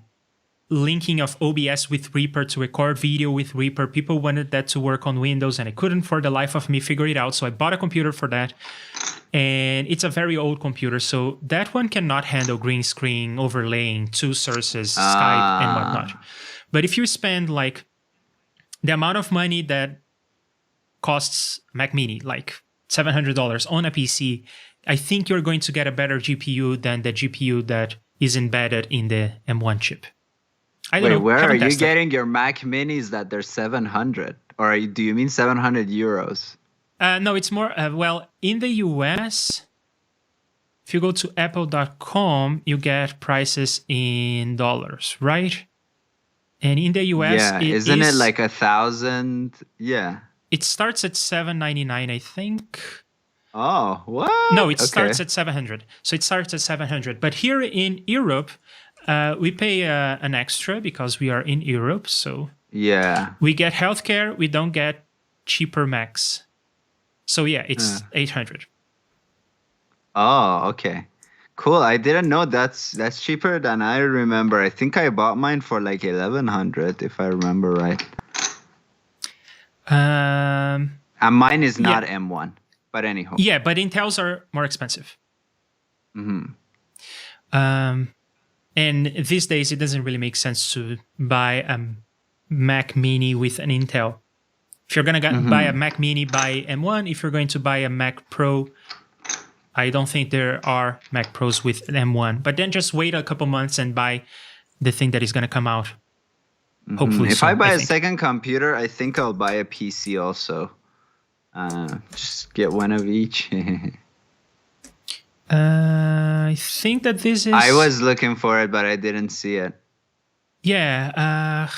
linking of OBS with Reaper to record video with Reaper, people wanted that to work on Windows, and I couldn't for the life of me figure it out. So I bought a computer for that, and it's a very old computer. So that one cannot handle green screen, overlaying, two sources, Skype, and whatnot. But if you spend like the amount of money that costs Mac Mini, like $700 on a PC, I think you're going to get a better GPU than the GPU that is embedded in the M1 chip. I don't know. Where Haven't are you tested. getting your Mac Minis that they're 700? Or do you mean 700 euros? No, it's more, well, in the US, if you go to apple.com, you get prices in dollars, right? And in the US, isn't it like 1,000? Yeah. It starts at $799, I think. Oh, what? No, it starts at 700. So it starts at 700. But here in Europe, we pay an extra because we are in Europe. So yeah, we get healthcare. We don't get cheaper Macs. So yeah, it's 800. Oh, okay. Cool. I didn't know that's cheaper than I remember. I think I bought mine for like 1,100 if I remember right. And mine is not M1, but anyhow. Yeah, but Intels are more expensive. And these days, it doesn't really make sense to buy a Mac Mini with an Intel. If you're going to buy a Mac Mini, buy M1. If you're going to buy a Mac Pro, I don't think there are Mac Pros with an M1. But then just wait a couple months and buy the thing that is going to come out. Hopefully If soon, I buy a second computer, I think I'll buy a PC also. Just get one of each. I think that this is... I was looking for it, but I didn't see it. Yeah.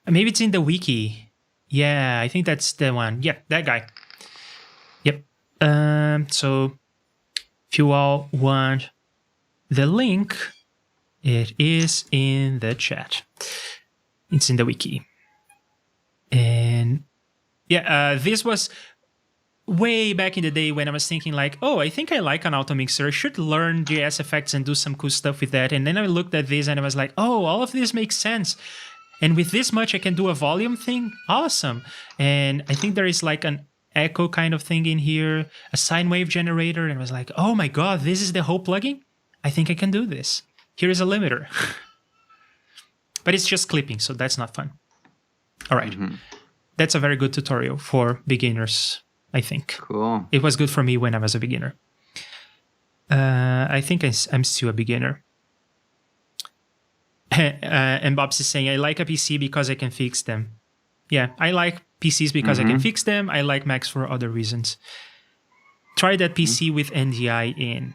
Maybe it's in the wiki. Yeah, I think that's the one. Yeah, that guy. Yep. So if you all want the link, it is in the chat. It's in the wiki. And yeah, this was way back in the day when I was thinking like, oh, I think I like an auto mixer. I should learn JSFX and do some cool stuff with that. And then I looked at this and I was like, oh, all of this makes sense. And with this much, I can do a volume thing. Awesome. And I think there is like an echo kind of thing in here, a sine wave generator, and I was like, oh my god, this is the whole plugin? I think I can do this. Here is a limiter. But it's just clipping, so that's not fun. All right. That's a very good tutorial for beginners, I think. Cool. It was good for me when I was a beginner. I think I'm still a beginner. And Bob's is saying, I like a PC because I can fix them. Yeah, I like PCs because I can fix them. I like Macs for other reasons. Try that PC with NDI in.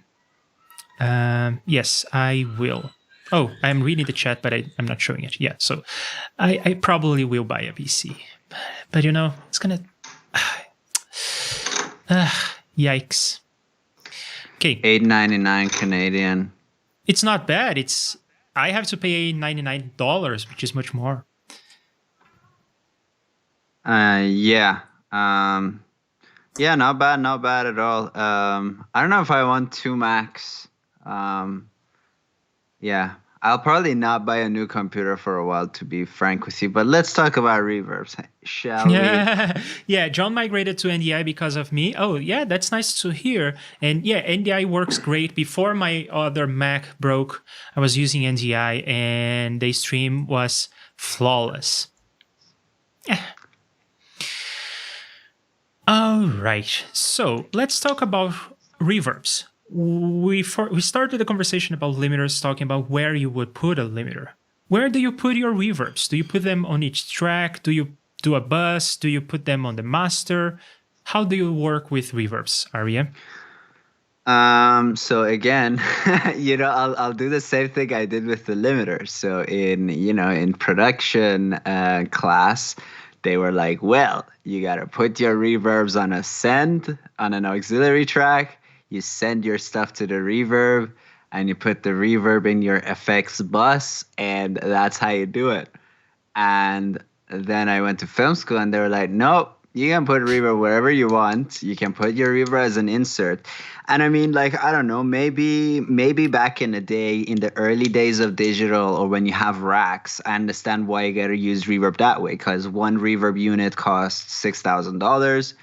Yes, I will. Oh, I'm reading the chat, but I'm not showing it. Yeah, so I probably will buy a PC. But it's gonna... yikes. Okay. $8.99 Canadian. It's not bad. I have to pay $99, which is much more. Yeah. Yeah, not bad at all. I don't know if I want 2 Macs. Yeah, I'll probably not buy a new computer for a while, to be frank with you. But let's talk about reverbs, shall we? Yeah, John migrated to NDI because of me. Oh, yeah, that's nice to hear. And yeah, NDI works great. Before my other Mac broke, I was using NDI, and the stream was flawless. All right, so let's talk about reverbs. We started the conversation about limiters, talking about where you would put a limiter. Where do you put your reverbs? Do you put them on each track? Do you do a bus? Do you put them on the master? How do you work with reverbs, Arya? So again, I'll do the same thing I did with the limiters. So in production class, they were like, well, you got to put your reverbs on a send on an auxiliary track. You send your stuff to the reverb, and you put the reverb in your effects bus, and that's how you do it. And then I went to film school, and they were like, nope, you can put reverb wherever you want. You can put your reverb as an insert. And I mean, like, I don't know, maybe back in the day, in the early days of digital, or when you have racks, I understand why you got to use reverb that way, because one reverb unit costs $6,000.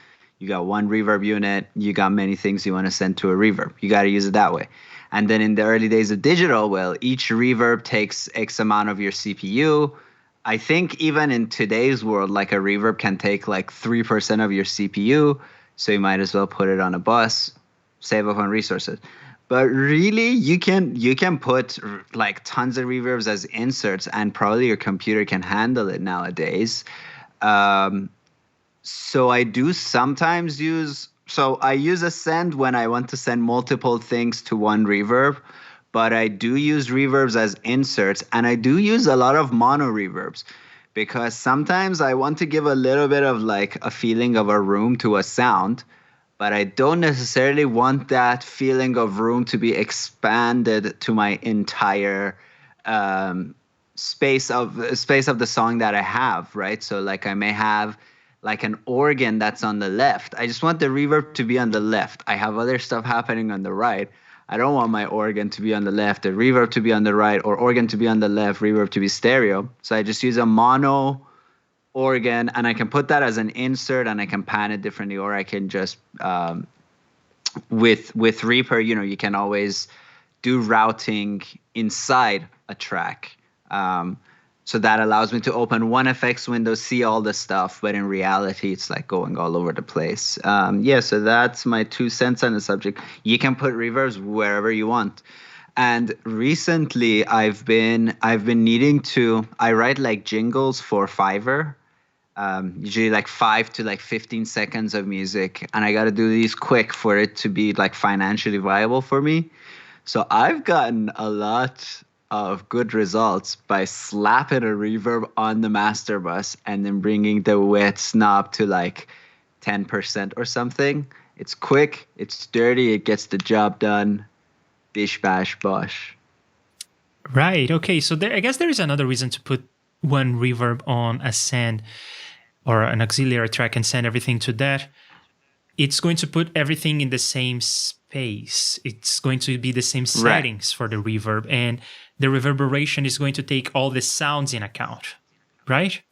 You got one reverb unit, you got many things you want to send to a reverb. You got to use it that way. And then in the early days of digital, well, each reverb takes X amount of your CPU. I think even in today's world, like a reverb can take like 3% of your CPU. So you might as well put it on a bus, save up on resources. But really, you can put like tons of reverbs as inserts, and probably your computer can handle it nowadays. So I do sometimes I use a send when I want to send multiple things to one reverb, but I do use reverbs as inserts, and I do use a lot of mono reverbs, because sometimes I want to give a little bit of like a feeling of a room to a sound, but I don't necessarily want that feeling of room to be expanded to my entire space of the song that I have, right? So like I may have like an organ that's on the left. I just want the reverb to be on the left. I have other stuff happening on the right. I don't want my organ to be on the left, the reverb to be on the right, or organ to be on the left, reverb to be stereo. So I just use a mono organ, and I can put that as an insert, and I can pan it differently, or I can just with Reaper, you can always do routing inside a track. So that allows me to open one effects window, see all the stuff, but in reality, it's like going all over the place. So that's my 2 cents on the subject. You can put reverbs wherever you want. And recently, I've been needing to. I write like jingles for Fiverr, usually like 5 to like 15 seconds of music, and I got to do these quick for it to be like financially viable for me. So I've gotten a lot of good results by slapping a reverb on the master bus and then bringing the width knob to like 10% or something. It's quick, it's dirty, it gets the job done. Bish bash bosh. Right. Okay. So I guess there is another reason to put one reverb on a send or an auxiliary track and send everything to that. It's going to put everything in the same space. It's going to be the same settings for the reverb, and the reverberation is going to take all the sounds in account, right?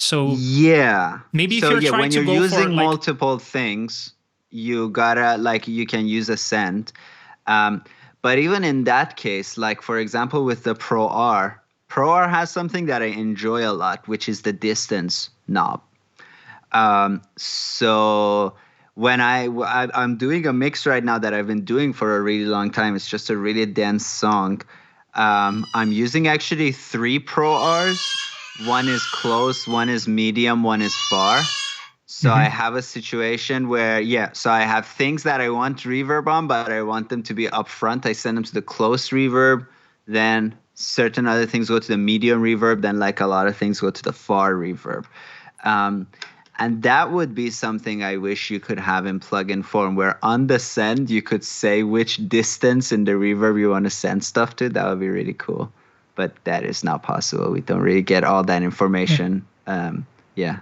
So yeah. maybe if So you're yeah, trying when to you're go for using like, multiple things, you gotta like you can use Ascend. Um, but even in that case, like for example with the Pro R has something that I enjoy a lot, which is the distance knob. So when I'm doing a mix right now that I've been doing for a really long time. It's just a really dense song. I'm using actually 3 Pro Rs. One is close, one is medium, one is far. So I have a situation where, yeah, so I have things that I want reverb on, but I want them to be up front. I send them to the close reverb. Then certain other things go to the medium reverb. Then like a lot of things go to the far reverb. Um, and that would be something I wish you could have in plugin form, where on the send, you could say which distance in the reverb you want to send stuff to. That would be really cool. But that is not possible. We don't really get all that information. Yeah.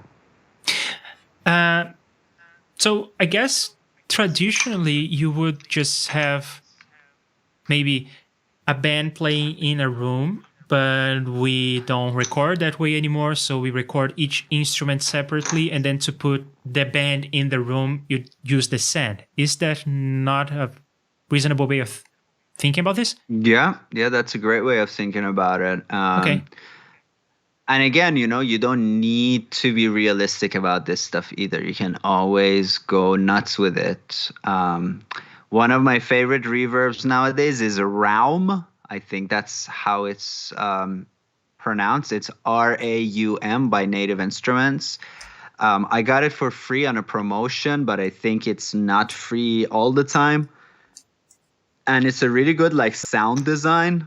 so I guess traditionally you would just have maybe a band playing in a room, but we don't record that way anymore. So we record each instrument separately, and then to put the band in the room, you use the send. Is that not a reasonable way of thinking about this? Yeah, that's a great way of thinking about it. Okay. And again, you don't need to be realistic about this stuff either. You can always go nuts with it. One of my favorite reverbs nowadays is Raum. I think that's how it's pronounced. It's RAUM by Native Instruments. I got it for free on a promotion, but I think it's not free all the time. And it's a really good like sound design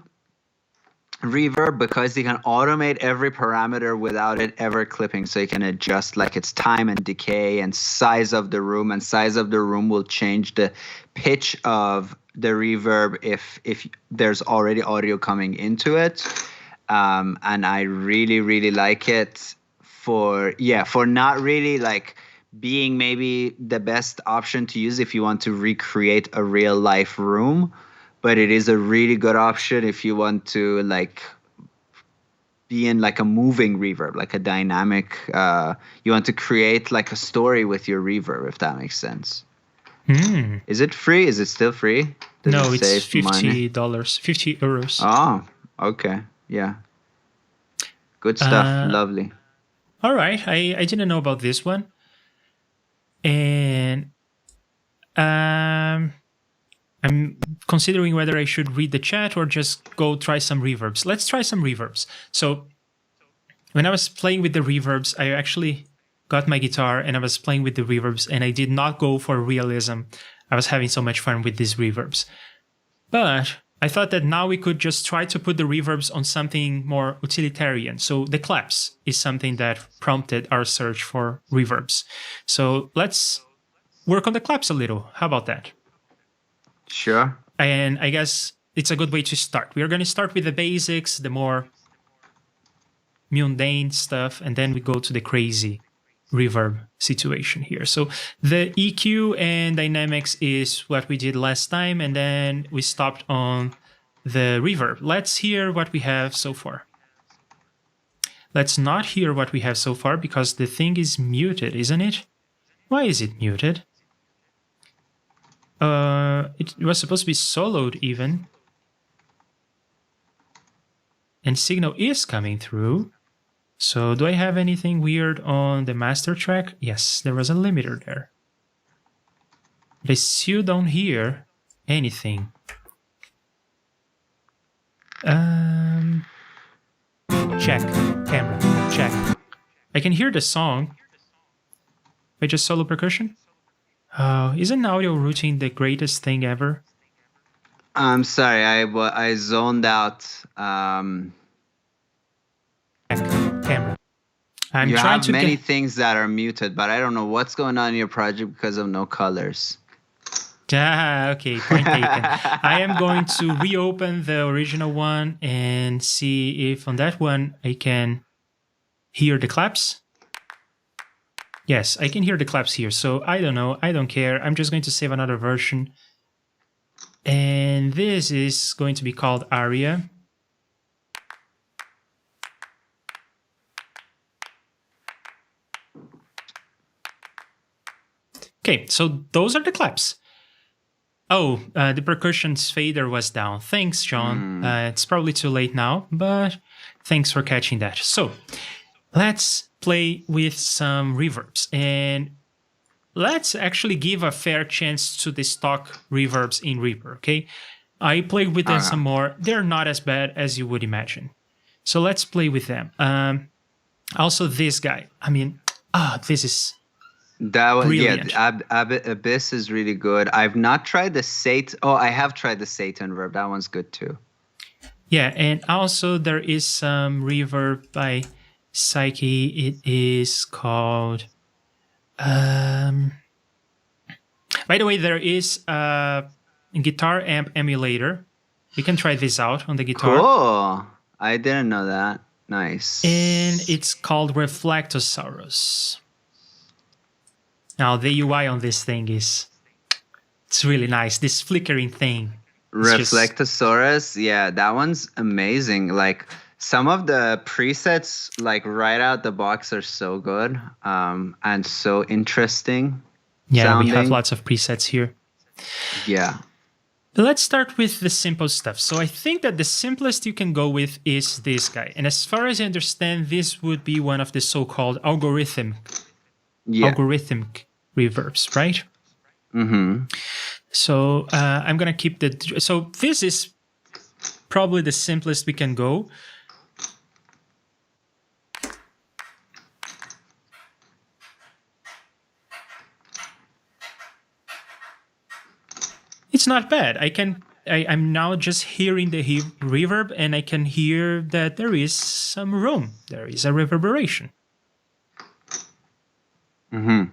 reverb because you can automate every parameter without it ever clipping. So you can adjust like its time and decay and size of the room, and size of the room will change the pitch of the reverb if there's already audio coming into it. And I really, really like it for not really like being maybe the best option to use if you want to recreate a real life room, but it is a really good option if you want to like be in like a moving reverb, like a dynamic, you want to create like a story with your reverb, if that makes sense. Is it free? Is it still free? No, it it's say money? $50, €50. Oh, okay. Yeah. Good stuff. Lovely. All right. I didn't know about this one. And I'm considering whether I should read the chat or just go try some reverbs. Let's try some reverbs. So when I was playing with the reverbs, I actually got my guitar and I was playing with the reverbs, and I did not go for realism. I was having so much fun with these reverbs. But I thought that now we could just try to put the reverbs on something more utilitarian. So the claps is something that prompted our search for reverbs. So let's work on the claps a little. How about that? Sure. And I guess it's a good way to start. We are going to start with the basics, the more mundane stuff, and then we go to the crazy reverb situation here. So the EQ and dynamics is what we did last time, and then we stopped on the reverb. Let's hear what we have so far. Let's not hear what we have so far because the thing is muted, isn't it? Why is it muted? It was supposed to be soloed even. And signal is coming through. So do I have anything weird on the master track? Yes, there was a limiter there. But I still don't hear anything. Check. Camera. Check. I can hear the song. By just solo percussion? Isn't audio routing the greatest thing ever? I'm sorry, I zoned out. Camera. You have many things that are muted, but I don't know what's going on in your project because of no colors. Okay, point taken. I am going to reopen the original one and see if on that one I can hear the claps. Yes, I can hear the claps here, so I don't know, I don't care. I'm just going to save another version. And this is going to be called Aria. Okay, so those are the claps. Oh, the percussion's fader was down. Thanks, John. It's probably too late now, but thanks for catching that. So let's play with some reverbs, and let's actually give a fair chance to the stock reverbs in Reaper, okay? I played with them some more. They're not as bad as you would imagine. So let's play with them. Also, this guy. I mean, this is that was brilliant. Yeah. Abyss is really good. I've not tried the Satan. Oh, I have tried the Satan reverb. That one's good too. Yeah, and also there is some reverb by Psyche. It is called. By the way, there is a guitar amp emulator. We can try this out on the guitar. Cool. I didn't know that. Nice. And it's called Reflectosaurus. Now, the UI on this thing it's really nice. This flickering thing. Reflectosaurus, yeah, that one's amazing. Like, some of the presets, like, right out the box are so good and so interesting. Yeah, sounding. We have lots of presets here. Yeah. Let's start with the simple stuff. So I think that the simplest you can go with is this guy. And as far as I understand, this would be one of the so-called algorithmic reverbs, right? Mm-hmm. So I'm going to keep the... So this is probably the simplest we can go. It's not bad. I'm now just hearing the reverb, and I can hear that there is some room. There is a reverberation. Mm-hmm.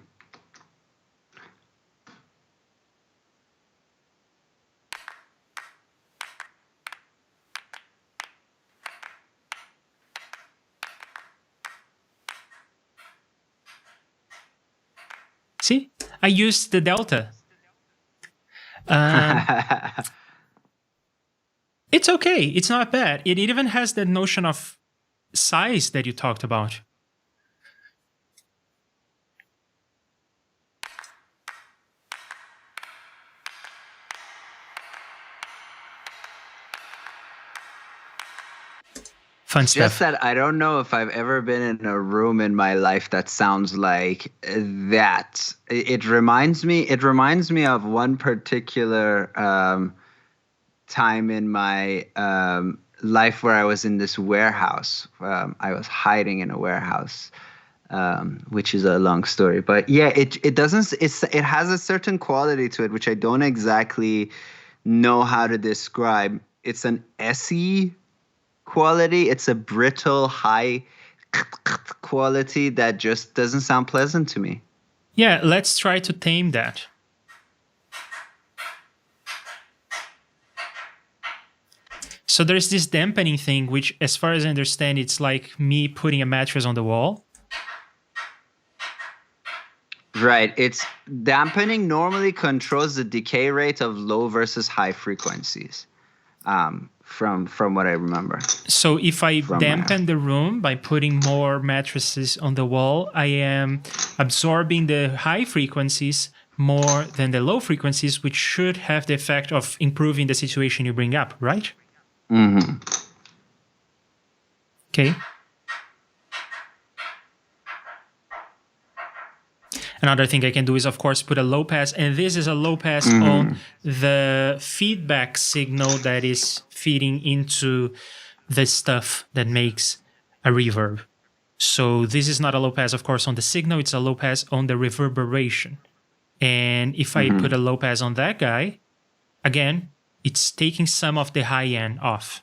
See, I used the delta. It's okay. It's not bad. It even has that notion of size that you talked about. Fun stuff. Just that I don't know if I've ever been in a room in my life that sounds like that. It reminds me of one particular time in my life where I was in this warehouse. I was hiding in a warehouse, which is a long story. But yeah, it has a certain quality to it which I don't exactly know how to describe. It's an SE quality. It's a brittle, high quality that just doesn't sound pleasant to me. Yeah, let's try to tame that. So there's this dampening thing, which, as far as I understand, it's like me putting a mattress on the wall. Right. It's dampening normally controls the decay rate of low versus high frequencies. From what I remember. So if I dampen the room by putting more mattresses on the wall, I am absorbing the high frequencies more than the low frequencies, which should have the effect of improving the situation you bring up, right? Mm-hmm. Okay. Another thing I can do is, of course, put a low pass, and this is a low pass on the feedback signal that is feeding into the stuff that makes a reverb. So this is not a low pass, of course, on the signal, it's a low pass on the reverberation. And if I put a low pass on that guy, again, it's taking some of the high end off.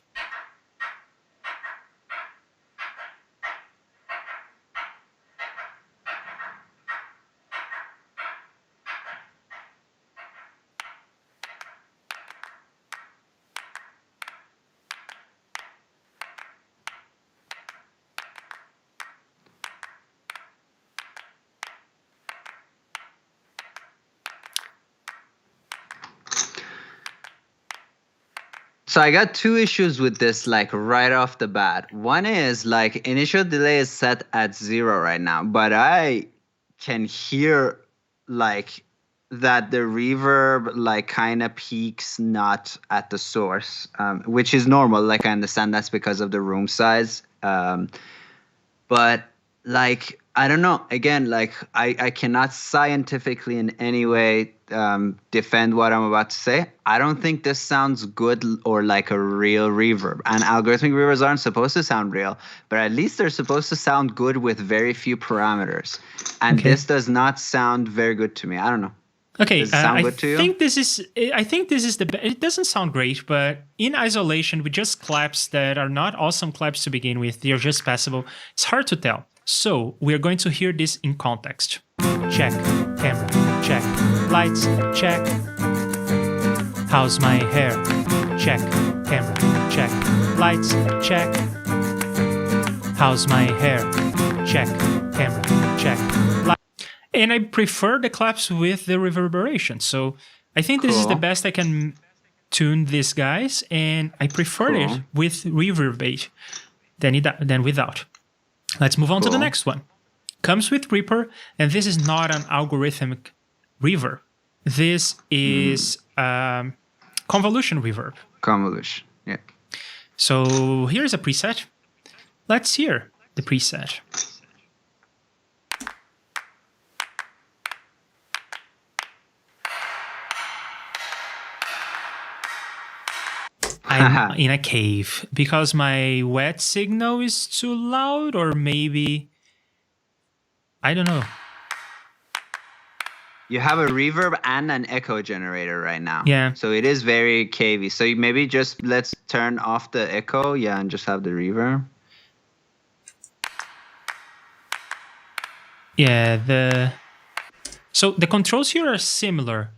So I got two issues with this, like right off the bat. One is like initial delay is set at 0 right now, but I can hear like that the reverb like kind of peaks not at the source, which is normal. Like I understand that's because of the room size. But like I don't know. Again, like I cannot scientifically in any way defend what I'm about to say. I don't think this sounds good or like a real reverb. And algorithmic reverbs aren't supposed to sound real, but at least they're supposed to sound good with very few parameters. And this does not sound very good to me. I don't know. Okay, Does it sound good to you? I think this is the. It doesn't sound great, but in isolation, with just claps that are not awesome claps to begin with, they're just passable. It's hard to tell. So we're going to hear this in context. Check, camera, check, lights, check. How's my hair? Check, camera, check, lights, check. How's my hair? Check, camera, check, lights. And I prefer the claps with the reverberation. So I think this is the best I can tune these guys, and I prefer it with reverb than without. Let's move on to the next one. Comes with Reaper, and this is not an algorithmic reverb. This is convolution reverb. Convolution, yeah. So here's a preset. Let's hear the preset. I'm in a cave because my wet signal is too loud, or maybe I don't know. You have a reverb and an echo generator right now. Yeah. So it is very cavey. So maybe just let's turn off the echo, and just have the reverb. Yeah, so the controls here are similar.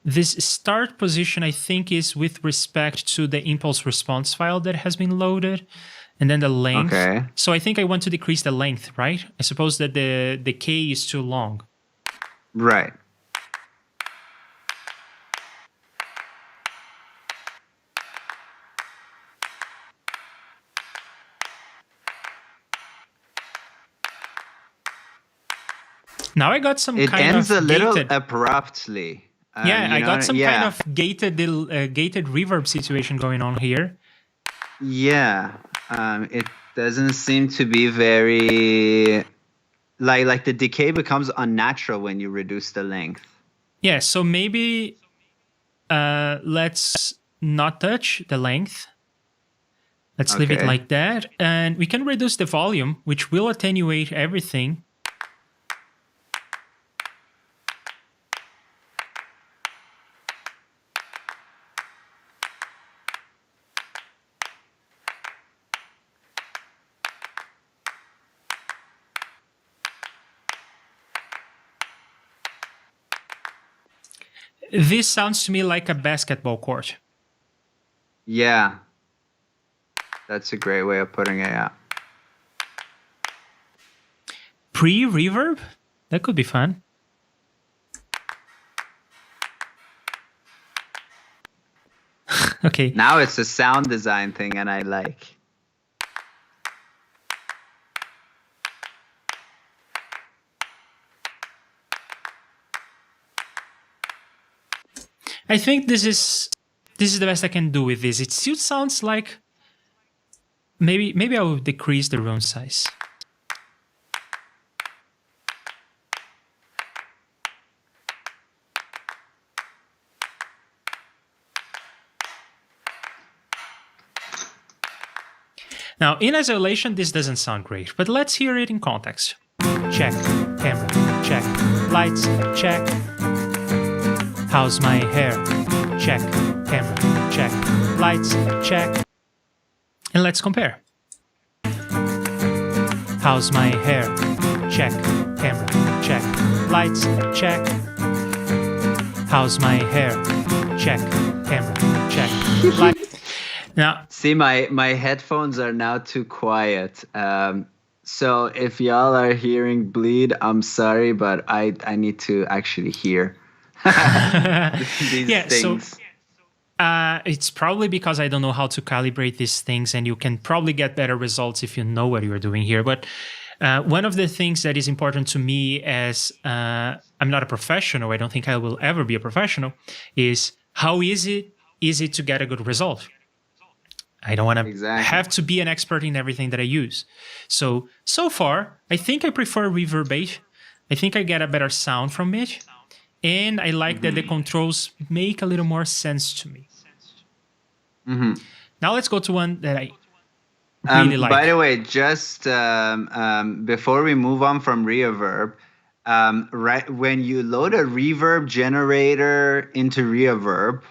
This start position, I think, is with respect to the impulse response file that has been loaded. And then the length. Okay. So I think I want to decrease the length, right? I suppose that the K is too long. Right. Now I got some it kind of ends a little gated, abruptly. I got some kind of gated reverb situation going on here. Yeah, it doesn't seem to be very like the decay becomes unnatural when you reduce the length. Yeah, so maybe let's not touch the length. Let's leave it like that, and we can reduce the volume, which will attenuate everything. This sounds to me like a basketball court. Yeah. That's a great way of putting it, yeah. Pre-reverb? That could be fun. Okay. Now it's a sound design thing, and I like. I think this is the best I can do with this. It still sounds like maybe I will decrease the room size. Now, in isolation, this doesn't sound great, but let's hear it in context. Check, camera, check, lights, check. How's my hair? Check, camera, check, lights, check. And let's compare. How's my hair? Check, camera, check, lights, check. How's my hair? Check, camera, check, lights. Now, see, my headphones are now too quiet. So if y'all are hearing bleed, I'm sorry, but I need to actually hear these things. So it's probably because I don't know how to calibrate these things, and you can probably get better results if you know what you're doing here. But One of the things that is important to me as I'm not a professional, I don't think I will ever be a professional, is how easy is it to get a good result? I don't want to have to be an expert in everything that I use. So far, I think I prefer Reverbate. I think I get a better sound from it. And I like that the controls make a little more sense to me. Now let's go to one that I really like. By the way, just before we move on from Reverb, right when you load a reverb generator into Reverb,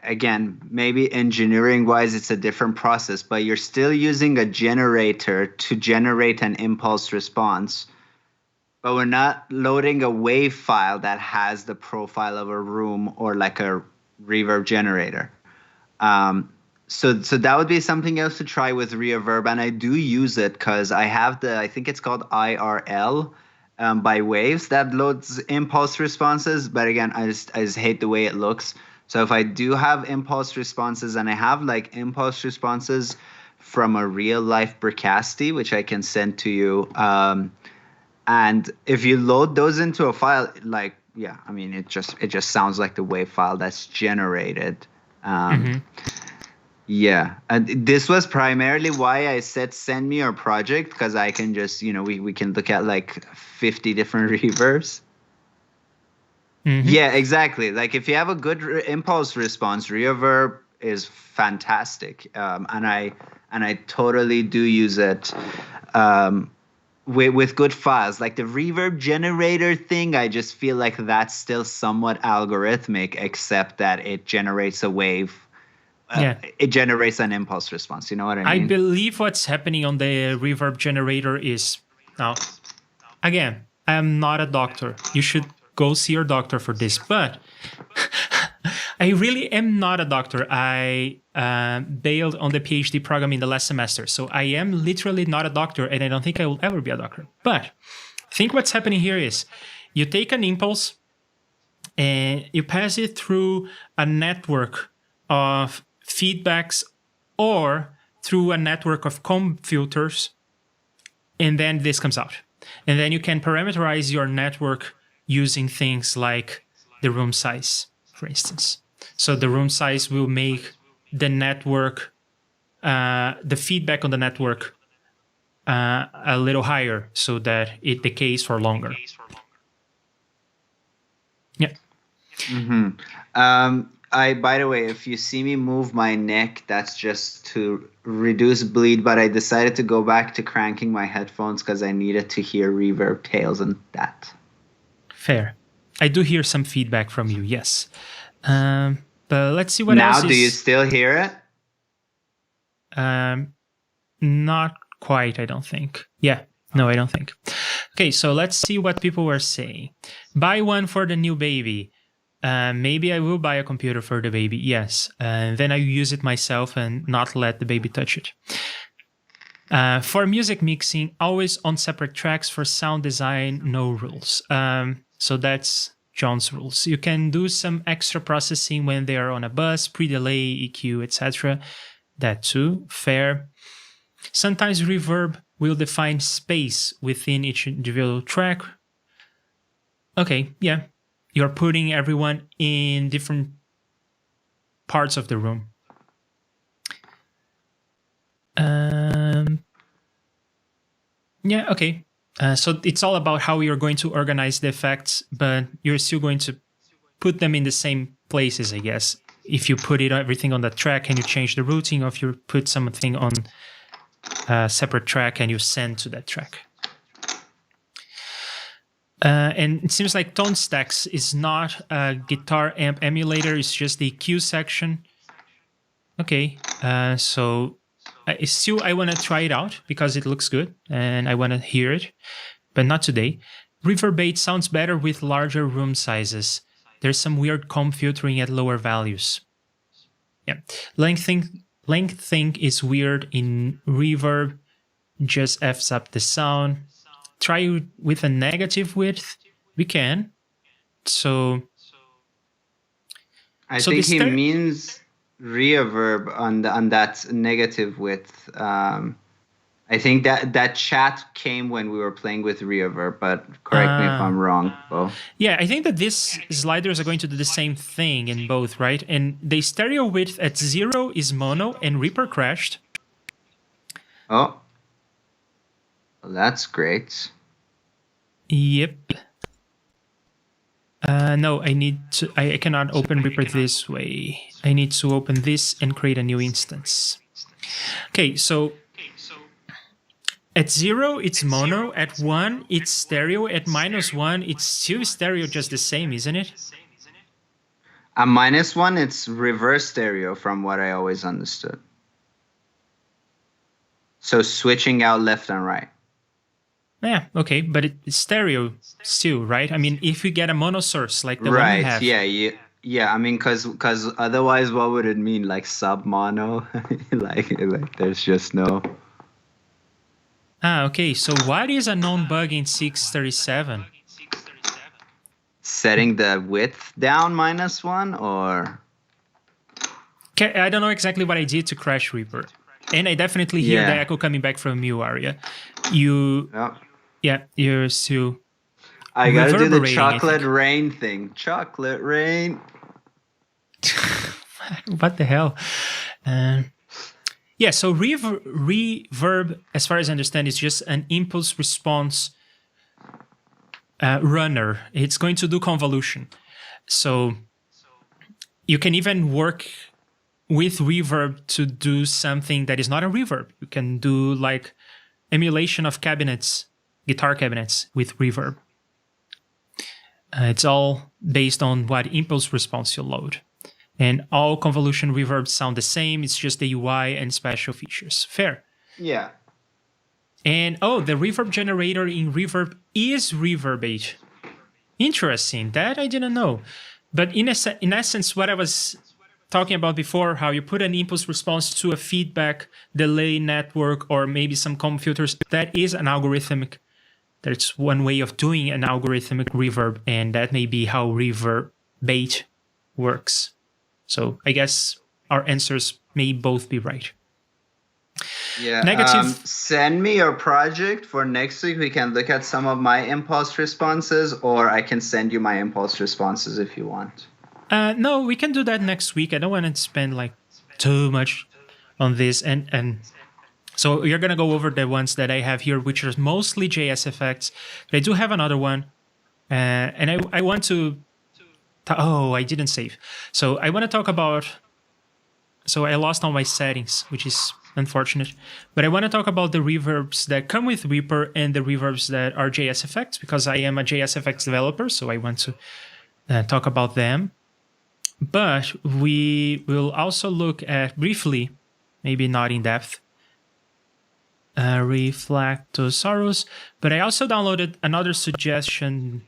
again, maybe engineering-wise it's a different process, but you're still using a generator to generate an impulse response. But we're not loading a wave file that has the profile of a room or like a reverb generator. So that would be something else to try with Reverb, and I do use it because I have I think it's called IRL by Waves that loads impulse responses. But again, I just hate the way it looks. So if I do have impulse responses, and I have like impulse responses from a real life Bricasti, which I can send to you. And if you load those into a file, like, yeah, I mean, it just sounds like the wave file that's generated. Yeah, and this was primarily why I said send me your project, because I can just, we can look at like 50 different reverbs. Yeah, exactly. Like if you have a good impulse response, Reverb is fantastic, and I totally do use it. With good files. Like the reverb generator thing, I just feel like that's still somewhat algorithmic, except that it generates a wave. It generates an impulse response. You know what I mean? I believe what's happening on the reverb generator is, now, again, I'm not a doctor. You should go see your doctor for this, but I really am not a doctor. I bailed on the PhD program in the last semester, so I am literally not a doctor, and I don't think I will ever be a doctor. But I think what's happening here is you take an impulse and you pass it through a network of feedbacks or through a network of comb filters, and then this comes out. And then you can parameterize your network using things like the room size, for instance. So the room size will make the network, the feedback on the network a little higher so that it decays for longer. Yeah. By the way, if you see me move my neck, that's just to reduce bleed, but I decided to go back to cranking my headphones because I needed to hear reverb tails and that. Fair. I do hear some feedback from you, yes. But let's see what else is... Now, do you still hear it? Not quite, I don't think. Yeah, no, I don't think. Okay, so let's see what people were saying. Buy one for the new baby. Maybe I will buy a computer for the baby, yes. Then I use it myself and not let the baby touch it. For music mixing, always on separate tracks. For sound design, no rules. So that's John's rules. You can do some extra processing when they are on a bus, pre-delay, EQ, etc. That too, fair. Sometimes Reverb will define space within each individual track. Okay, yeah. You're putting everyone in different parts of the room. Yeah, okay. So it's all about how you're going to organize the effects, but you're still going to put them in the same places, I guess. If you put everything on that track and you change the routing, or if you put something on a separate track and you send to that track. And it seems like Tone Stacks is not a guitar amp emulator, it's just the EQ section. Okay, so I want to try it out because it looks good and I want to hear it, but not today. Reverbate sounds better with larger room sizes. There's some weird comb filtering at lower values. Yeah, lengthing is weird in Reverb, just F's up the sound. Try with a negative width, we can. So I think he means reverb on that negative width. I think that chat came when we were playing with Reverb, but correct me if I'm wrong, Bo. Yeah, I think that these sliders are going to do the same thing in both, right? And the stereo width at 0 is mono, and Reaper crashed. Oh, well, that's great. Yep. No, I cannot open Reaper this way. I need to open this and create a new instance. Okay, so at 0, it's mono. At 1, it's stereo. At -1, it's still stereo, just the same, isn't it? At -1, it's reverse stereo from what I always understood. So switching out left and right. Yeah, okay, but it's stereo still, right? I mean, if you get a mono source like the one we have. Yeah. I mean, because otherwise, what would it mean? Like sub mono, like there's just no. Okay. So what is a known bug in 637? Setting the width down -1, or. Okay, I don't know exactly what I did to crash Reaper, and I definitely hear the echo coming back from you, Arya. You're still. I gotta do the chocolate rain thing. Chocolate rain. What the hell? Yeah, so Reverb, as far as I understand, is just an impulse response runner. It's going to do convolution. So you can even work with Reverb to do something that is not a reverb. You can do like emulation of cabinets, guitar cabinets with Reverb. It's all based on what impulse response you load. And all convolution reverbs sound the same. It's just the UI and special features. Fair. Yeah. And the reverb generator in Reverb is Reverbate. Interesting. That I didn't know. But in essence, what I was talking about before, how you put an impulse response to a feedback delay network or maybe some common filters, that is an algorithmic. That's one way of doing an algorithmic reverb, and that may be how Reverbate works. So I guess our answers may both be right. Yeah. Negative. Send me your project for next week. We can look at some of my impulse responses, or I can send you my impulse responses if you want. No, we can do that next week. I don't want to spend like too much on this, and so you're gonna go over the ones that I have here, which are mostly JSFX. But I do have another one, and I want to. I didn't save. So I want to talk about. So I lost all my settings, which is unfortunate. But I want to talk about the reverbs that come with Reaper and the reverbs that are JSFX, because I am a JSFX developer, so I want to talk about them. But we will also look at briefly, maybe not in depth, Reflectosaurus. But I also downloaded another suggestion,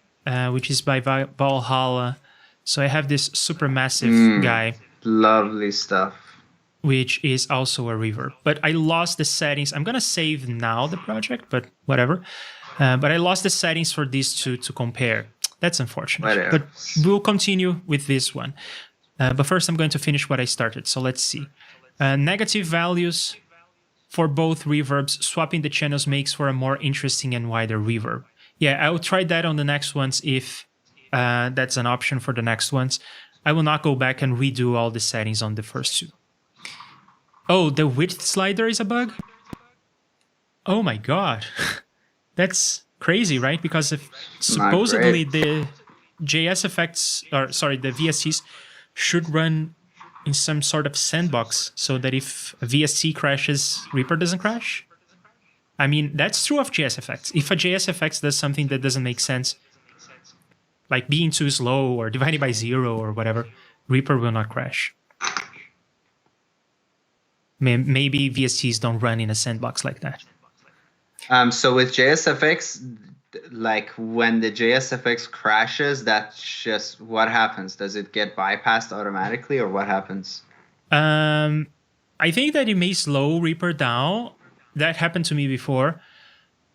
which is by Valhalla. So I have this supermassive guy. Lovely stuff. Which is also a reverb. But I lost the settings. I'm going to save now the project, but whatever. But I lost the settings for these two to compare. That's unfortunate. Whatever. But we'll continue with this one. But first, I'm going to finish what I started. So let's see. Negative values for both reverbs. Swapping the channels makes for a more interesting and wider reverb. Yeah, I will try that on the next ones if that's an option for the next ones. I will not go back and redo all the settings on the first two. Oh, the width slider is a bug? Oh my god. That's crazy, right? Because if supposedly the JSFX, the VSTs should run in some sort of sandbox so that if a VST crashes, Reaper doesn't crash. I mean, that's true of JSFX. If a JSFX does something that doesn't make sense, like being too slow or dividing by 0 or whatever, Reaper will not crash. Maybe VSTs don't run in a sandbox like that. So with JSFX, like when the JSFX crashes, that's just what happens. Does it get bypassed automatically, or what happens? I think that it may slow Reaper down. That happened to me before,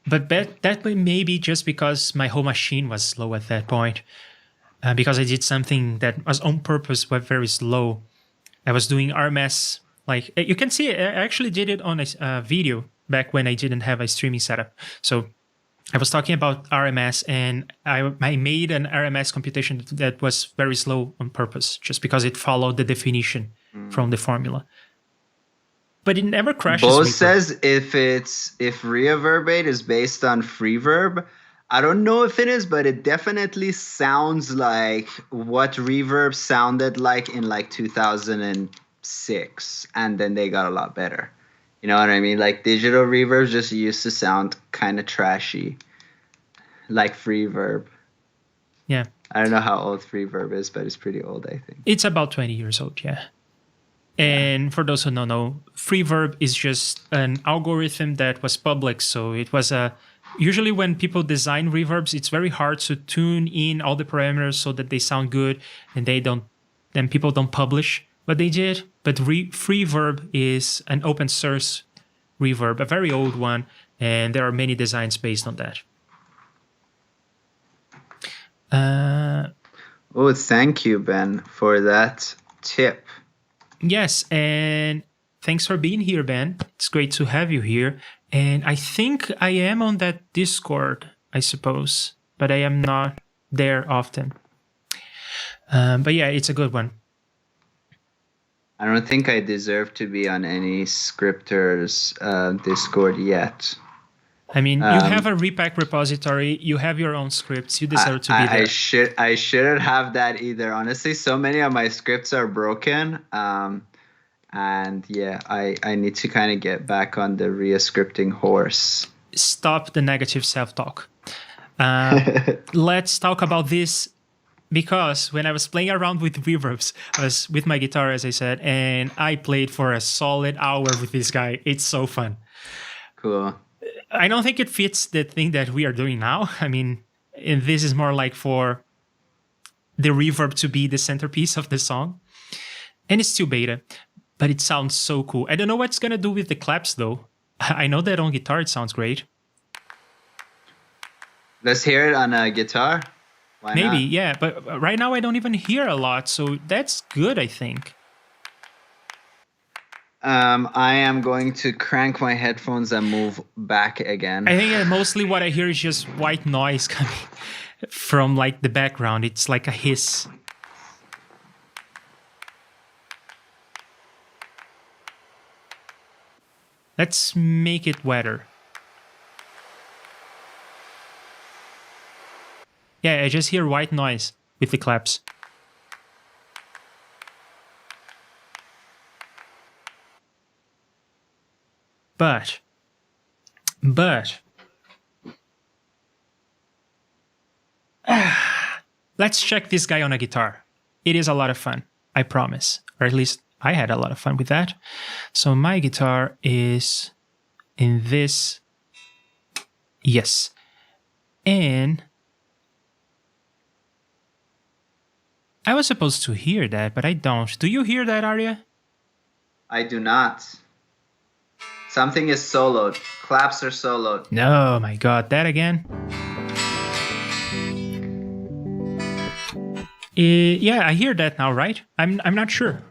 but that may be just because my whole machine was slow at that point. Because I did something that was on purpose but very slow. I was doing RMS. Like you can see, I actually did it on a video back when I didn't have a streaming setup. So I was talking about RMS, and I made an RMS computation that was very slow on purpose, just because it followed the definition from the formula. But it never crashes. Bo says if Reverbate is based on Freeverb, I don't know if it is, but it definitely sounds like what Reverb sounded like in like 2006, and then they got a lot better. You know what I mean? Like digital reverbs just used to sound kind of trashy, like Freeverb. Yeah. I don't know how old Freeverb is, but it's pretty old, I think. It's about 20 years old, yeah. And for those who don't know, Freeverb is just an algorithm that was public. So it was usually when people design reverbs, it's very hard to tune in all the parameters so that they sound good, and then people don't publish what they did. But Freeverb is an open source reverb, a very old one, and there are many designs based on that. Oh, thank you, Ben, for that tip. Yes, and thanks for being here, Ben. It's great to have you here. And I think I am on that Discord, I suppose, but I am not there often. But yeah, it's a good one. I don't think I deserve to be on any scripters Discord yet. I mean, you have a repack repository, you have your own scripts, you deserve to be there. I shouldn't have that either. Honestly, so many of my scripts are broken. And yeah, I need to kind of get back on the scripting horse. Stop the negative self-talk. Let's talk about this, because when I was playing around with reverbs, I was with my guitar, as I said, and I played for a solid hour with this guy. It's so fun. Cool. I don't think it fits the thing that we are doing now. I mean, and this is more like for the reverb to be the centerpiece of the song. And it's still beta, but it sounds so cool. I don't know what it's going to do with the claps, though. I know that on guitar it sounds great. Let's hear it on a guitar. Why Maybe, not? yeah. But right now I don't even hear a lot, so that's good, I think. I am going to crank my headphones and move back again. I think mostly what I hear is just white noise coming from like the background. It's like a hiss. Let's make it wetter. Yeah, I just hear white noise with the claps. But let's check this guy on a guitar. It is a lot of fun, I promise. Or at least I had a lot of fun with that. So my guitar is in this. Yes. And I was supposed to hear that, but I don't. Do you hear that, Arya? I do not. Something is soloed. Claps are soloed. No, my God, that again? Yeah, I hear that now, right? I'm not sure,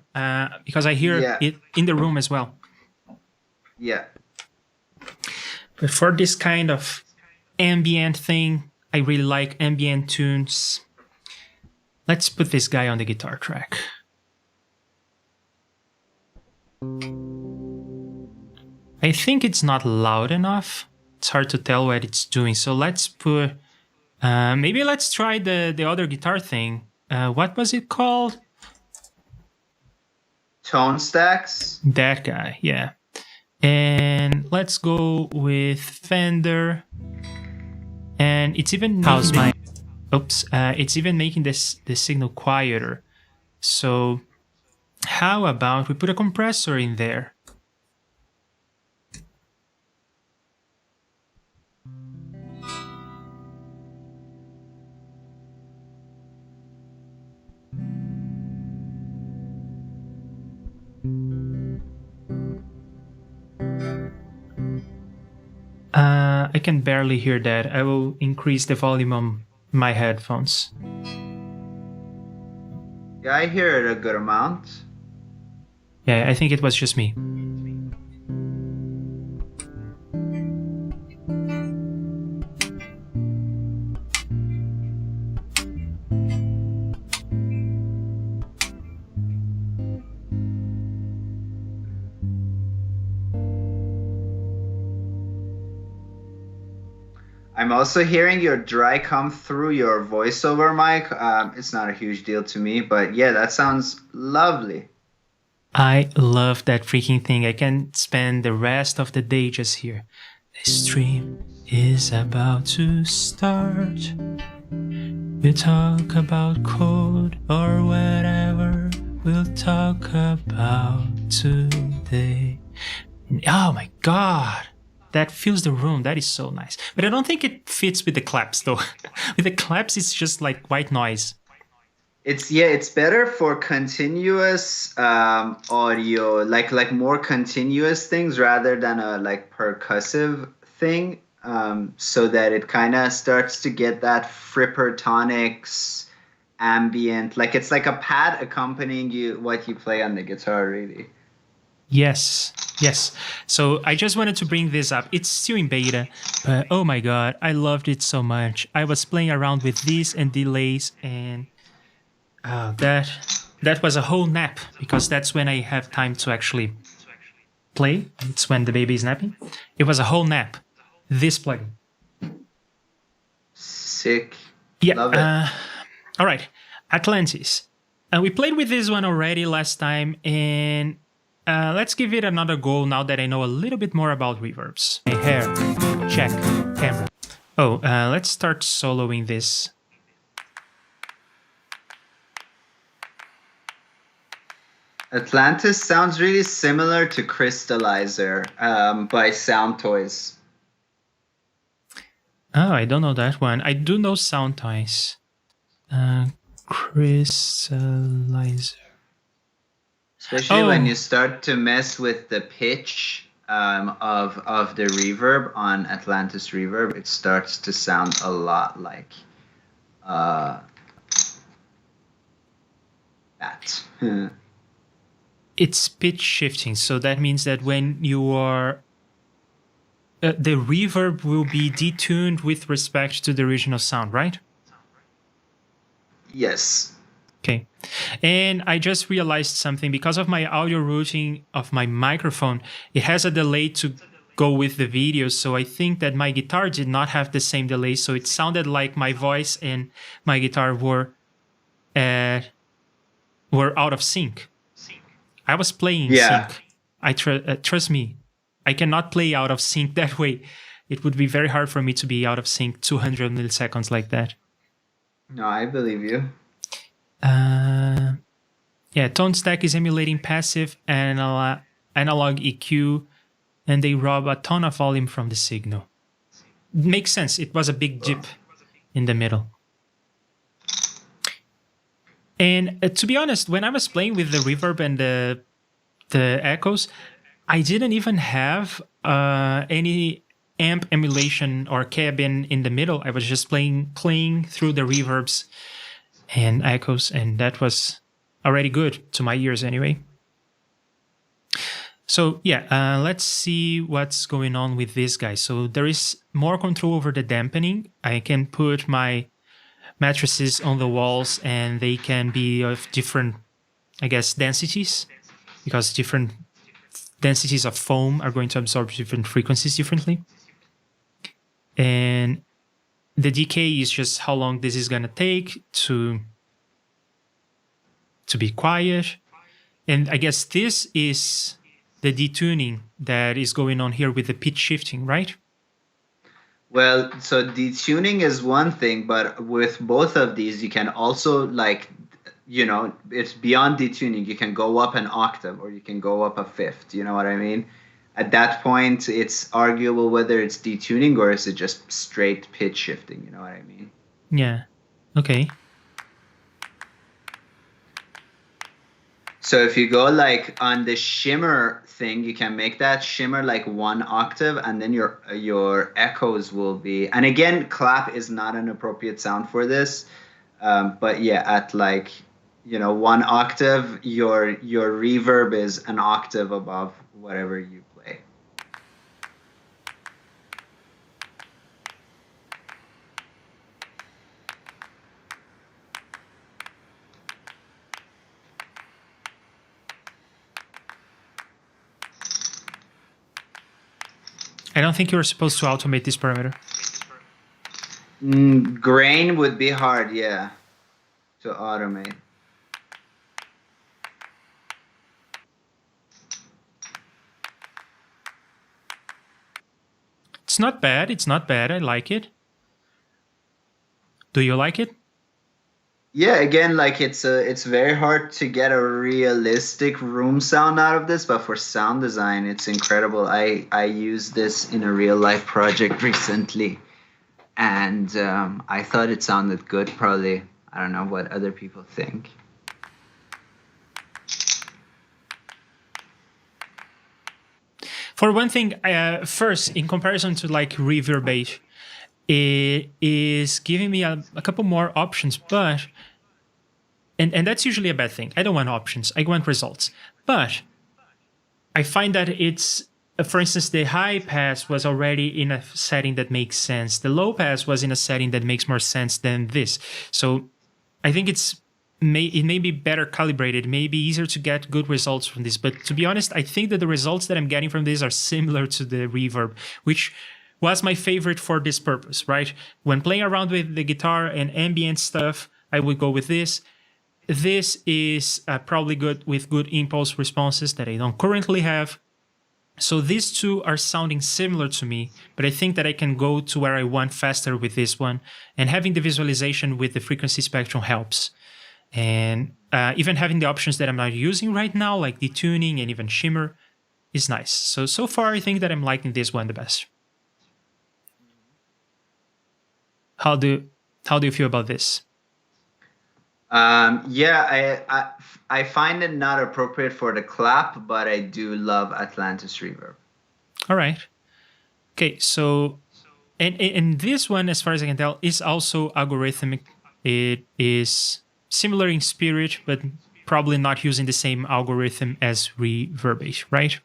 because I hear it in the room as well. Yeah. But for this kind of ambient thing, I really like ambient tunes. Let's put this guy on the guitar track. I think it's not loud enough. It's hard to tell what it's doing. So let's put... maybe let's try the other guitar thing. What was it called? Tone stacks? That guy, yeah. And let's go with Fender. And it's even... How's my... Oops. It's even making the signal quieter. So how about we put a compressor in there? I can barely hear that. I will increase the volume on my headphones. Yeah, I hear it a good amount. Yeah, I think it was just me. I'm also hearing your dry come through your voiceover mic. It's not a huge deal to me, but yeah, that sounds lovely. I love that freaking thing. I can spend the rest of the day just here. The stream is about to start. We'll talk about code or whatever we'll talk about today. Oh my god! That fills the room. That is so nice. But I don't think it fits with the claps though. With the claps, it's just like white noise. It's better for continuous audio, like more continuous things rather than a like percussive thing, so that it kind of starts to get that frippertonics ambient, like it's like a pad accompanying you what you play on the guitar, really. Yes. So I just wanted to bring this up. It's still in beta, but oh my god, I loved it so much. I was playing around with this and delays, and that was a whole nap, because that's when I have time to actually play. It's when the baby is napping. It was a whole nap. This plugin. Sick. Yeah. Love it. All right. Atlantis. We played with this one already last time, and let's give it another go now that I know a little bit more about reverbs. Hair. Check. Camera. Oh, let's start soloing this. Atlantis sounds really similar to Crystallizer by Sound Toys. Oh, I don't know that one. I do know Sound Toys. Crystallizer. Especially when you start to mess with the pitch of the reverb on Atlantis Reverb, it starts to sound a lot like that. It's pitch shifting, so that means that when you are... the reverb will be detuned with respect to the original sound, right? Yes. Okay. And I just realized something. Because of my audio routing of my microphone, it has a delay to go with the video, so I think that my guitar did not have the same delay, so it sounded like my voice and my guitar were out of sync. I was playing sync. Trust me, I cannot play out of sync that way. It would be very hard for me to be out of sync 200 milliseconds like that. No, I believe you. Yeah, Tone Stack is emulating passive analog EQ, and they rob a ton of volume from the signal. Makes sense. It was a big dip in the middle. And to be honest, when I was playing with the reverb and the echoes, I didn't even have any amp emulation or cabin in the middle. I was just playing through the reverbs and echoes, and that was already good to my ears anyway. So yeah, let's see what's going on with this guy. So there is more control over the dampening. I can put my matrices on the walls, and they can be of different, I guess, densities, because different densities of foam are going to absorb different frequencies differently. And the decay is just how long this is going to take to be quiet. And I guess this is the detuning that is going on here with the pitch shifting, right? Well, so detuning is one thing, but with both of these, you can also, like, you know, it's beyond detuning. You can go up an octave or you can go up a fifth. You know what I mean? At that point, it's arguable whether it's detuning or is it just straight pitch shifting. You know what I mean? Yeah. Okay. So if you go like on the shimmer thing, you can make that shimmer like one octave, and then your echoes will be. And again, clap is not an appropriate sound for this, but yeah, at like, you know, one octave, your reverb is an octave above whatever you play. I don't think you're supposed to automate this parameter. Grain would be hard, yeah, to automate. It's not bad. It's not bad. I like it. Do you like it? Yeah, again, like it's very hard to get a realistic room sound out of this, but for sound design, it's incredible. I used this in a real life project recently, and I thought it sounded good. Probably, I don't know what other people think. For one thing, first, in comparison to like Reverbate, it is giving me a couple more options, but and that's usually a bad thing. I don't want options. I want results. But I find that it's, for instance, the high pass was already in a setting that makes sense. The low pass was in a setting that makes more sense than this. So I think it may be better calibrated, may be easier to get good results from this. But to be honest, I think that the results that I'm getting from this are similar to the Reverb, which was my favorite for this purpose, right? When playing around with the guitar and ambient stuff, I would go with this. This is probably good with good impulse responses that I don't currently have. So these two are sounding similar to me, but I think that I can go to where I want faster with this one. And having the visualization with the frequency spectrum helps. And even having the options that I'm not using right now, like detuning and even shimmer, is nice. So far, I think that I'm liking this one the best. How do you feel about this? Yeah, I find it not appropriate for the clap, but I do love Atlantis Reverb. All right. Okay, so and this one, as far as I can tell, is also algorithmic. It is similar in spirit, but probably not using the same algorithm as Reverbate, right?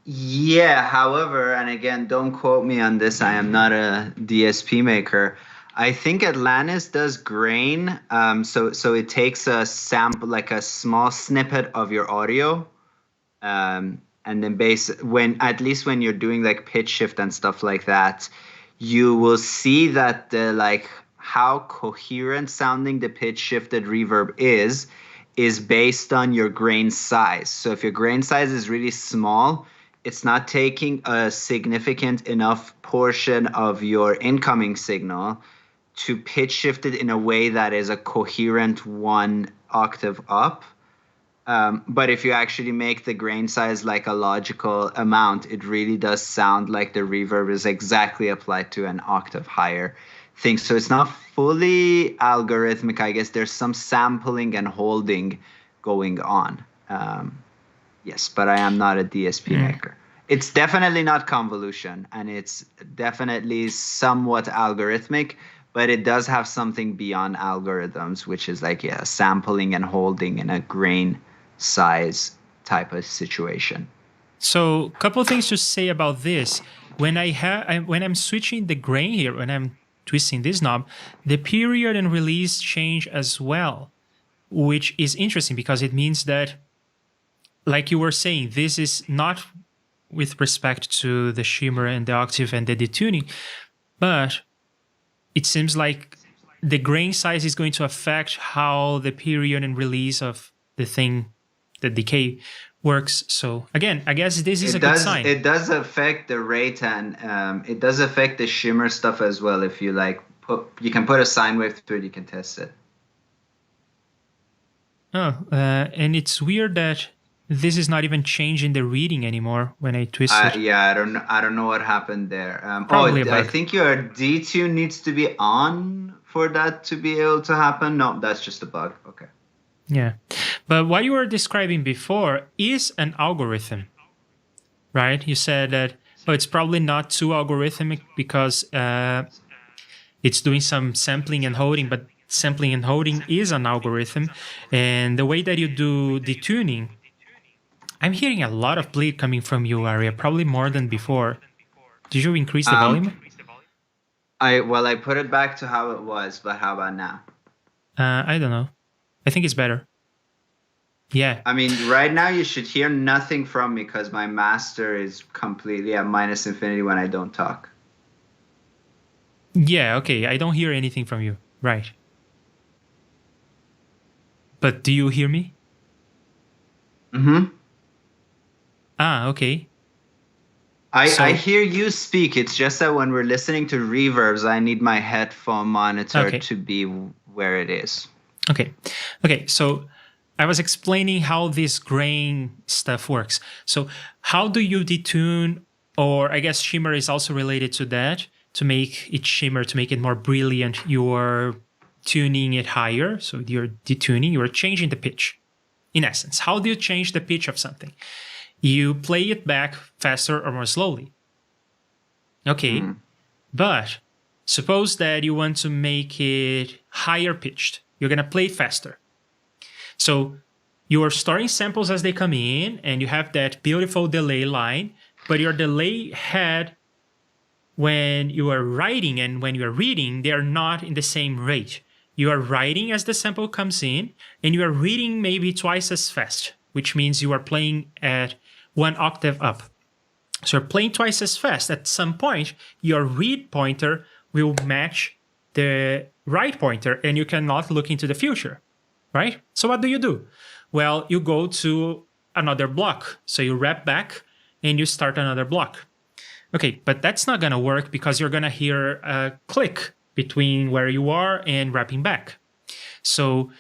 Yeah, however, and again, don't quote me on this, I am not a DSP maker. I think Atlantis does grain. So it takes a sample, like a small snippet of your audio, and then at least when you're doing like pitch shift and stuff like that, you will see that the like how coherent sounding the pitch shifted reverb is based on your grain size. So if your grain size is really small, it's not taking a significant enough portion of your incoming signal to pitch shift it in a way that is a coherent 1 octave up. But if you actually make the grain size like a logical amount, it really does sound like the reverb is exactly applied to an octave higher thing. So it's not fully algorithmic. I guess there's some sampling and holding going on. Yes, but I am not a DSP maker. It's definitely not convolution, and it's definitely somewhat algorithmic, but it does have something beyond algorithms, which is like, yeah, sampling and holding in a grain size type of situation. So, a couple of things to say about this. When I'm switching the grain here, when I'm twisting this knob, the period and release change as well, which is interesting because it means that, like you were saying, this is not with respect to the shimmer and the octave and the detuning, but it seems like the grain size is going to affect how the period and release of the thing, the decay, works. So again, I guess this is a good sign. It does affect the rate, and it does affect the shimmer stuff as well. If you like, you can put a sine wave through it, you can test it. Oh, and it's weird that this is not even changing the reading anymore when I twist it. Yeah, I don't know what happened there. Probably I think your detune needs to be on for that to be able to happen. No, that's just a bug. Okay. Yeah, but what you were describing before is an algorithm, right? You said that, oh, it's probably not too algorithmic because it's doing some sampling and holding, but sampling and holding is an algorithm. And the way that you do detuning, I'm hearing a lot of bleed coming from you, Aria, probably more than before. Did you increase the volume? I put it back to how it was, but how about now? I don't know. I think it's better. Yeah. I mean, right now you should hear nothing from me because my master is completely at -infinity when I don't talk. Yeah, okay. I don't hear anything from you. Right. But do you hear me? Mm-hmm. Ah, okay. I So, hear you speak. It's just that when we're listening to reverbs, I need my headphone monitor okay. to be where it is. Okay. Okay. So I was explaining how this grain stuff works. So how do you detune, or I guess shimmer is also related to that, to make it shimmer, to make it more brilliant, you're tuning it higher. So you're detuning, you're changing the pitch. In essence, how do you change the pitch of something? You play it back faster or more slowly. Okay. But suppose that you want to make it higher pitched. You're going to play it faster. So you are storing samples as they come in, and you have that beautiful delay line, but your delay head, when you are writing and when you are reading, they are not in the same rate. You are writing as the sample comes in, and you are reading maybe twice as fast, which means you are playing at 1 octave up. So you're playing twice as fast. At some point, your read pointer will match the write pointer, and you cannot look into the future, right? So what do? Well, you go to another block. So you wrap back and you start another block. Okay, but that's not going to work because you're going to hear a click between where you are and wrapping back. So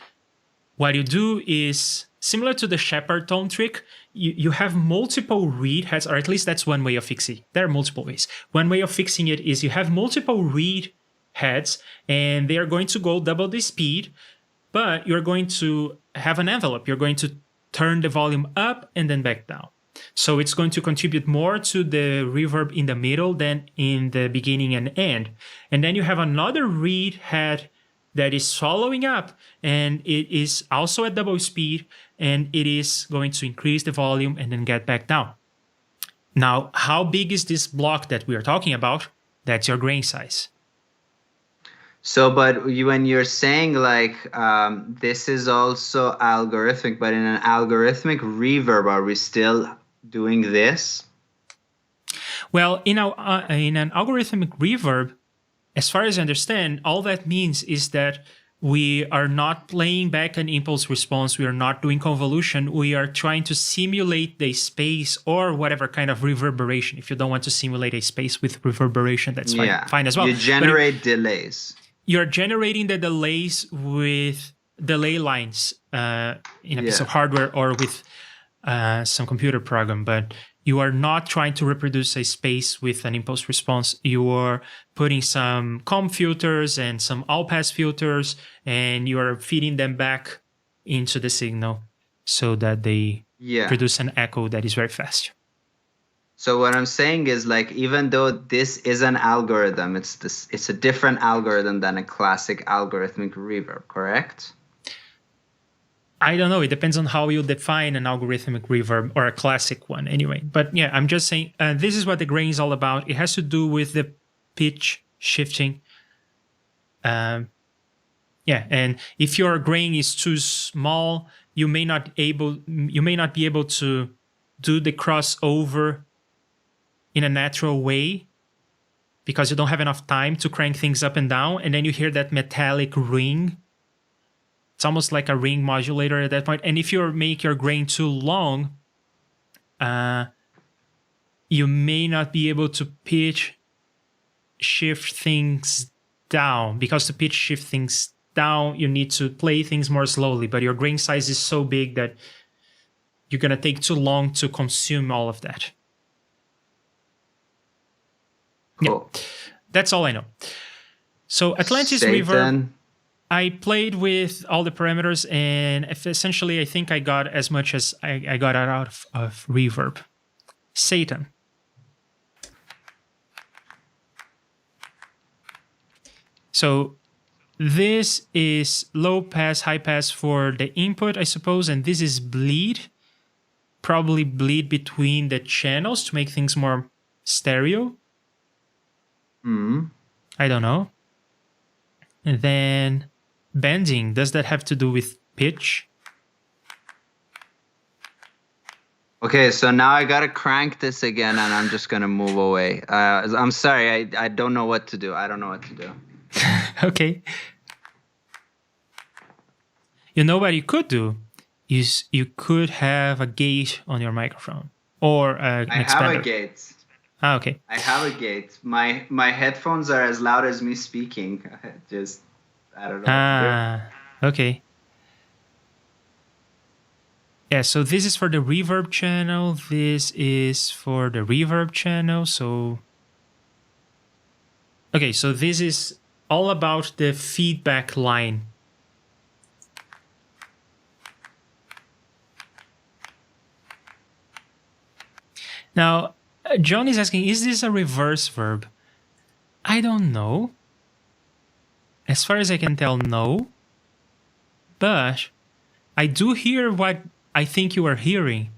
what you do is similar to the shepherd tone trick. You have multiple read heads, or at least that's one way of fixing it. There are multiple ways. One way of fixing it is you have multiple read heads, and they are going to go double the speed, but you're going to have an envelope. You're going to turn the volume up and then back down. So it's going to contribute more to the reverb in the middle than in the beginning and end. And then you have another read head that is following up, and it is also at double speed, and it is going to increase the volume and then get back down. Now, how big is this block that we are talking about? That's your grain size. So, but when you're saying like this is also algorithmic, but in an algorithmic reverb, are we still doing this? Well, in an algorithmic reverb, as far as I understand, all that means is that we are not playing back an impulse response. We are not doing convolution. We are trying to simulate the space or whatever kind of reverberation. If you don't want to simulate a space with reverberation, that's fine as well. You generate delays. You're generating the delays with delay lines in a piece of hardware or with some computer program, but you are not trying to reproduce a space with an impulse response. You are putting some COM filters and some all-pass filters, and you are feeding them back into the signal so that they produce an echo that is very fast. So what I'm saying is, like, even though this is an algorithm, it's a different algorithm than a classic algorithmic reverb, correct? I don't know. It depends on how you define an algorithmic reverb or a classic one anyway. But yeah, I'm just saying this is what the grain is all about. It has to do with the pitch shifting. And if your grain is too small, you may not be able to do the crossover in a natural way because you don't have enough time to crank things up and down, and then you hear that metallic ring. It's almost like a ring modulator at that point. And if you make your grain too long, you may not be able to pitch shift things down, because to pitch shift things down, you need to play things more slowly. But your grain size is so big that you're going to take too long to consume all of that. Cool. Yeah, that's all I know. So Atlantis Reverb, I played with all the parameters, and essentially I think I got as much as I got out of Reverb. Satan. So this is low pass, high pass for the input, I suppose, and this is bleed. Probably bleed between the channels to make things more stereo. I don't know. And then bending, does that have to do with pitch? Okay, so now I gotta crank this again, and I'm just gonna move away. I'm sorry, I don't know what to do. I don't know what to do. Okay. You know what you could do is you could have a gate on your microphone or an I expander. have a gate. Ah, okay. I have a gate. My headphones are as loud as me speaking. Just I don't know what to do. Okay. Yeah, so this is for the reverb channel. This is for the reverb channel. So, okay, so this is all about the feedback line. Now, John is asking, is this a reverse verb? I don't know. As far as I can tell, no. But I do hear what I think you are hearing.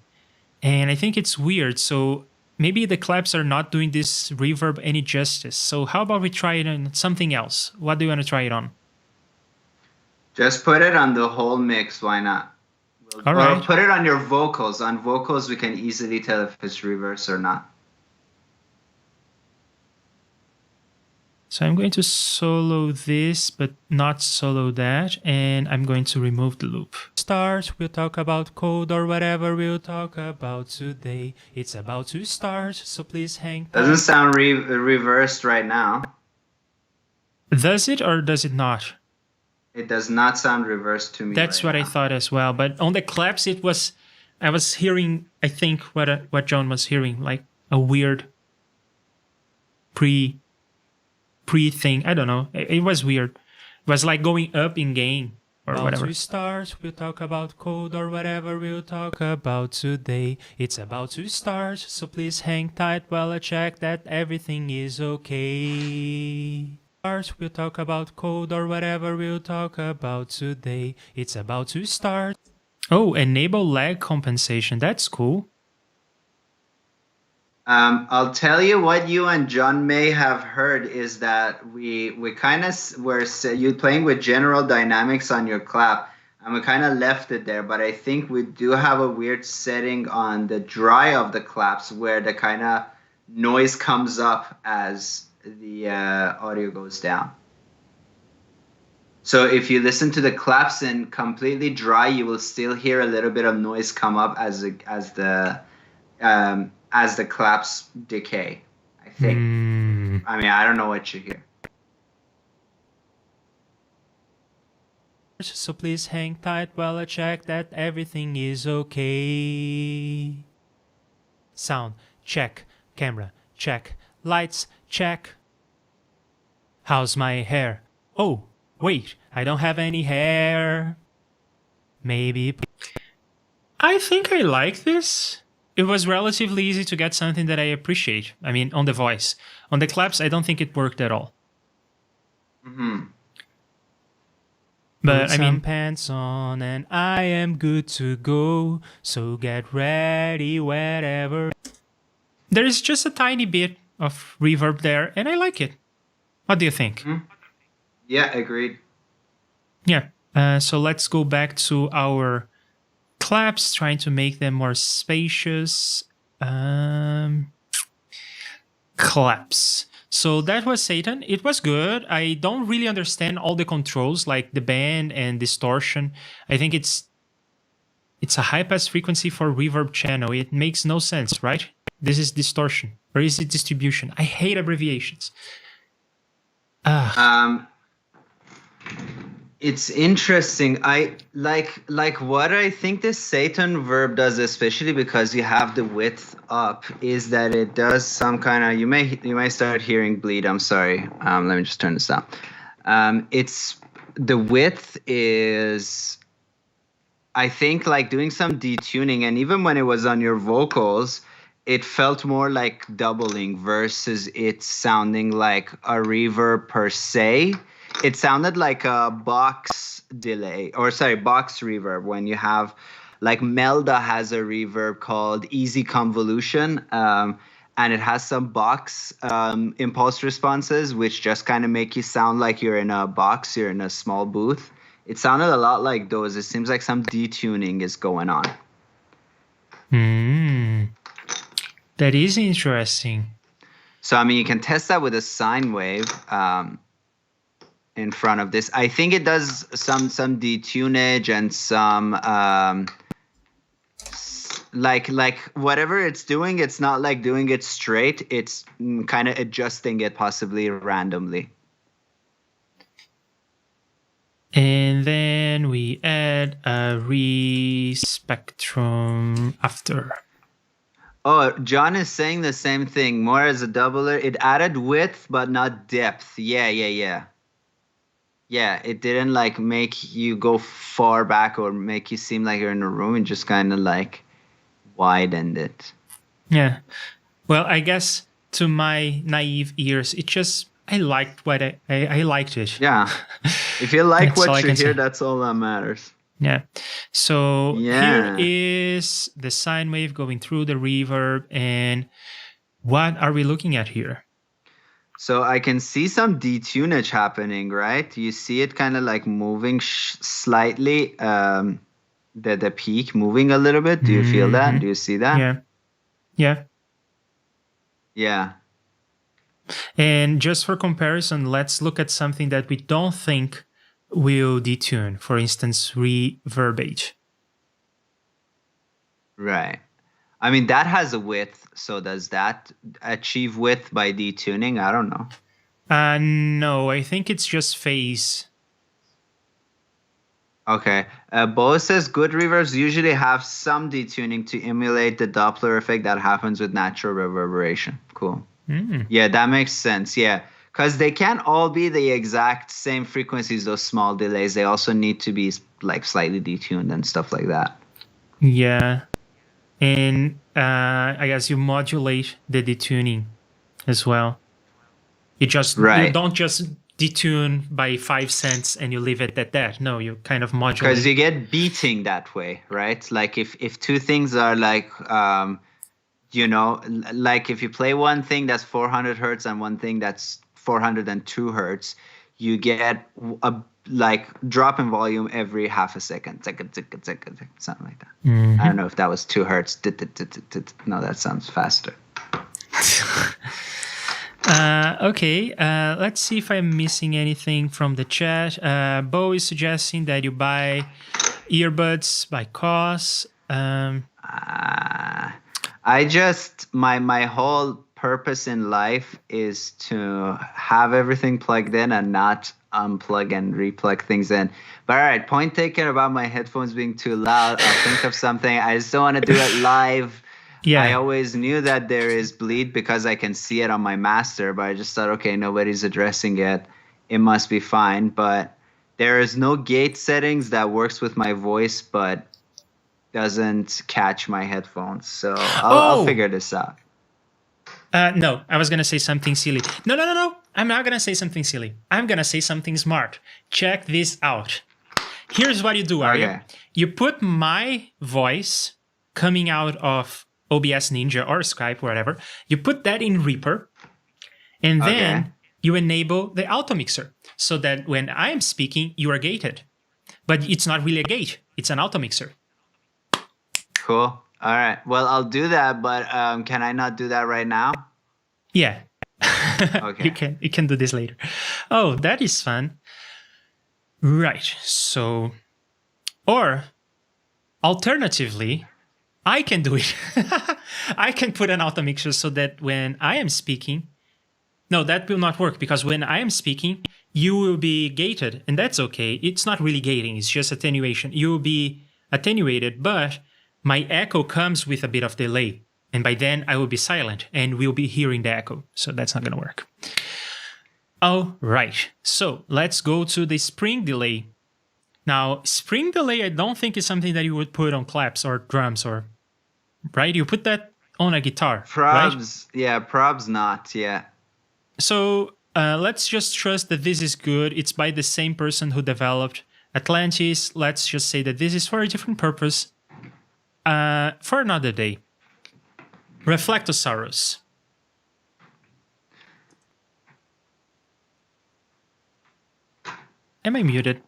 And I think it's weird. So maybe the claps are not doing this reverb any justice. So how about we try it on something else? What do you want to try it on? Just put it on the whole mix. Why not? All Or right. put it on your vocals. On vocals, we can easily tell if it's reverse or not. So I'm going to solo this, but not solo that. And I'm going to remove the loop. Start, we'll talk about code or whatever we'll talk about today. It's about to start, so please hang tight. Doesn't sound reversed right now. Does it or does it not? It does not sound reversed to me. That's what I thought as well. But on the claps, it was, I was hearing, I think, what John was hearing, like a weird pre thing. I don't know. It was weird. It was like going up in gain or whatever. To start, we'll talk about code or whatever we'll talk about today. It's about to start, so please hang tight while I check that everything is okay. We'll talk about code or whatever we'll talk about today. It's about to start. Oh, enable lag compensation. That's cool. I'll tell you what you and John may have heard is that we kind of were you playing with general dynamics on your clap, and we kind of left it there. But I think we do have a weird setting on the dry of the claps where the kind of noise comes up as the audio goes down. So if you listen to the claps in completely dry, you will still hear a little bit of noise come up as the claps decay, I think. I mean, I don't know what you hear. So please hang tight while I check that everything is okay. Sound, check. Camera, check. Lights, check. How's my hair? Oh, wait, I don't have any hair. Maybe. I think I like this. It was relatively easy to get something that I appreciate. I mean, on the voice. On the claps, I don't think it worked at all. Mm-hmm. But I mean, pants on and I am good to go. So get ready, whatever. There is just a tiny bit of reverb there, and I like it. What do you think? Mm-hmm. Yeah, agreed. Yeah. So let's go back to our claps, trying to make them more spacious. Claps. So that was Satan. It was good. I don't really understand all the controls, like the band and distortion. I think it's a high-pass frequency for reverb channel. It makes no sense, right? This is distortion. Or is it distribution? I hate abbreviations. It's interesting. I like what I think this Satan verb does, especially because you have the width up, is that it does some kind of you may start hearing bleed. I'm sorry. Let me just turn this down. It's the width is, I think, like doing some detuning, and even when it was on your vocals, it felt more like doubling versus it sounding like a reverb per se. It sounded like a box delay, or sorry, box reverb. When you have, like Melda has a reverb called Easy Convolution, and it has some box impulse responses, which just kind of make you sound like you're in a box, you're in a small booth. It sounded a lot like those. It seems like some detuning is going on. That is interesting. So, I mean, you can test that with a sine wave in front of this. I think it does some detunage and some like whatever it's doing, it's not like doing it straight. It's kind of adjusting it possibly randomly. And then we add a respectrum after. Oh, John is saying the same thing. More as a doubler. It added width, but not depth. Yeah. Yeah, it didn't like make you go far back or make you seem like you're in a room. It just kind of like widened it. Yeah. Well, I guess to my naive ears, it just, I liked what I liked it. Yeah. If you like That's all I what you can hear, say. that's all that matters. Yeah. So Yeah. here is the sine wave going through the reverb. And what are we looking at here? So I can see some detunage happening, right? You see it kind of like moving slightly, the peak moving a little bit. Do you feel that? Do you see that? Yeah. Yeah. Yeah. And just for comparison, let's look at something that we don't think will detune. For instance, reverbate. Right. I mean, that has a width. So does that achieve width by detuning? I don't know. No, I think it's just phase. Okay. Bo says good reverbs usually have some detuning to emulate the Doppler effect that happens with natural reverberation. Cool. Yeah, that makes sense. Yeah. Because they can't all be the exact same frequencies, those small delays. They also need to be like slightly detuned and stuff like that. Yeah. And I guess you modulate the detuning as well. You don't just detune by 5 cents and you leave it at that. No, you kind of modulate. Because you get beating that way, right? Like if two things are like, like if you play one thing that's 400 hertz and one thing that's 402 hertz, you get a like drop in volume every half a second, something like that. I don't know if that was 2 hertz. No, that sounds faster. Okay, let's see if I'm missing anything from the chat. Bo is suggesting that you buy earbuds by cost. I just my whole purpose in life is to have everything plugged in and not unplug and replug things in. But all right, point taken about my headphones being too loud. I'll think of something. I just don't want to do it live. Yeah. I always knew that there is bleed because I can see it on my master, but I just thought, okay, nobody's addressing it. It must be fine. But there is no gate settings that works with my voice, but doesn't catch my headphones. So I'll figure this out. No, I was going to say something silly. No. I'm not going to say something silly. I'm going to say something smart. Check this out. Here's what you do, Arya. Okay. You put my voice coming out of OBS Ninja or Skype, whatever. You put that in Reaper, and then you enable the auto mixer so that when I'm speaking, you are gated. But it's not really a gate. It's an auto mixer. Cool. All right. Well, I'll do that, but can I not do that right now? Yeah. Okay. You can do this later. Oh, that is fun. Right. So, or alternatively, I can do it. I can put an auto mixer so that when I am speaking, no, that will not work because when I am speaking, you will be gated, and that's okay. It's not really gating. It's just attenuation. You will be attenuated, but my echo comes with a bit of delay. And by then I will be silent and we'll be hearing the echo. So that's not going to work. All right. So let's go to the spring delay. Now, spring delay, I don't think is something that you would put on claps or drums or, right? You put that on a guitar, probs, right? Yeah, probs not, yeah. So let's just trust that this is good. It's by the same person who developed Atlantis. Let's just say that this is for a different purpose. For another day. Reflectosaurus. Am I muted?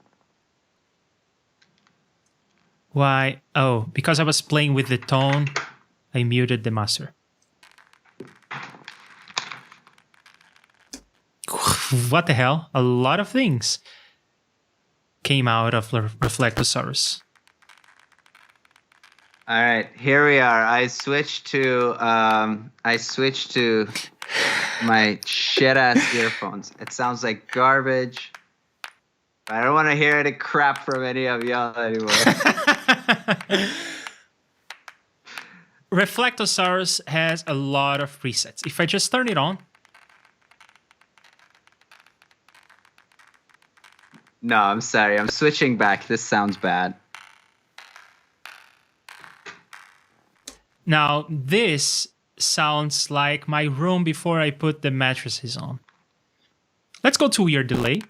Why? Oh, because I was playing with the tone. I muted the master. What the hell? A lot of things came out of Reflectosaurus. All right, here we are. I switched to my shit ass earphones. It sounds like garbage. I don't want to hear any crap from any of y'all anymore. Reflectosaurus has a lot of presets. If I just turn it on. No, I'm sorry. I'm switching back. This sounds bad. Now, this sounds like my room before I put the mattresses on. Let's go to ear delay.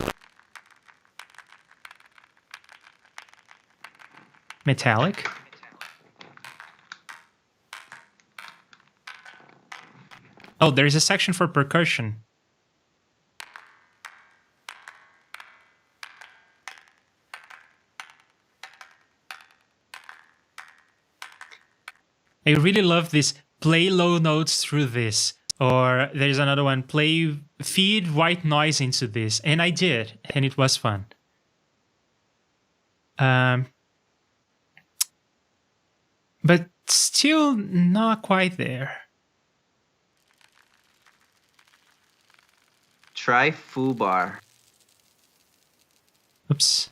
Metallic. Oh, there's a section for percussion. I really love this play low notes through this. Or there's another one, feed white noise into this. And I did, and it was fun. But still not quite there. Try foobar. Oops.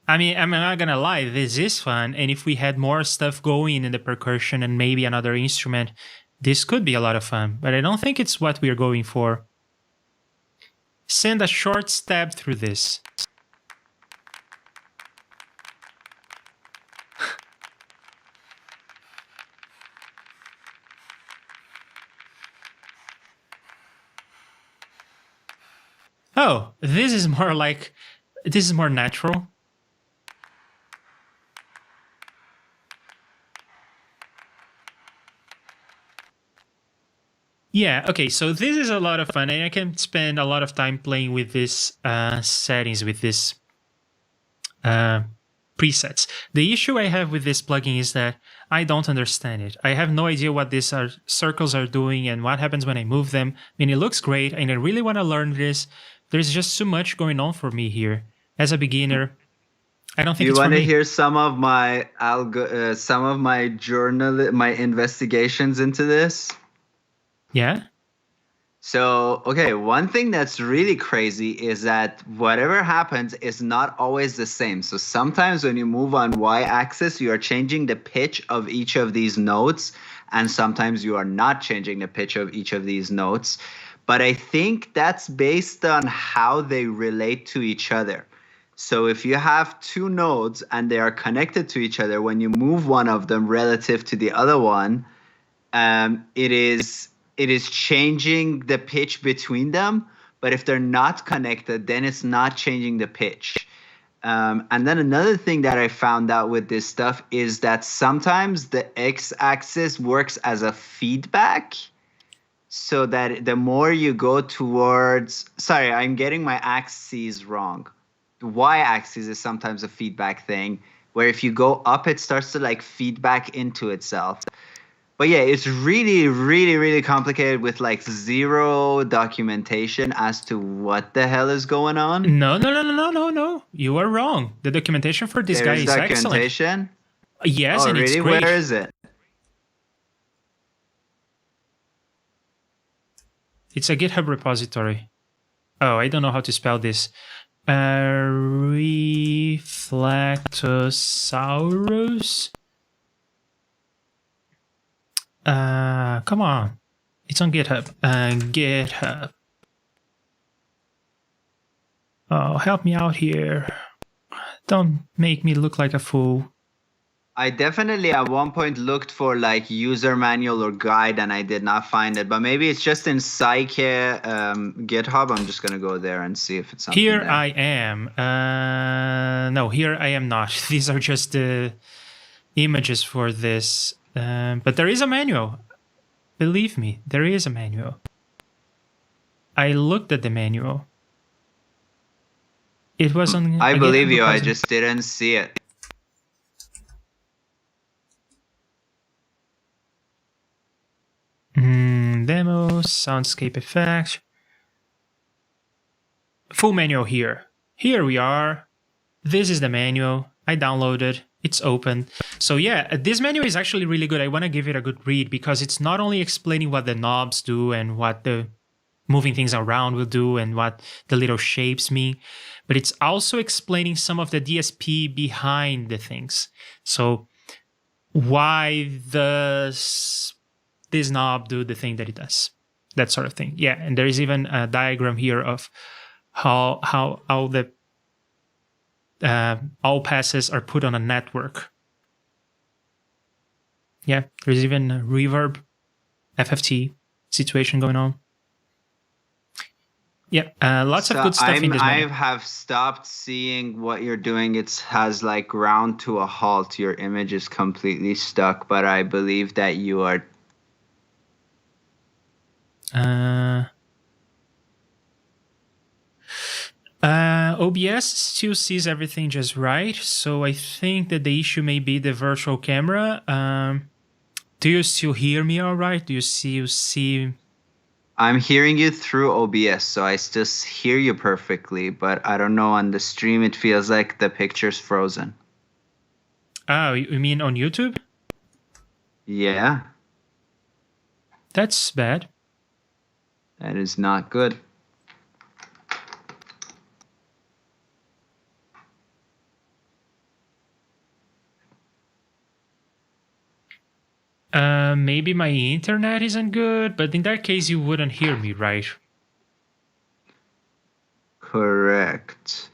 I mean, I'm not gonna lie, this is fun, and if we had more stuff going in the percussion and maybe another instrument, this could be a lot of fun, but I don't think it's what we're going for. Send a short stab through this. Oh, this is more natural. Yeah, okay, so this is a lot of fun, and I can spend a lot of time playing with these settings, with these presets. The issue I have with this plugin is that I don't understand it. I have no idea what these circles are doing and what happens when I move them. I mean, it looks great, and I really want to learn this. There's just too much going on for me here. As a beginner, I don't think it's for me. You want to hear some of my my investigations into this? Yeah? So, okay, one thing that's really crazy is that whatever happens is not always the same. So sometimes when you move on y-axis, you are changing the pitch of each of these notes, and sometimes you are not changing the pitch of each of these notes. But I think that's based on how they relate to each other. So if you have two nodes and they are connected to each other, when you move one of them relative to the other one, it is changing the pitch between them. But if they're not connected, then it's not changing the pitch. And then another thing that I found out with this stuff is that sometimes the x-axis works as a feedback. So that the more you go towards, sorry, I'm getting my axes wrong. The y-axis is sometimes a feedback thing, where if you go up, it starts to like feedback into itself. But yeah, it's really, really, really complicated with like zero documentation as to what the hell is going on. No. You are wrong. The documentation for this guy is documentation? Excellent. Yes, and really? It's great. Where is it? It's a GitHub repository. Oh, I don't know how to spell this. Reflectosaurus? Come on. It's on GitHub. GitHub. Oh, help me out here. Don't make me look like a fool. I definitely at one point looked for like user manual or guide and I did not find it, but maybe it's just in Psyche GitHub. I'm just going to go there and see if it's something Here there. I am. No, here I am not. These are just the images for this. But there is a manual. Believe me, there is a manual. I looked at the manual. It was on I again, believe you. I because- just didn't see it. Demo, soundscape effects. Full manual here. Here we are. This is the manual. I downloaded. It's open. So yeah, this manual is actually really good. I want to give it a good read because it's not only explaining what the knobs do and what the moving things around will do and what the little shapes mean, but it's also explaining some of the DSP behind the things. So why does this knob do the thing that it does? That sort of thing. Yeah, and there is even a diagram here of how all the all passes are put on a network. Yeah, there's even a reverb, FFT situation going on. Yeah, lots of good stuff in this I manual. have stopped seeing what you're doing. It has like ground to a halt. Your image is completely stuck, but I believe that you are. OBS still sees everything just right, so I think that the issue may be the virtual camera. Do you still hear me all right? Do you see? I'm hearing you through OBS, so I still hear you perfectly, but I don't know, on the stream it feels like the picture's frozen. Oh, you mean on YouTube? Yeah. That's bad. That is not good. Maybe my internet isn't good, but in that case you wouldn't hear me, right? Correct.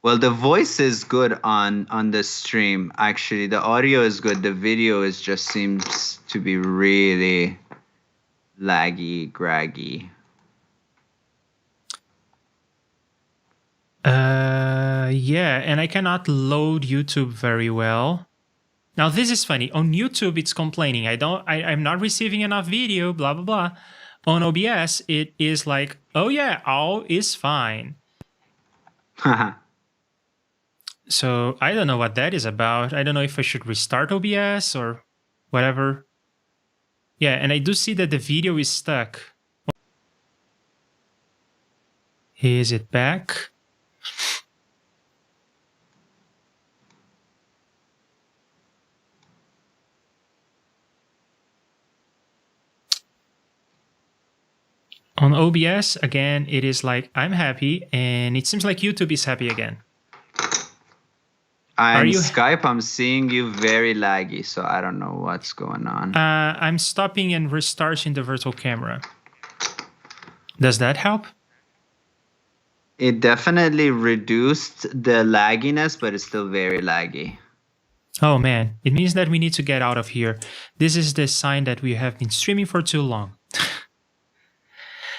Well, the voice is good on the stream. Actually, the audio is good. The video is just seems to be really laggy, graggy. Yeah, and I cannot load YouTube very well. Now this is funny. On YouTube, it's complaining. I'm not receiving enough video, blah, blah, blah. On OBS, it is like, oh yeah, all is fine. So I don't know what that is about. I don't know if I should restart OBS or whatever. Yeah, and I do see that the video is stuck. Is it back? On OBS, again, it is like, I'm happy, and it seems like YouTube is happy again. On Skype, I'm seeing you very laggy, so I don't know what's going on. I'm stopping and restarting the virtual camera. Does that help? It definitely reduced the lagginess, but it's still very laggy. Oh man, it means that we need to get out of here. This is the sign that we have been streaming for too long.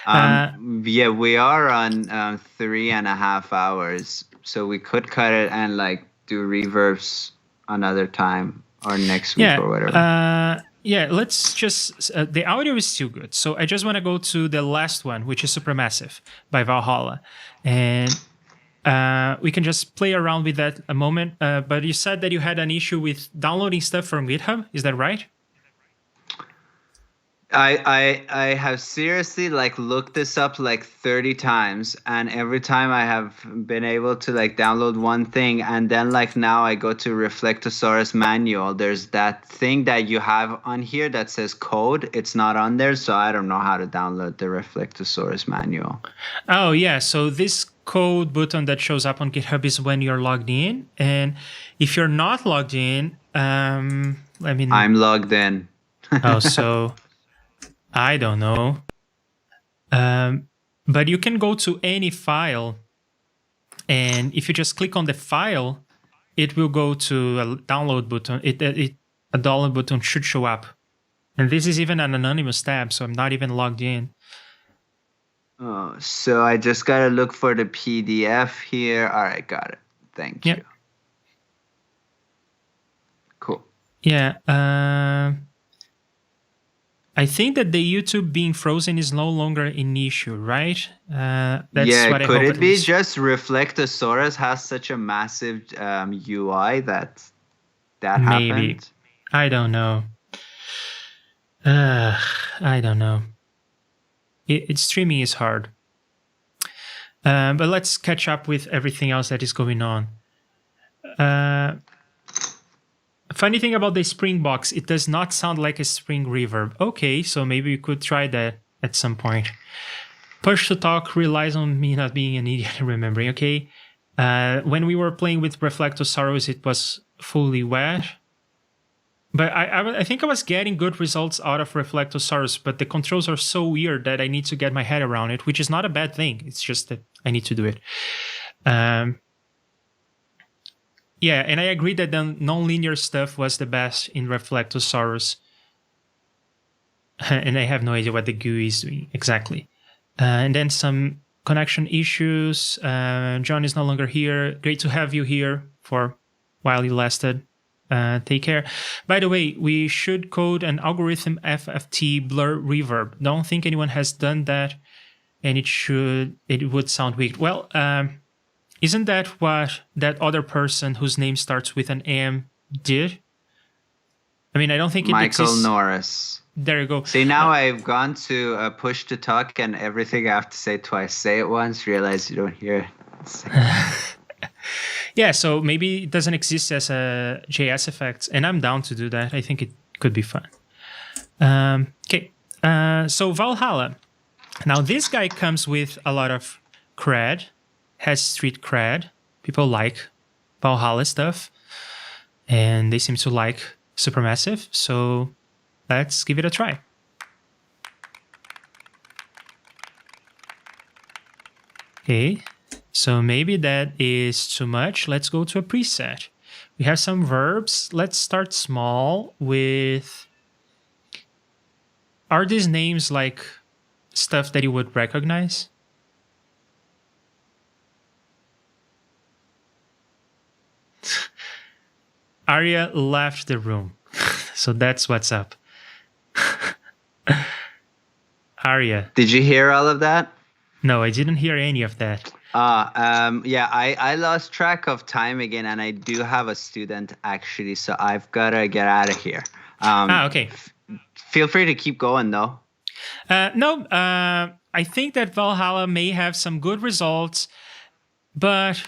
Yeah, we are on 3.5 hours, so we could cut it and like do reverbs another time or next week or whatever. Yeah, let's just the audio is still good, so I just want to go to the last one, which is Supermassive by Valhalla, and we can just play around with that a moment. But you said that you had an issue with downloading stuff from GitHub, is that right? I have seriously like looked this up like 30 times, and every time I have been able to like download one thing, and then like now I go to Reflectosaurus manual, there's that thing that you have on here that says code. It's not on there, so I don't know how to download the Reflectosaurus manual. Oh yeah, so this code button that shows up on GitHub is when you're logged in, and if you're not logged in, I'm logged in. Oh, so I don't know. But you can go to any file, and if you just click on the file, it will go to a download button. A download button should show up. And this is even an anonymous tab, so I'm not even logged in. Oh, so I just got to look for the PDF here. All right, got it. Thank you. Cool. Yeah. I think that the YouTube being frozen is no longer an issue, right? That's Yeah, what I could hope it at be least. just Reflectosaurus has such a massive UI that Maybe. happened? I don't know. I don't know. Streaming is hard. But let's catch up with everything else that is going on. Funny thing about the Springbox, it does not sound like a Spring reverb. Okay, so maybe we could try that at some point. Push to talk relies on me not being an idiot and remembering. Okay, when we were playing with Reflectosaurus, it was fully wet. But I think I was getting good results out of Reflectosaurus, but the controls are so weird that I need to get my head around it, which is not a bad thing. It's just that I need to do it. Yeah, and I agree that the nonlinear stuff was the best in Reflectosaurus. And I have no idea what the GUI is doing exactly. And then some connection issues. John is no longer here. Great to have you here for while you lasted. Take care. By the way, we should code an algorithm FFT blur reverb. Don't think anyone has done that, and it would sound weak. Well, isn't that what that other person whose name starts with an M did? I mean, I don't think it Michael exists. Norris. There you go. See, now I've gone to push to talk, and everything I have to say twice. Say it once, realize you don't hear it. Yeah, so maybe it doesn't exist as a JSFX, and I'm down to do that. I think it could be fun. Okay, so Valhalla. Now, this guy comes with a lot of cred, has street cred. People like Valhalla stuff, and they seem to like Supermassive, so let's give it a try. Okay, so maybe that is too much. Let's go to a preset. We have some verbs. Let's start small with... Are these names like stuff that you would recognize? Arya left the room. So that's what's up. Arya. Did you hear all of that? No, I didn't hear any of that. Yeah, I lost track of time again, and I do have a student actually, so I've got to get out of here. Okay. Feel free to keep going, though. No, I think that Valhalla may have some good results, but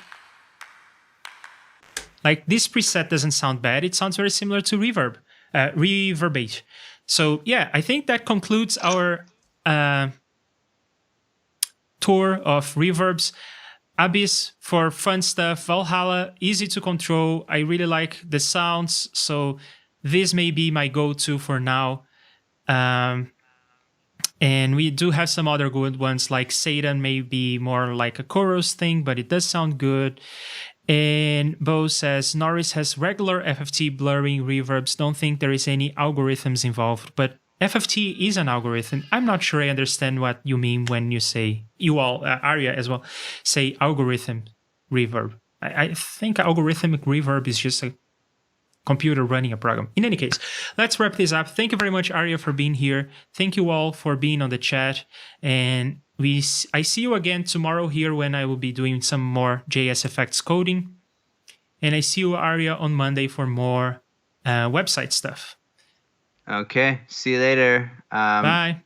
like this preset doesn't sound bad. It sounds very similar to Reverbate. So yeah, I think that concludes our tour of reverbs. Abyss for fun stuff. Valhalla, easy to control. I really like the sounds, so this may be my go-to for now. And we do have some other good ones, like Satan may be more like a chorus thing, but it does sound good. And Bo says, Norris has regular FFT blurring reverbs. Don't think there is any algorithms involved, but FFT is an algorithm. I'm not sure I understand what you mean when you say, you all, Arya as well, say algorithm reverb. I think algorithmic reverb is just a computer running a program. In any case, let's wrap this up. Thank you very much, Arya, for being here. Thank you all for being on the chat. And I see you again tomorrow here when I will be doing some more JSFX coding. And I see you, Arya, on Monday for more website stuff. Okay, see you later. Bye.